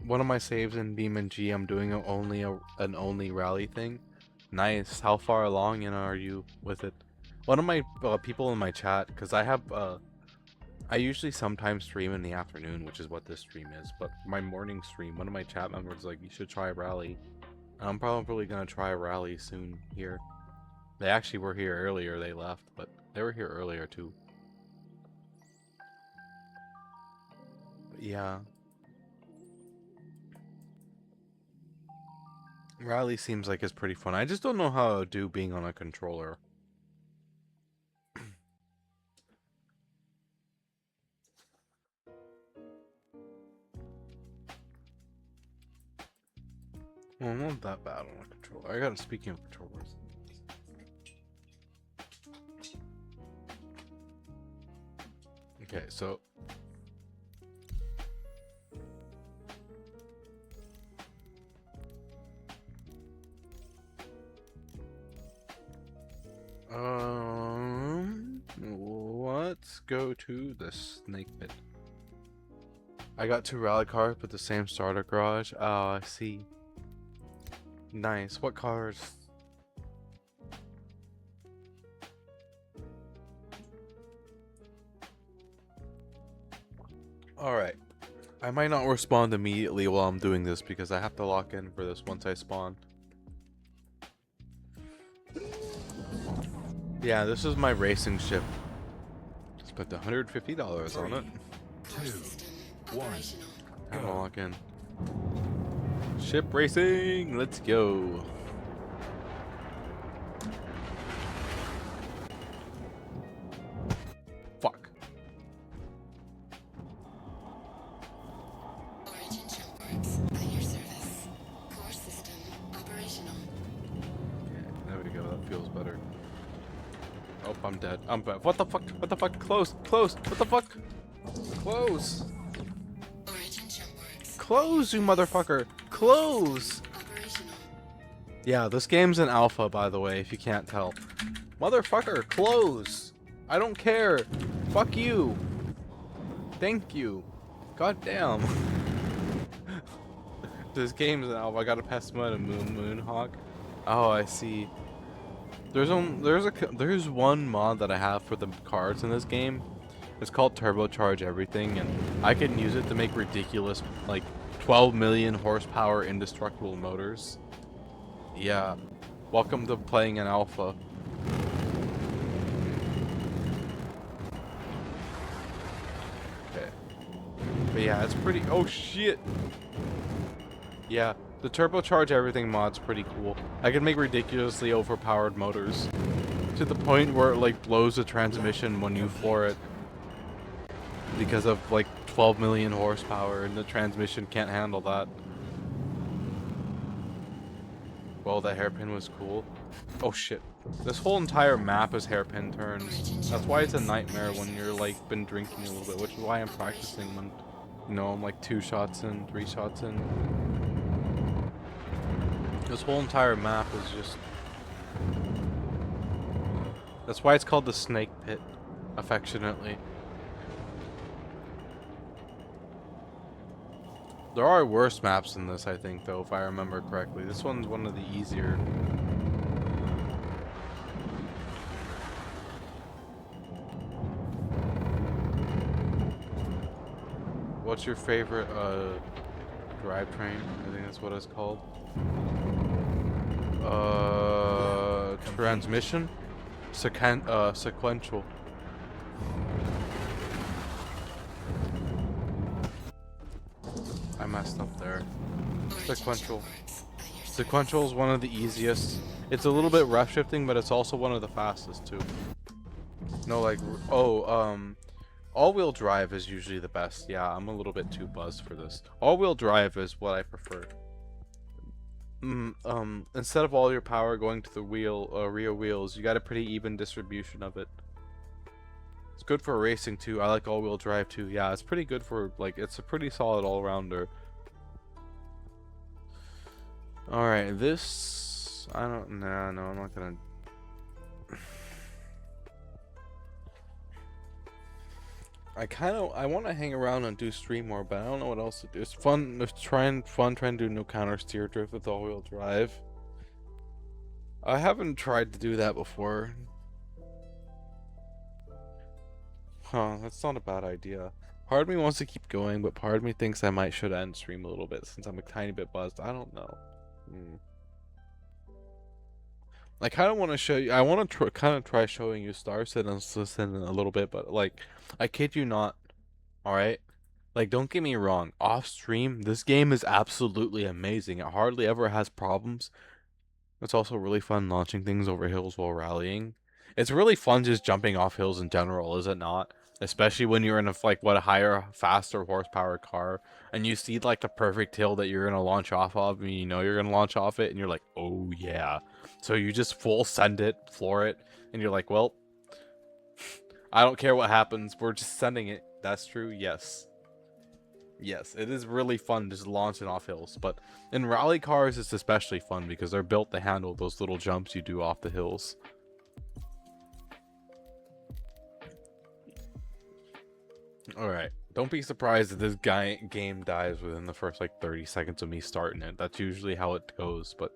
S2: One of my saves in BeamNG, I'm doing an only rally thing. Nice. How far along are you with it? One of my people in my chat, because I usually sometimes stream in the afternoon, which is what this stream is, but my morning stream, one of my chat members was like, you should try rally. And I'm probably gonna try rally soon here. They actually were here earlier, they left, but they were here earlier too. But yeah. Rally seems like it's pretty fun. I just don't know how to do being on a controller. Well, not that bad on a controller. I gotta, speaking of controllers. Okay, so... let's go to the snake pit. I got 2 rally cars with the same starter garage. Oh, I see. Nice. What cars? Alright. I might not respond immediately while I'm doing this because I have to lock in for this once I spawn. Yeah, this is my racing ship. Spent $150 on it.
S3: 2, 1.
S2: Time to lock in. Ship racing! Let's go. Fuck.
S8: Origin Jumpworks at your service. Core system operational.
S2: Okay, there we go. That feels better. Oh, I'm dead. I'm bad. What the fuck? What the fuck? Close! Close! What the fuck? Close!
S8: Origin Jumpworks
S2: Close, you motherfucker! Close!
S8: operational.
S2: Yeah, this game's in alpha, by the way, if you can't tell. Motherfucker, close! I don't care! Fuck you! Thank you! God damn! This game's in alpha. I got a Pestima and a Moonhawk. Oh, I see. There's one mod that I have for the cars in this game. It's called Turbocharge Everything, and I can use it to make ridiculous, like, 12 million horsepower indestructible motors. Yeah. Welcome to playing an alpha. Okay. But yeah, it's pretty... Oh, shit! Yeah, the Turbocharge Everything mod's pretty cool. I can make ridiculously overpowered motors. To the point where it, like, blows the transmission when you floor it. Because of, like, 12 million horsepower, and the transmission can't handle that. Well, the hairpin was cool. Oh shit. This whole entire map is hairpin turns. That's why it's a nightmare when you're, like, been drinking a little bit, which is why I'm practicing when, you know, I'm like 2 shots in, 3 shots in. This whole entire map is just... That's why it's called the Snake Pit, affectionately. There are worse maps than this, I think, though, if I remember correctly. This one's one of the easier. What's your favorite, drivetrain? I think that's what it's called. Transmission? Sequential. I messed up there. Sequential. Sequential is one of the easiest. It's a little bit rough shifting, but it's also one of the fastest too. No, like, all-wheel drive is usually the best. Yeah, I'm a little bit too buzzed for this. All-wheel drive is what I prefer. Instead of all your power going to the rear wheels, you got a pretty even distribution of it. It's good for racing too. I like all-wheel drive too. Yeah, it's pretty good for, like, it's a pretty solid all-rounder. Alright, this... no, I'm not gonna... I want to hang around and do stream more, but I don't know what else to do. It's fun trying to do no counter steer drift with all-wheel drive. I haven't tried to do that before. Huh, that's not a bad idea. Part of me wants to keep going, but part of me thinks I should end stream a little bit since I'm a tiny bit buzzed. I don't know. I kind of want to show you. I want to kind of try showing you Star Citizen in a little bit, but like, I kid you not. All right, like, don't get me wrong. Off stream, this game is absolutely amazing. It hardly ever has problems. It's also really fun launching things over hills while rallying. It's really fun just jumping off hills in general, is it not? Especially when you're in a, like, what, a higher, faster horsepower car, and you see, like, the perfect hill that you're gonna launch off of, and you know you're gonna launch off it, and you're like, oh yeah. So you just full send it, floor it, and you're like, well, I don't care what happens, we're just sending it. That's true, yes. Yes, it is really fun just launching off hills, but in rally cars it's especially fun because they're built to handle those little jumps you do off the hills. Alright, don't be surprised if this game dies within the first, like, 30 seconds of me starting it. That's usually how it goes, but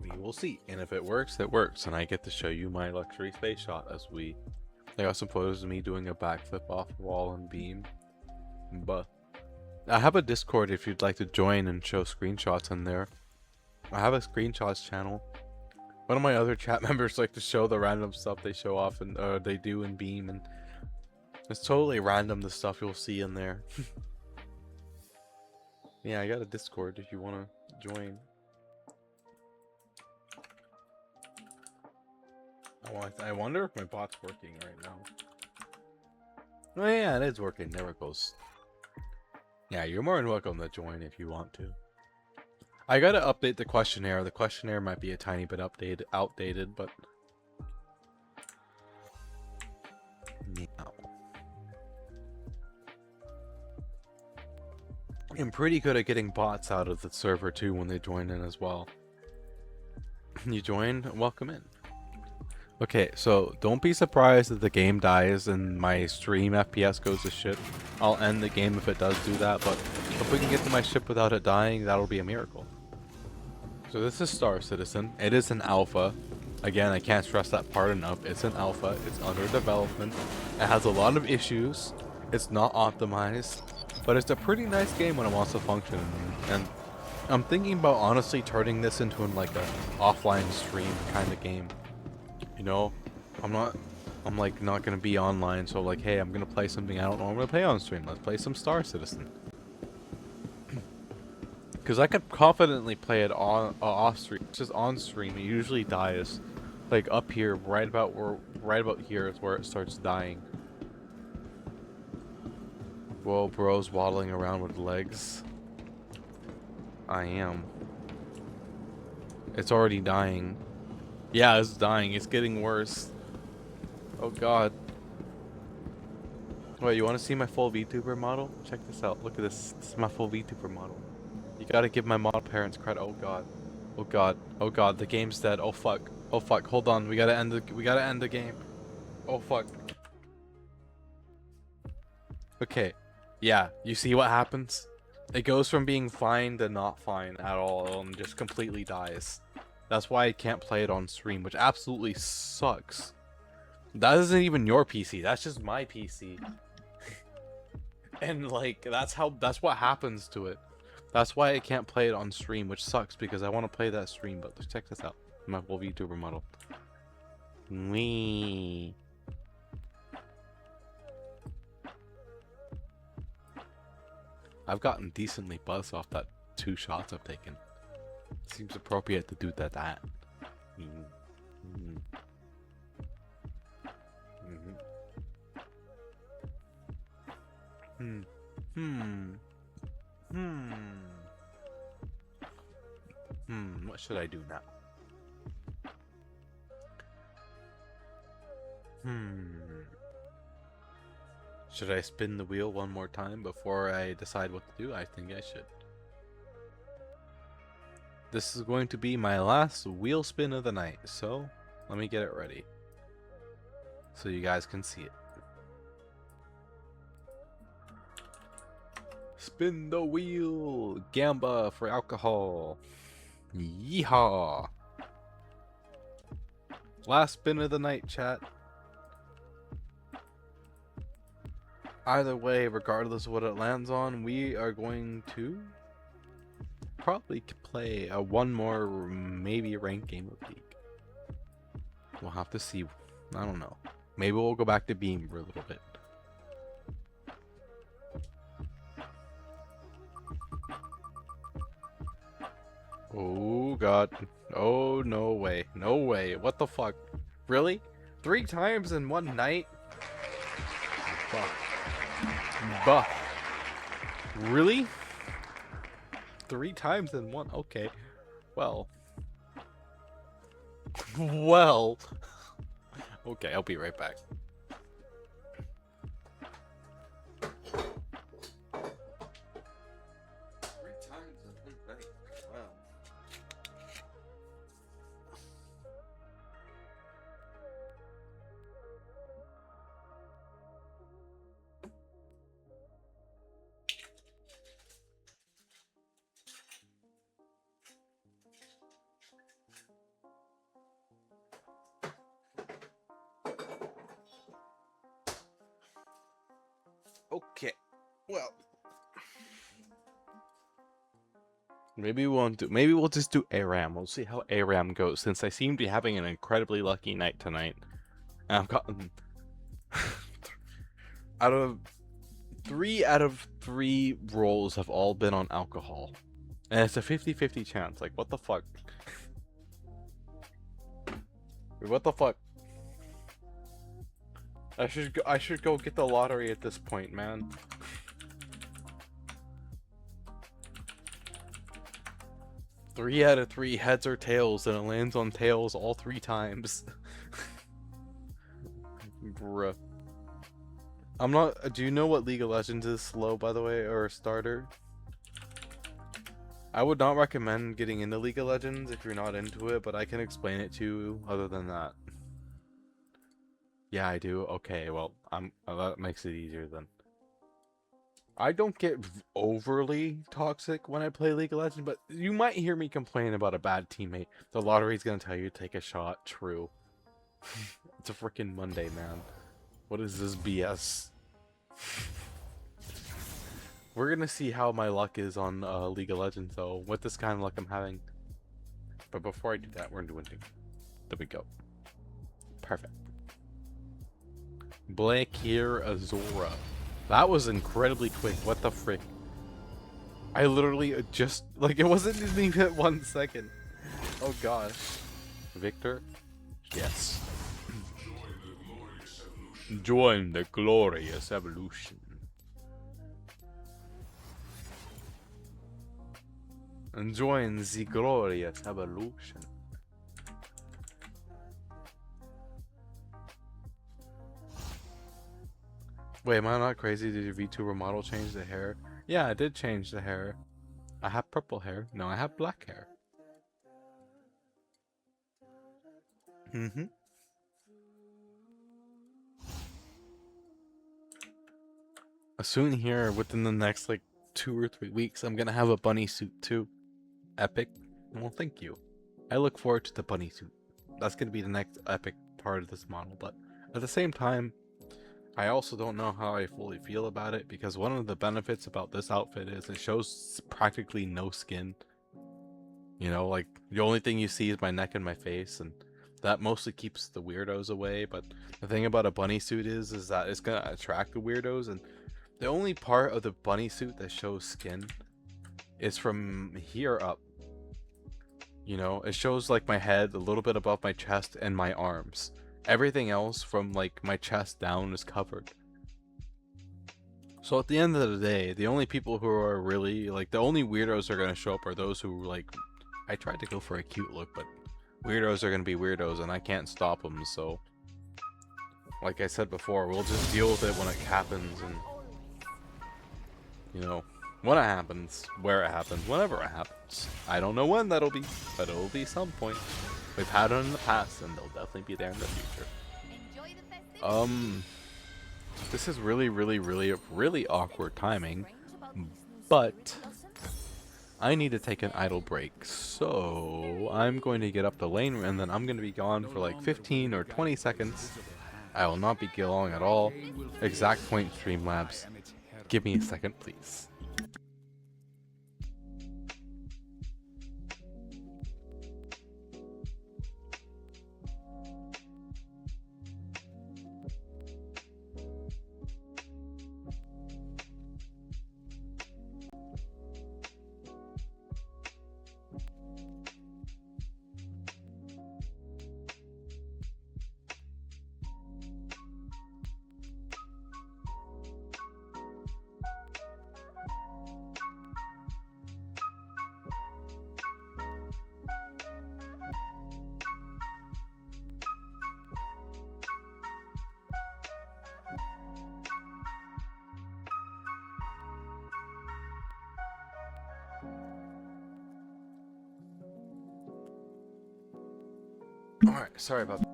S2: We will see. And if it works, it works. And I get to show you my luxury space shot as we... I got some photos of me doing a backflip off the wall and beam. But I have a Discord if you'd like to join and show screenshots in there. I have a screenshots channel. One of my other chat members like to show the random stuff they show off and they do in Beam, and it's totally random the stuff you'll see in there. Yeah, I got a Discord if you want to join. I wonder if my bot's working right now. Oh yeah, it is working. There it goes. Yeah, you're more than welcome to join if you want to. I gotta update the questionnaire. The questionnaire might be a tiny bit outdated, but... Meow. I'm pretty good at getting bots out of the server too when they join in as well. You joined? Welcome in. Okay, so don't be surprised if the game dies and my stream FPS goes to shit. I'll end the game if it does do that, but if we can get to my ship without it dying, that'll be a miracle. So this is Star Citizen. It is an alpha. Again, I can't stress that part enough. It's an alpha. It's under development. It has a lot of issues. It's not optimized, but it's a pretty nice game when it wants to function. And I'm thinking about honestly turning this into like a offline stream kind of game. You know, I'm like not gonna be online, so like, hey, I'm gonna play something I don't know I'm gonna play on stream. Let's play some Star Citizen. Because I could confidently play it on off stream. It's just on stream, it usually dies. Like up here, right about here is where it starts dying. Whoa, bro's waddling around with legs. I am. It's already dying. Yeah, it's dying. It's getting worse. Oh god. Wait, you want to see my full VTuber model? Check this out. Look at this. This is my full VTuber model. You gotta give my model parents credit. Oh god. Oh god. Oh god. The game's dead. Oh fuck. Oh fuck. Hold on. We gotta end the game. Oh fuck. Okay. Yeah. You see what happens? It goes from being fine to not fine at all and just completely dies. That's why I can't play it on stream, which absolutely sucks. That isn't even your PC, that's just my PC. And like, that's what happens to it. That's why I can't play it on stream, which sucks because I want to play that stream, but check this out. My full VTuber model. Wee. I've gotten decently buzzed off that 2 shots I've taken. Seems appropriate to do that. What should I do now? Should I spin the wheel one more time before I decide what to do? I think I should. This is going to be my last wheel spin of the night, so let me get it ready so you guys can see it. Spin the wheel! Gamba for alcohol! Yeehaw! Last spin of the night, chat. Either way, regardless of what it lands on, we are going to probably play one more, maybe ranked game of League. We'll have to see. I don't know. Maybe we'll go back to Beam for a little bit. Oh god. Oh no way. No way. What the fuck? Really? 3 times in one night? Fuck. Buff. Really? 3 times in one? Okay. Well. Well. Okay, I'll be right back. 3 times in one night. Wow. Okay. Well. Maybe we won't do. Maybe we'll just do ARAM. We'll see how ARAM goes, since I seem to be having an incredibly lucky night tonight. And I've gotten out of 3 rolls have all been on alcohol, and it's a 50-50 chance. Like, what the fuck? What the fuck? I should go get the lottery at this point, man. Three out of 3 heads or tails, and it lands on tails all 3 times. Bruh. I'm not. Do you know what League of Legends is slow, by the way, or a starter? I would not recommend getting into League of Legends if you're not into it, but I can explain it to you other than that. Yeah, I do. Okay, well, that makes it easier then. I don't get overly toxic when I play League of Legends, but you might hear me complain about a bad teammate. The lottery's gonna tell you to take a shot. True. It's a freaking Monday, man. What is this BS? We're gonna see how my luck is on League of Legends, though, with this kind of luck I'm having. But before I do that, we're doing things. There we go. Perfect. Black here, Azora. That was incredibly quick. What the frick? I literally just, like, it wasn't even 1 second. Oh gosh. Victor? Yes. Join the glorious evolution. And join the glorious evolution. Wait, am I not crazy? Did your VTuber model change the hair? Yeah, I did change the hair. I have purple hair. No, I have black hair. Soon here, within the next like 2 or 3 weeks, I'm gonna have a bunny suit too. Epic. Well, thank you. I look forward to the bunny suit. That's gonna be the next epic part of this model, but at the same time, I also don't know how I fully feel about it, because one of the benefits about this outfit is it shows practically no skin. You know, like, the only thing you see is my neck and my face, and that mostly keeps the weirdos away. But the thing about a bunny suit is that it's gonna attract the weirdos, and the only part of the bunny suit that shows skin is from here up. You know, it shows like my head, a little bit above my chest, and my arms. Everything else from like my chest down is covered. So at the end of the day, the only people who are really, like, the only weirdos are going to show up are those who, like, I tried to go for a cute look, but weirdos are going to be weirdos and I can't stop them. So like I said before, we'll just deal with it when it happens, and you know, when it happens, where it happens, whenever it happens. I don't know when that'll be, but it'll be some point. We've had it in the past, and they'll definitely be there in the future. This is really awkward timing, but I need to take an idle break, so I'm going to get up the lane, and then I'm going to be gone for like 15 or 20 seconds. I will not be long at all. Exact point, Streamlabs. Give me a second, please. Alright, sorry about that.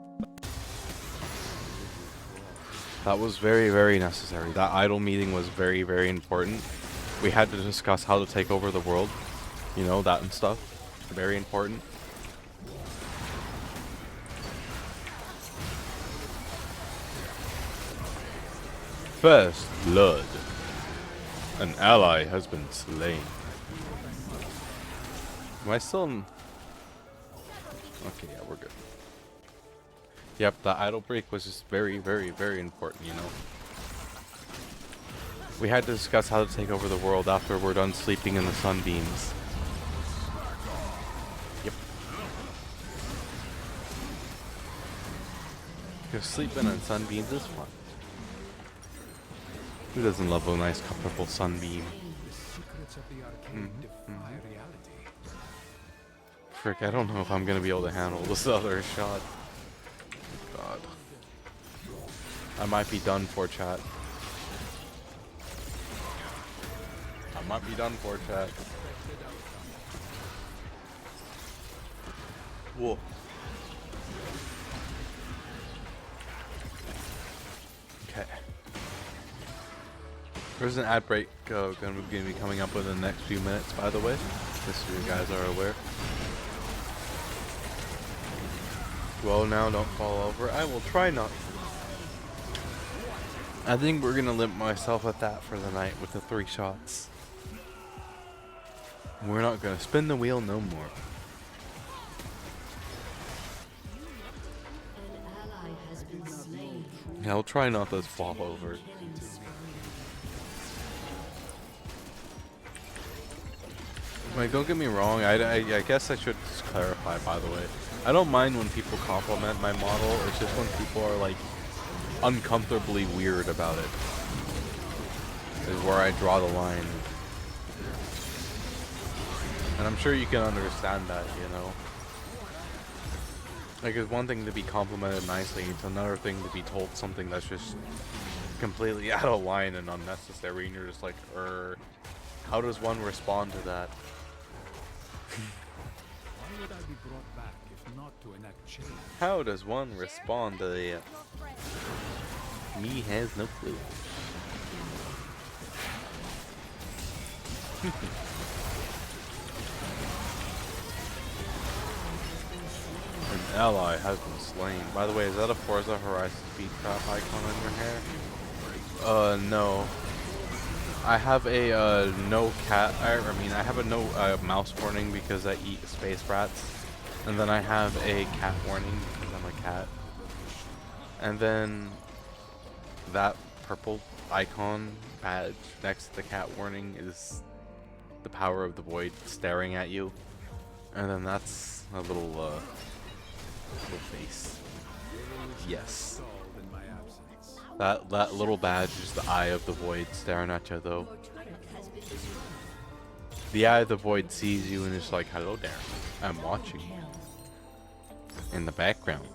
S2: That was very necessary. That idle meeting was very important. We had to discuss how to take over the world. You know, that and stuff. Very important. First blood. An ally has been slain. Am I still in... Okay, yeah, we're good. Yep, the idle break was just very, very, very important, you know? We had to discuss how to take over the world after we're done sleeping in the sunbeams. Yep. Because sleeping in sunbeams is fun. Who doesn't love a nice, comfortable sunbeam? Frick, I don't know if I'm gonna be able to handle this other shot. God. I might be done for, chat. I might be done for, chat. Whoa. Okay. There's an ad break gonna be coming up within the next few minutes, by the way, just so you guys are aware. Well, now don't fall over. I will try not. I think we're gonna limit myself at that for the night with the 3 shots. We're not gonna spin the wheel no more. Yeah, I'll try not to fall over. Like, don't get me wrong, I guess I should just clarify, by the way. I don't mind when people compliment my model, it's just when people are, like, uncomfortably weird about it. Is where I draw the line. And I'm sure you can understand that, you know? Like, it's one thing to be complimented nicely, it's another thing to be told something that's just completely out of line and unnecessary, and you're just like, how does one respond to that?
S3: Why would I be brought back if not to enact change?
S2: How does one respond to that? Me has no clue. An ally has been slain. By the way, is that a Forza Horizon speed trap icon on your hair? No. I have a no cat. I have a no mouse warning because I eat space rats, and then I have a cat warning because I'm a cat. And then that purple icon badge next to the cat warning is the power of the void staring at you, and then that's a little little face. Yes. That little badge is the eye of the void staring at you, though. The eye of the void sees you and is like, hello there, I'm watching. In the background,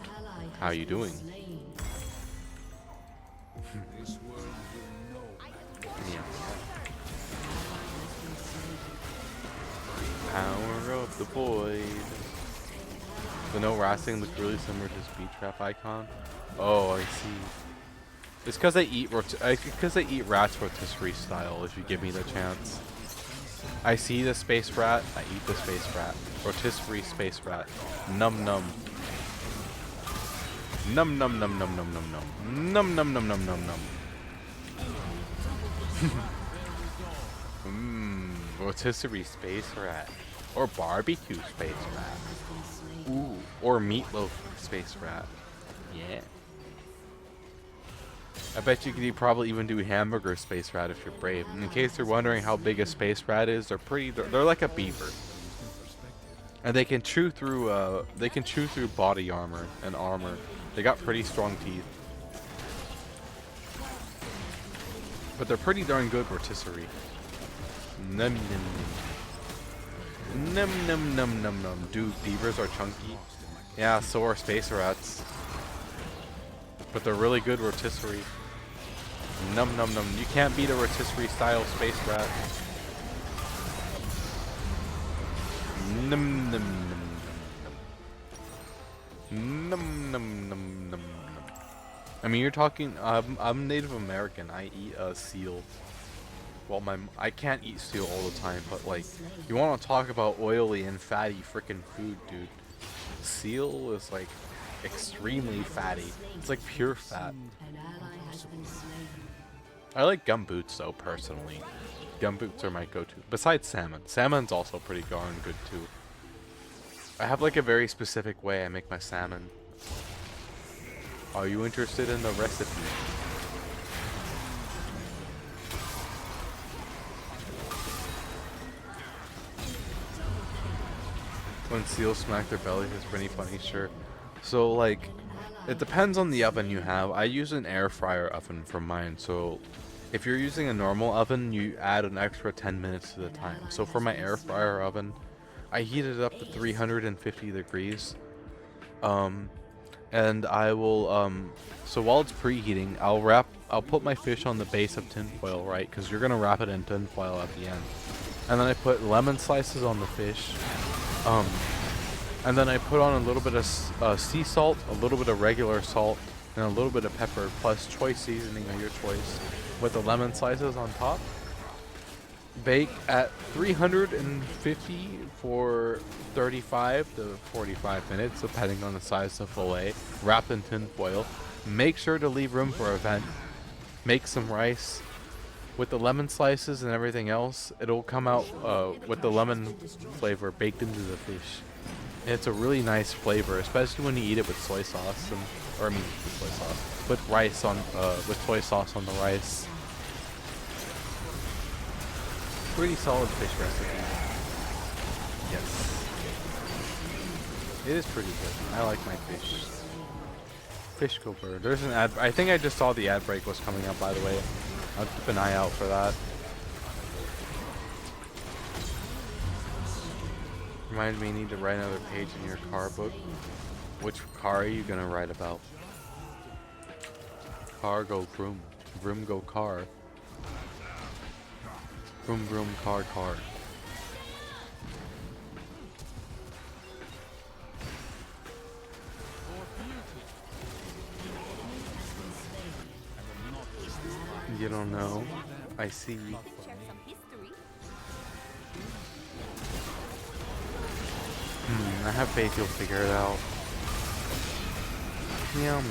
S2: how you doing? Yeah. Power of the void. The no rasting looks really similar to speed trap icon. Oh, I see. It's because I eat rats rotisserie style. If you give me the chance, I see the space rat, I eat the space rat. Rotisserie space rat. Num num. Num num num num num num num. Num num num num num num. Rotisserie space rat. Or barbecue space rat. Ooh. Or meatloaf space rat. Yeah. I bet you could probably even do hamburger space rat if you're brave. And in case you're wondering how big a space rat is, they're like a beaver. And they can chew through body armor and armor. They got pretty strong teeth. But they're pretty darn good rotisserie. Num num num num num num num. Dude, beavers are chunky. Yeah, so are space rats. But they're really good rotisserie. Num num num. You can't beat a rotisserie style space rat. Num num num num num num num num. I mean, you're talking. I'm Native American. I eat seal. Well, I can't eat seal all the time, but like, you want to talk about oily and fatty freaking food, dude. Seal is like extremely fatty. It's like pure fat. I like gumboots though, personally. Gumboots are my go-to. Besides salmon. Salmon's also pretty darn good too. I have like a very specific way I make my salmon. Are you interested in the recipe? When seals smack their belly, it's pretty funny, sure. So like, it depends on the oven you have. I use an air fryer oven for mine, so if you're using a normal oven, you add an extra 10 minutes to the time. So for my air fryer oven, I heat it up to 350 degrees. And I will, so while it's preheating, I'll put my fish on the base of tin foil, right? Because you're gonna wrap it in tin foil at the end. And then I put lemon slices on the fish. And then I put on a little bit of sea salt, a little bit of regular salt, and a little bit of pepper, plus choice seasoning of your choice, with the lemon slices on top. Bake at 350 for 35 to 45 minutes, depending on the size of fillet, wrapped in tin foil. Make sure to leave room for a vent. Make some rice. With the lemon slices and everything else, it'll come out with the lemon flavor baked into the fish. And it's a really nice flavor, especially when you eat it with soy sauce, with soy sauce, with rice on, with soy sauce on the rice. Pretty solid fish recipe. Yes. It is pretty good. I like my fish. Fish go bird. There's an ad. I think I just saw the ad break was coming up, by the way. I'll keep an eye out for that. Remind me, you need to write another page in your car book. Which car are you gonna write about? Car go vroom. Vroom go car. Vroom vroom car car. You don't know? I see. I have faith you'll figure it out. Meow meow.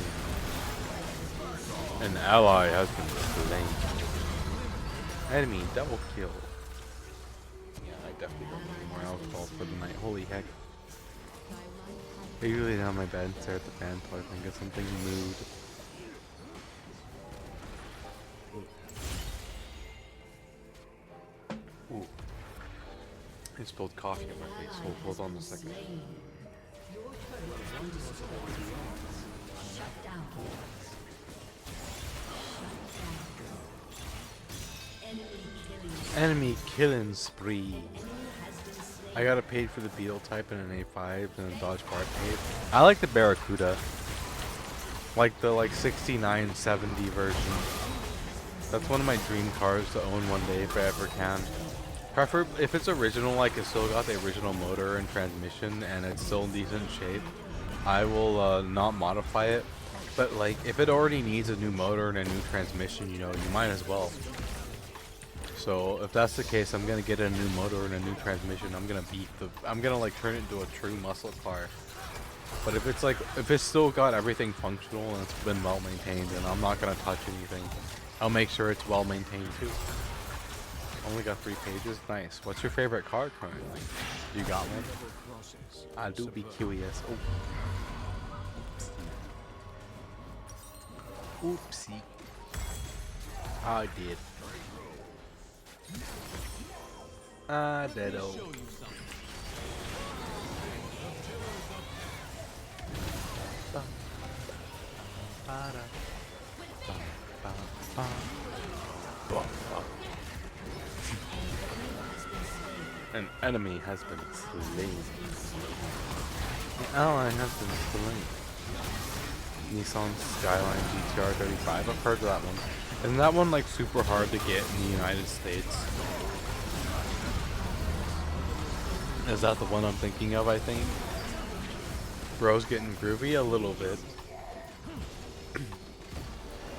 S2: An ally has been slain. Enemy double kill. Yeah, I definitely don't need more alcohol for the night. Holy heck. I usually lay down my bed and stare at the fan until I think of something mood. Ooh. I spilled coffee in my face. Hold on a second. Enemy killing spree. I got it paid for the beetle type in an A5 and a dodge guard paid. I like the Barracuda. Like the 6970 version. That's one of my dream cars to own one day if I ever can. Preferably, if it's original, like it's still got the original motor and transmission and it's still in decent shape, I will not modify it. But like, if it already needs a new motor and a new transmission, you know, you might as well. So if that's the case, I'm gonna get a new motor and a new transmission. I'm gonna like turn it into a true muscle car. But if it's still got everything functional and it's been well maintained, then I'm not gonna touch anything. I'll make sure it's well maintained too. Only got 3 pages. Nice. What's your favorite car currently? You got one? I do be curious. Oh. Oopsie. I did. I did. An enemy has been slain. An ally has been slain. Nissan Skyline GTR 35. I've heard of that one. Isn't that one like super hard to get in the United States? Is that the one I'm thinking of, I think? Bro's getting groovy a little bit.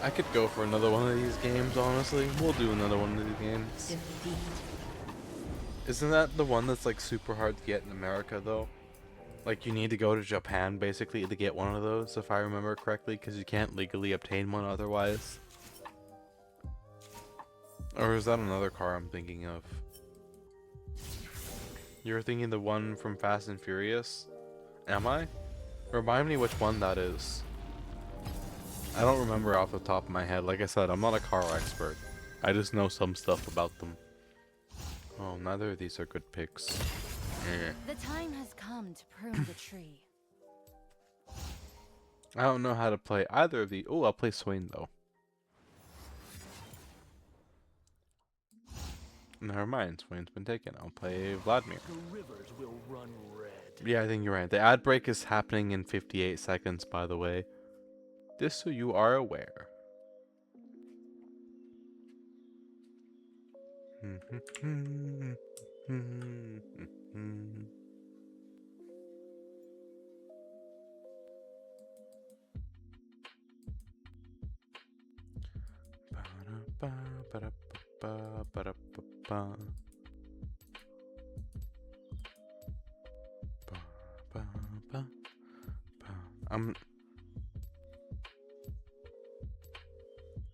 S2: I could go for another one of these games, honestly. We'll do another one of these games. Isn't that the one that's like super hard to get in America though? Like you need to go to Japan basically to get one of those, if I remember correctly, because you can't legally obtain one otherwise. Or is that another car I'm thinking of? You're thinking the one from Fast and Furious? Am I? Remind me which one that is. I don't remember off the top of my head. Like I said, I'm not a car expert. I just know some stuff about them. Oh, neither of these are good picks.
S9: The time has come to prune the tree.
S2: I don't know how to play either of these. Oh, I'll play Swain though. Never mind, Swain's been taken. I'll play Vladimir.
S5: The rivers will run red.
S2: Yeah, I think you're right. The ad break is happening in 58 seconds, by the way. Just so you are aware.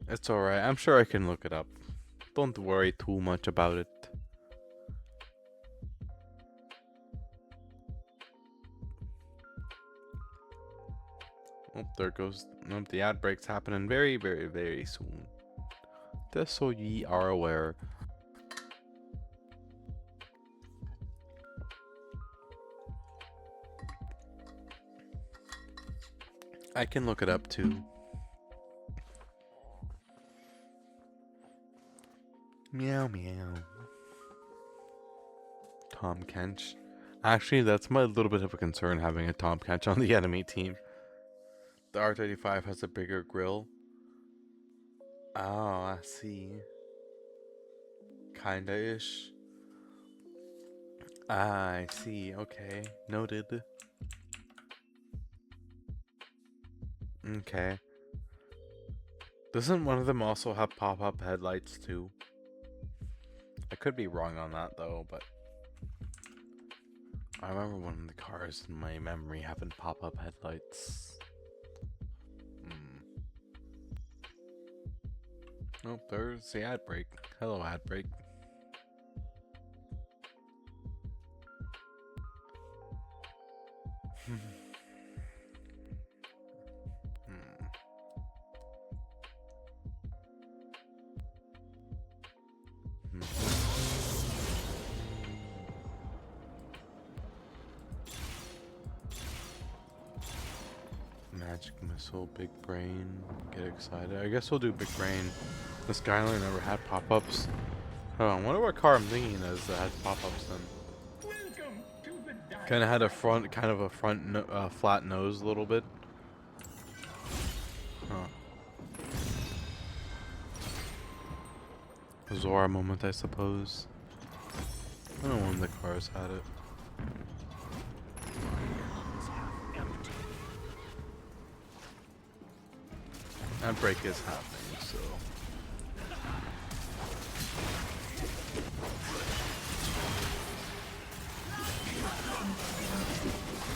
S2: It's alright. I'm sure I can look it up. Don't worry too much about it. Oh, there goes. Nope, the ad break's happening very, very, very soon. Just so ye are aware. I can look it up too. Meow meow. Tom Kench. Actually, that's my little bit of a concern having a Tom Kench on the enemy team. The R35 has a bigger grill. Oh, I see. Kinda-ish. Ah, I see. Okay. Noted. Okay. Doesn't one of them also have pop-up headlights too? I could be wrong on that though, but I remember one of the cars in my memory having pop-up headlights. Oh, there's the ad break. Hello, ad break. Magic missile, big brain. Get excited. I guess we'll do big brain. The Skyline never had pop-ups. Oh, I wonder what car I'm thinking is that had pop-ups then. Kind of had a front, flat nose a little bit. Huh. Zora moment, I suppose. I don't know when the cars had it. That break is happening, so.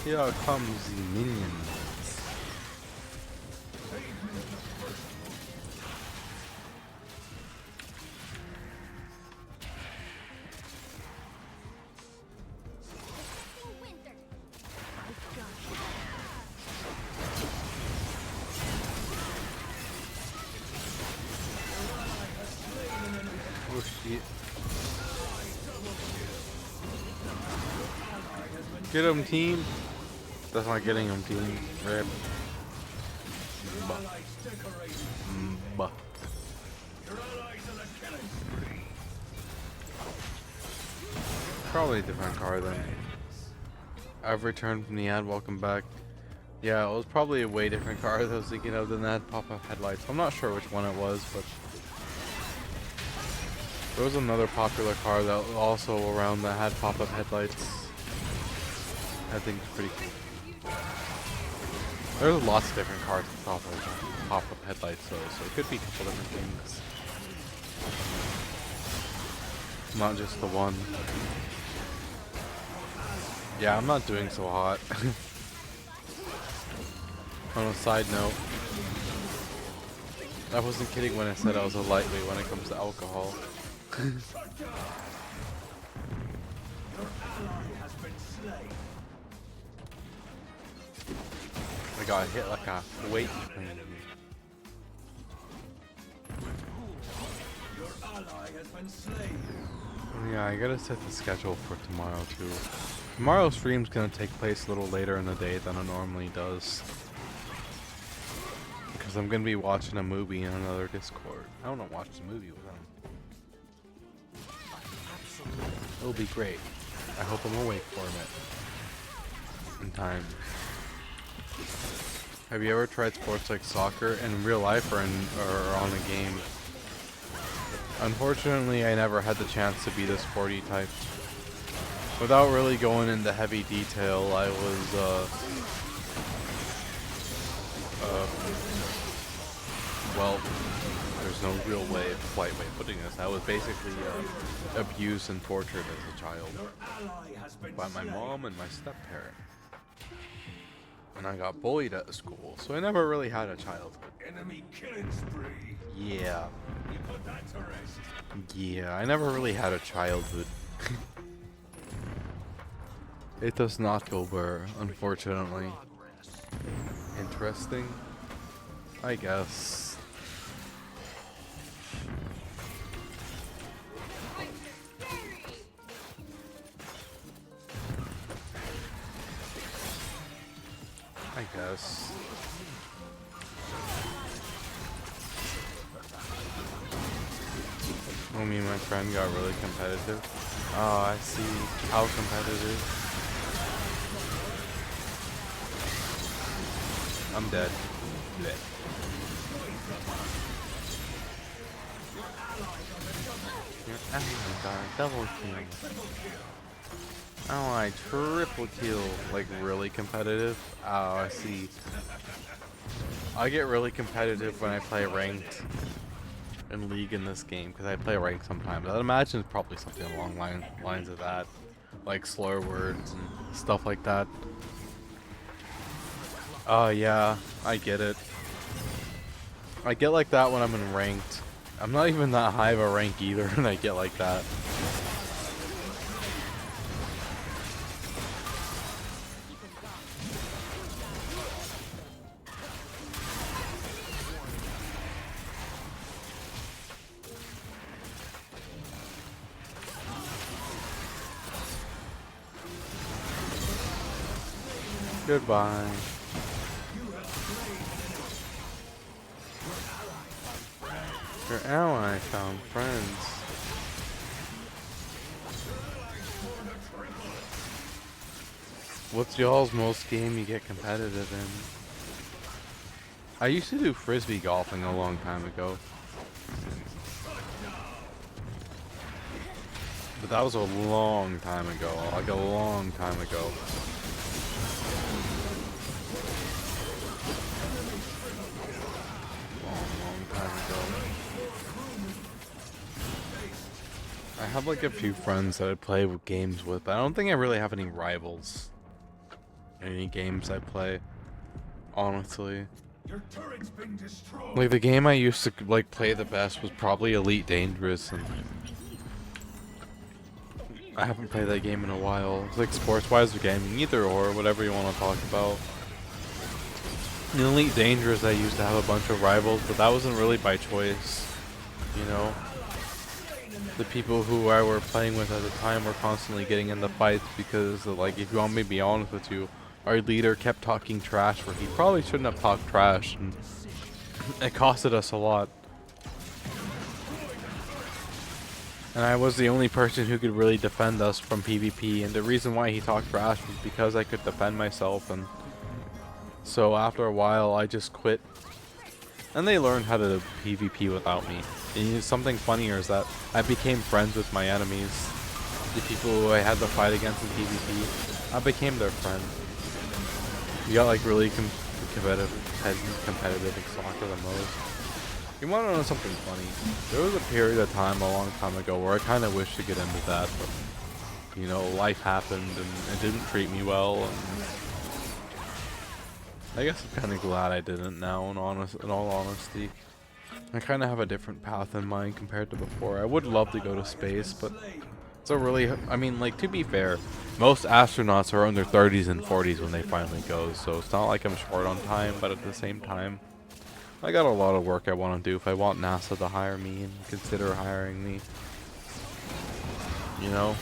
S2: Here comes the minions. Oh shit. Get him, team. That's not getting him, team. Rip. Bah. Probably a different car then. I've returned from the ad, welcome back. Yeah, it was probably a way different car that I was thinking of than that pop-up headlights. I'm not sure which one it was, but there was another popular car that was also around that had pop-up headlights. I think it's pretty cool. There's lots of different cars with pop-up headlights though, so it could be a couple different things. Not just the one. Yeah, I'm not doing so hot. On a side note, I wasn't kidding when I said I was a lightweight when it comes to alcohol. I got hit like a weight plane. Yeah, I gotta set the schedule for tomorrow too. Tomorrow's stream's gonna take place a little later in the day than it normally does. Because I'm gonna be watching a movie on another Discord. I don't know, watch the movie with them. It'll be great. I hope I'm awake for it. In time. Have you ever tried sports like soccer in real life or on a game? Unfortunately, I never had the chance to be the sporty type. Without really going into heavy detail, I was, well, there's no real polite way of putting this. I was basically abused and tortured as a child by my mom and my step-parent. And I got bullied at school, so I never really had a childhood.
S3: Enemy killing spree.
S2: Yeah.
S3: You put that to rest.
S2: Yeah, I never really had a childhood. It does not go well, unfortunately. Interesting? I guess. I guess. Oh, me and my friend got really competitive. Oh, I see. How competitive? I'm dead. Blech. Your ally got a double kill. Oh, I triple kill. Like, really competitive? Oh, I see. I get really competitive when I play ranked in League in this game, because I play ranked sometimes. I'd imagine it's probably something along lines of that. Like slur words and stuff like that. Oh, yeah. I get it. I get like that when I'm in ranked. I'm not even that high of a rank either, and I get like that. Goodbye. Your ally found friends. What's y'all's most game you get competitive in? I used to do frisbee golfing a long time ago. But that was a long time ago. Like a long time ago. I have like a few friends that I play with games with, but I don't think I really have any rivals in any games I play, honestly.
S3: Your turret's been destroyed.
S2: Like the game I used to like play the best was probably Elite Dangerous, and I haven't played that game in a while. It's like sports-wise or gaming, either or, whatever you want to talk about. In Elite Dangerous I used to have a bunch of rivals, but that wasn't really by choice, you know? The people who I were playing with at the time were constantly getting into fights because, like, if you want me to be honest with you, our leader kept talking trash where he probably shouldn't have talked trash, and it costed us a lot. And I was the only person who could really defend us from PvP, and the reason why he talked trash was because I could defend myself, and so after a while I just quit. And they learned how to PvP without me. And something funnier is that I became friends with my enemies. The people who I had to fight against in PvP, I became their friend. We got like really competitive in soccer the most. You want to know something funny? There was a period of time a long time ago where I kind of wished to get into that, but you know, life happened and it didn't treat me well. And I guess I'm kind of glad I didn't now, in all honesty. I kind of have a different path in mind compared to before. I would love to go to space, but it's a really, I mean, like, to be fair, most astronauts are in their 30s and 40s when they finally go, so it's not like I'm short on time, but at the same time, I got a lot of work I want to do if I want NASA to hire me and consider hiring me. You know?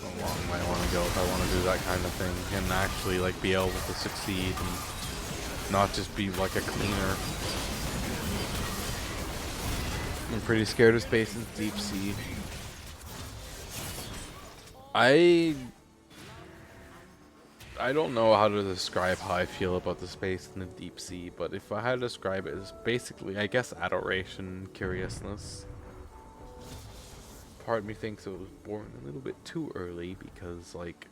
S2: How long might I want to go if I want to do that kind of thing and actually, like, be able to succeed and not just be like a cleaner. I'm pretty scared of space and deep sea. I don't know how to describe how I feel about the space and the deep sea, but if I had to describe it, it's basically, I guess, adoration, curiousness. Part of me thinks it was born a little bit too early because, like,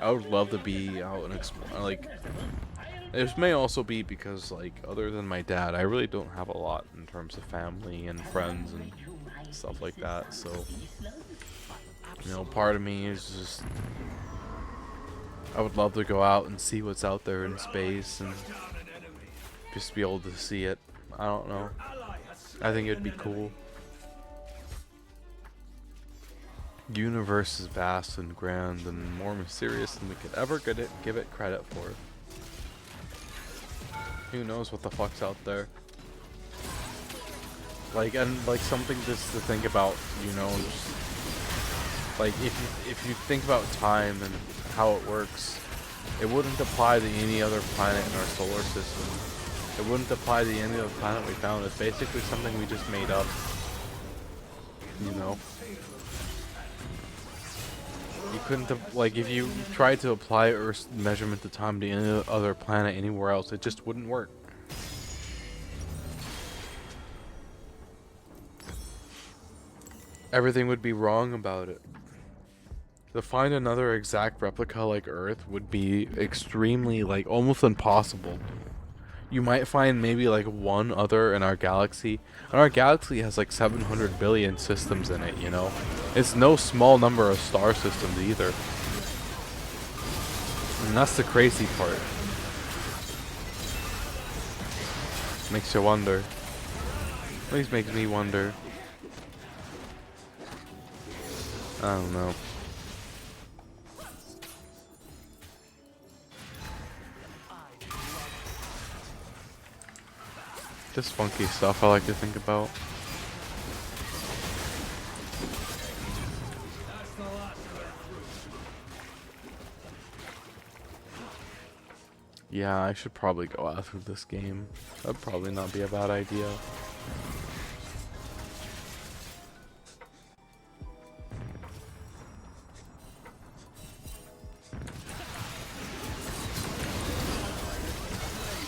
S2: I would love to be out and explore. Like, this may also be because, like, other than my dad, I really don't have a lot in terms of family and friends and stuff like that. So, you know, part of me is just, I would love to go out and see what's out there in space and just be able to see it. I don't know. I think it'd be cool. The universe is vast and grand and more mysterious than we could ever give it credit for. Who knows what the fuck's out there? Like, and like something just to think about, you know, just, like if you think about time and how it works, it wouldn't apply to any other planet in our solar system. It wouldn't apply to any other planet we found. It's basically something we just made up. You know? You couldn't have, like, if you tried to apply Earth's measurement of time to any other planet anywhere else, it just wouldn't work. Everything would be wrong about it. To find another exact replica like Earth would be extremely, like, almost impossible. You might find maybe like one other in our galaxy. And our galaxy has like 700 billion systems in it, you know? It's no small number of star systems either. And that's the crazy part. Makes you wonder. At least makes me wonder. I don't know. Just funky stuff I like to think about. Yeah, I should probably go out through this game. That'd probably not be a bad idea.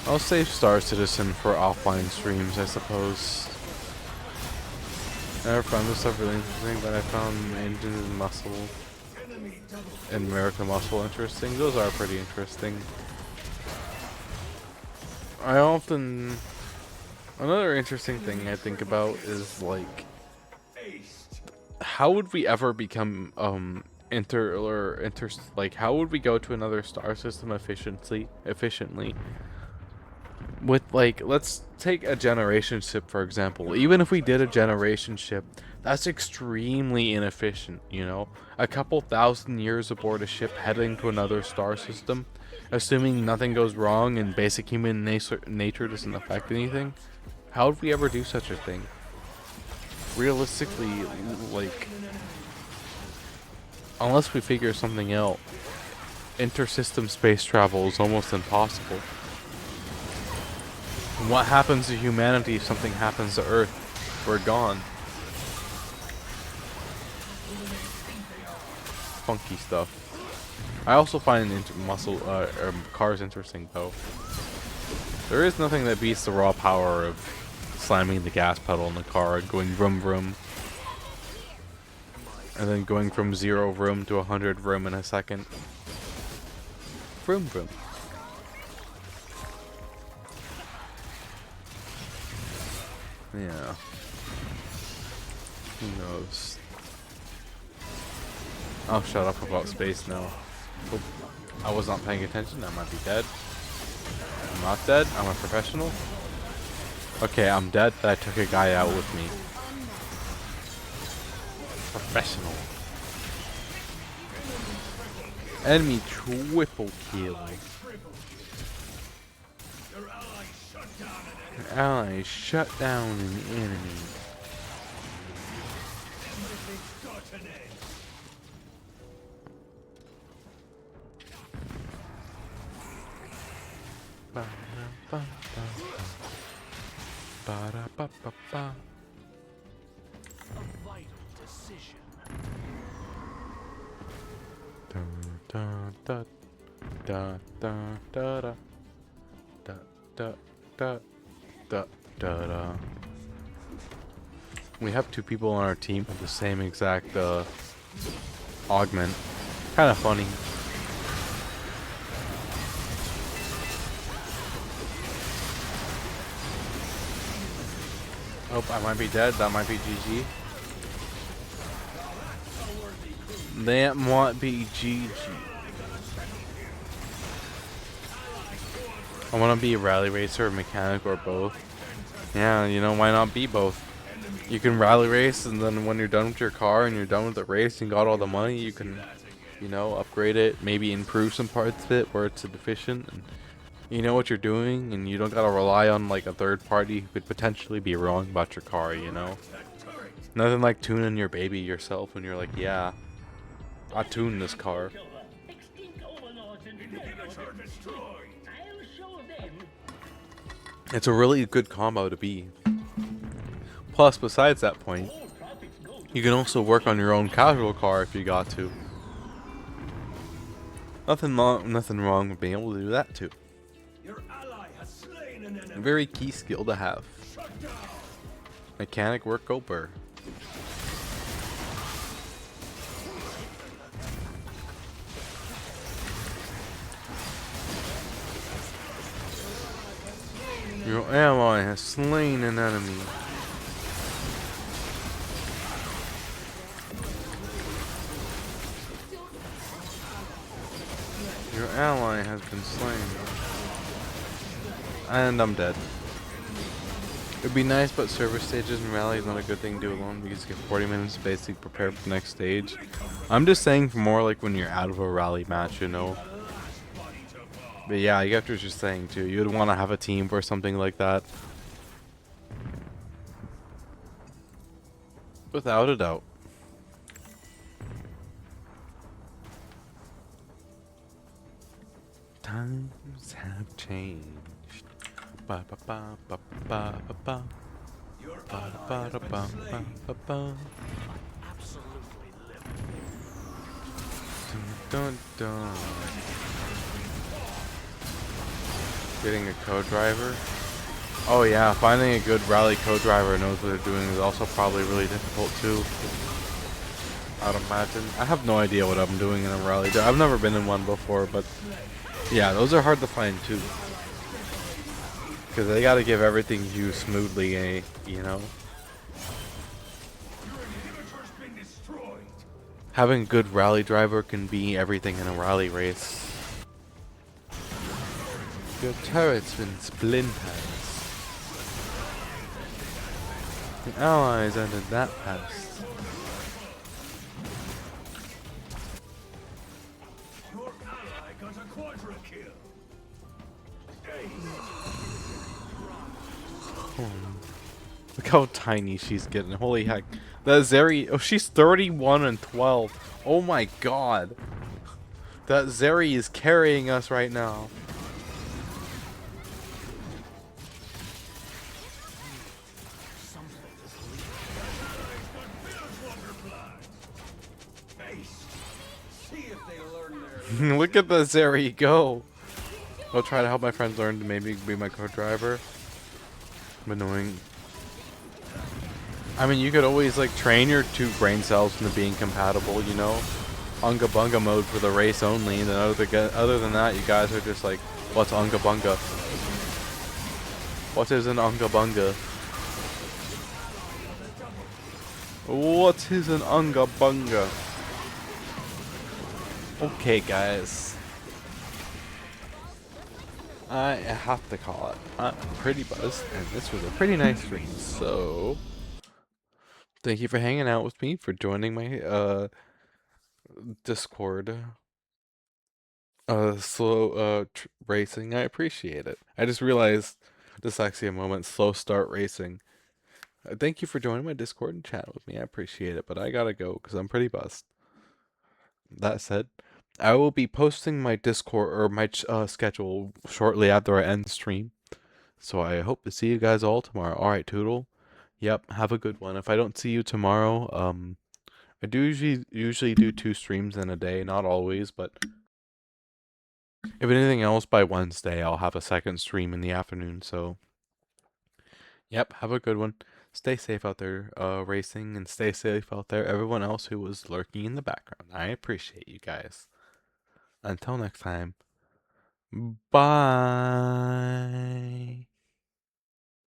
S2: I'll save Star Citizen for offline streams, I suppose. I never found this stuff really interesting, but I found Engines and Muscle and American Muscle interesting. Those are pretty interesting. Another interesting thing I think about is, like, how would we ever become like, how would we go to another star system efficiently? With, like, let's take a generation ship for example. Even if we did a generation ship, that's extremely inefficient, you know? A couple thousand years aboard a ship heading to another star system, assuming nothing goes wrong and basic human nature doesn't affect anything. How would we ever do such a thing? Realistically, like, unless we figure something out, inter-system space travel is almost impossible. What happens to humanity if something happens to Earth? We're gone. Funky stuff. I also find cars interesting though. There is nothing that beats the raw power of slamming the gas pedal in the car and going vroom vroom. And then going from 0 vroom to 100 vroom in a second. Vroom vroom. Yeah. Who knows? I'll shut up about space now. Oop. I was not paying attention. I might be dead. I'm not dead. I'm a professional. Okay, I'm dead, but I took a guy out with me. Professional. Enemy triple kill. Your ally shut down an enemy. Ba-da-ba-ba-ba.
S5: A vital decision.
S2: Da da da da da da da da da da da da. We have two people on our team with the same exact augment. Kind of funny. Oh, I might be dead. That might be GG. That might be GG. I want to be a rally racer, a mechanic, or both. Yeah, you know, why not be both? You can rally race, and then when you're done with your car and you're done with the race and got all the money, you can, you know, upgrade it, maybe improve some parts of it where it's deficient. And you know what you're doing, and you don't gotta rely on like a third party who could potentially be wrong about your car, you know? Nothing like tuning your baby yourself when you're like, yeah, I tuned this car. It's a really good combo to be. Plus, besides that point, you can also work on your own casual car if you got to. Nothing wrong with being able to do that too. A very key skill to have. Mechanic work over. Your ally has slain an enemy. Your ally has been slain. And I'm dead. It'd be nice, but server stages and rally is not a good thing to do alone because you get 40 minutes to basically prepare for the next stage. I'm just saying for more like when you're out of a rally match, you know. But yeah, you have to just saying too. You'd want to have a team for something like that. Without a doubt. Times have changed. Ba ba ba ba ba ba ba. Ba ba ba ba ba ba.
S5: Absolutely livid.
S2: Dun dun dun. Getting a co-driver. Oh yeah, finding a good rally co-driver knows what they're doing is also probably really difficult too. I'd imagine. I have no idea what I'm doing in a rally. I've never been in one before, but yeah, those are hard to find too. Because they gotta give everything used smoothly, you know? Having a good rally driver can be everything in a rally race. Your turret's been splintered. Your allies ended that pest.
S3: Your ally got a quadra kill.
S2: Look how tiny she's getting. Holy heck. That Zeri, oh, she's 31 and 12. Oh my god. That Zeri is carrying us right now. Look at the Zeri go. I'll try to help my friends learn to maybe be my co-driver. I'm annoying. I mean, you could always like train your two brain cells into being compatible, you know? Unga Bunga mode for the race only, and then other than that, you guys are just like, what's Unga Bunga? What is an Unga Bunga? What is an Unga Bunga? Okay, guys. I have to call it. I'm pretty buzzed, and this was a pretty nice stream. So, thank you for hanging out with me, for joining my Discord slow racing. I appreciate it. I just realized, dyslexia moment, slow start racing. Thank you for joining my Discord and chat with me. I appreciate it, but I gotta go because I'm pretty buzzed. That said, I will be posting my Discord or my schedule shortly after I end the stream. So I hope to see you guys all tomorrow. All right, Toodle. Yep, have a good one. If I don't see you tomorrow, I do usually do 2 streams in a day, not always, but if anything else, by Wednesday I'll have a second stream in the afternoon. So, yep, have a good one. Stay safe out there, racing, and stay safe out there, everyone else who was lurking in the background. I appreciate you guys. Until next time, bye.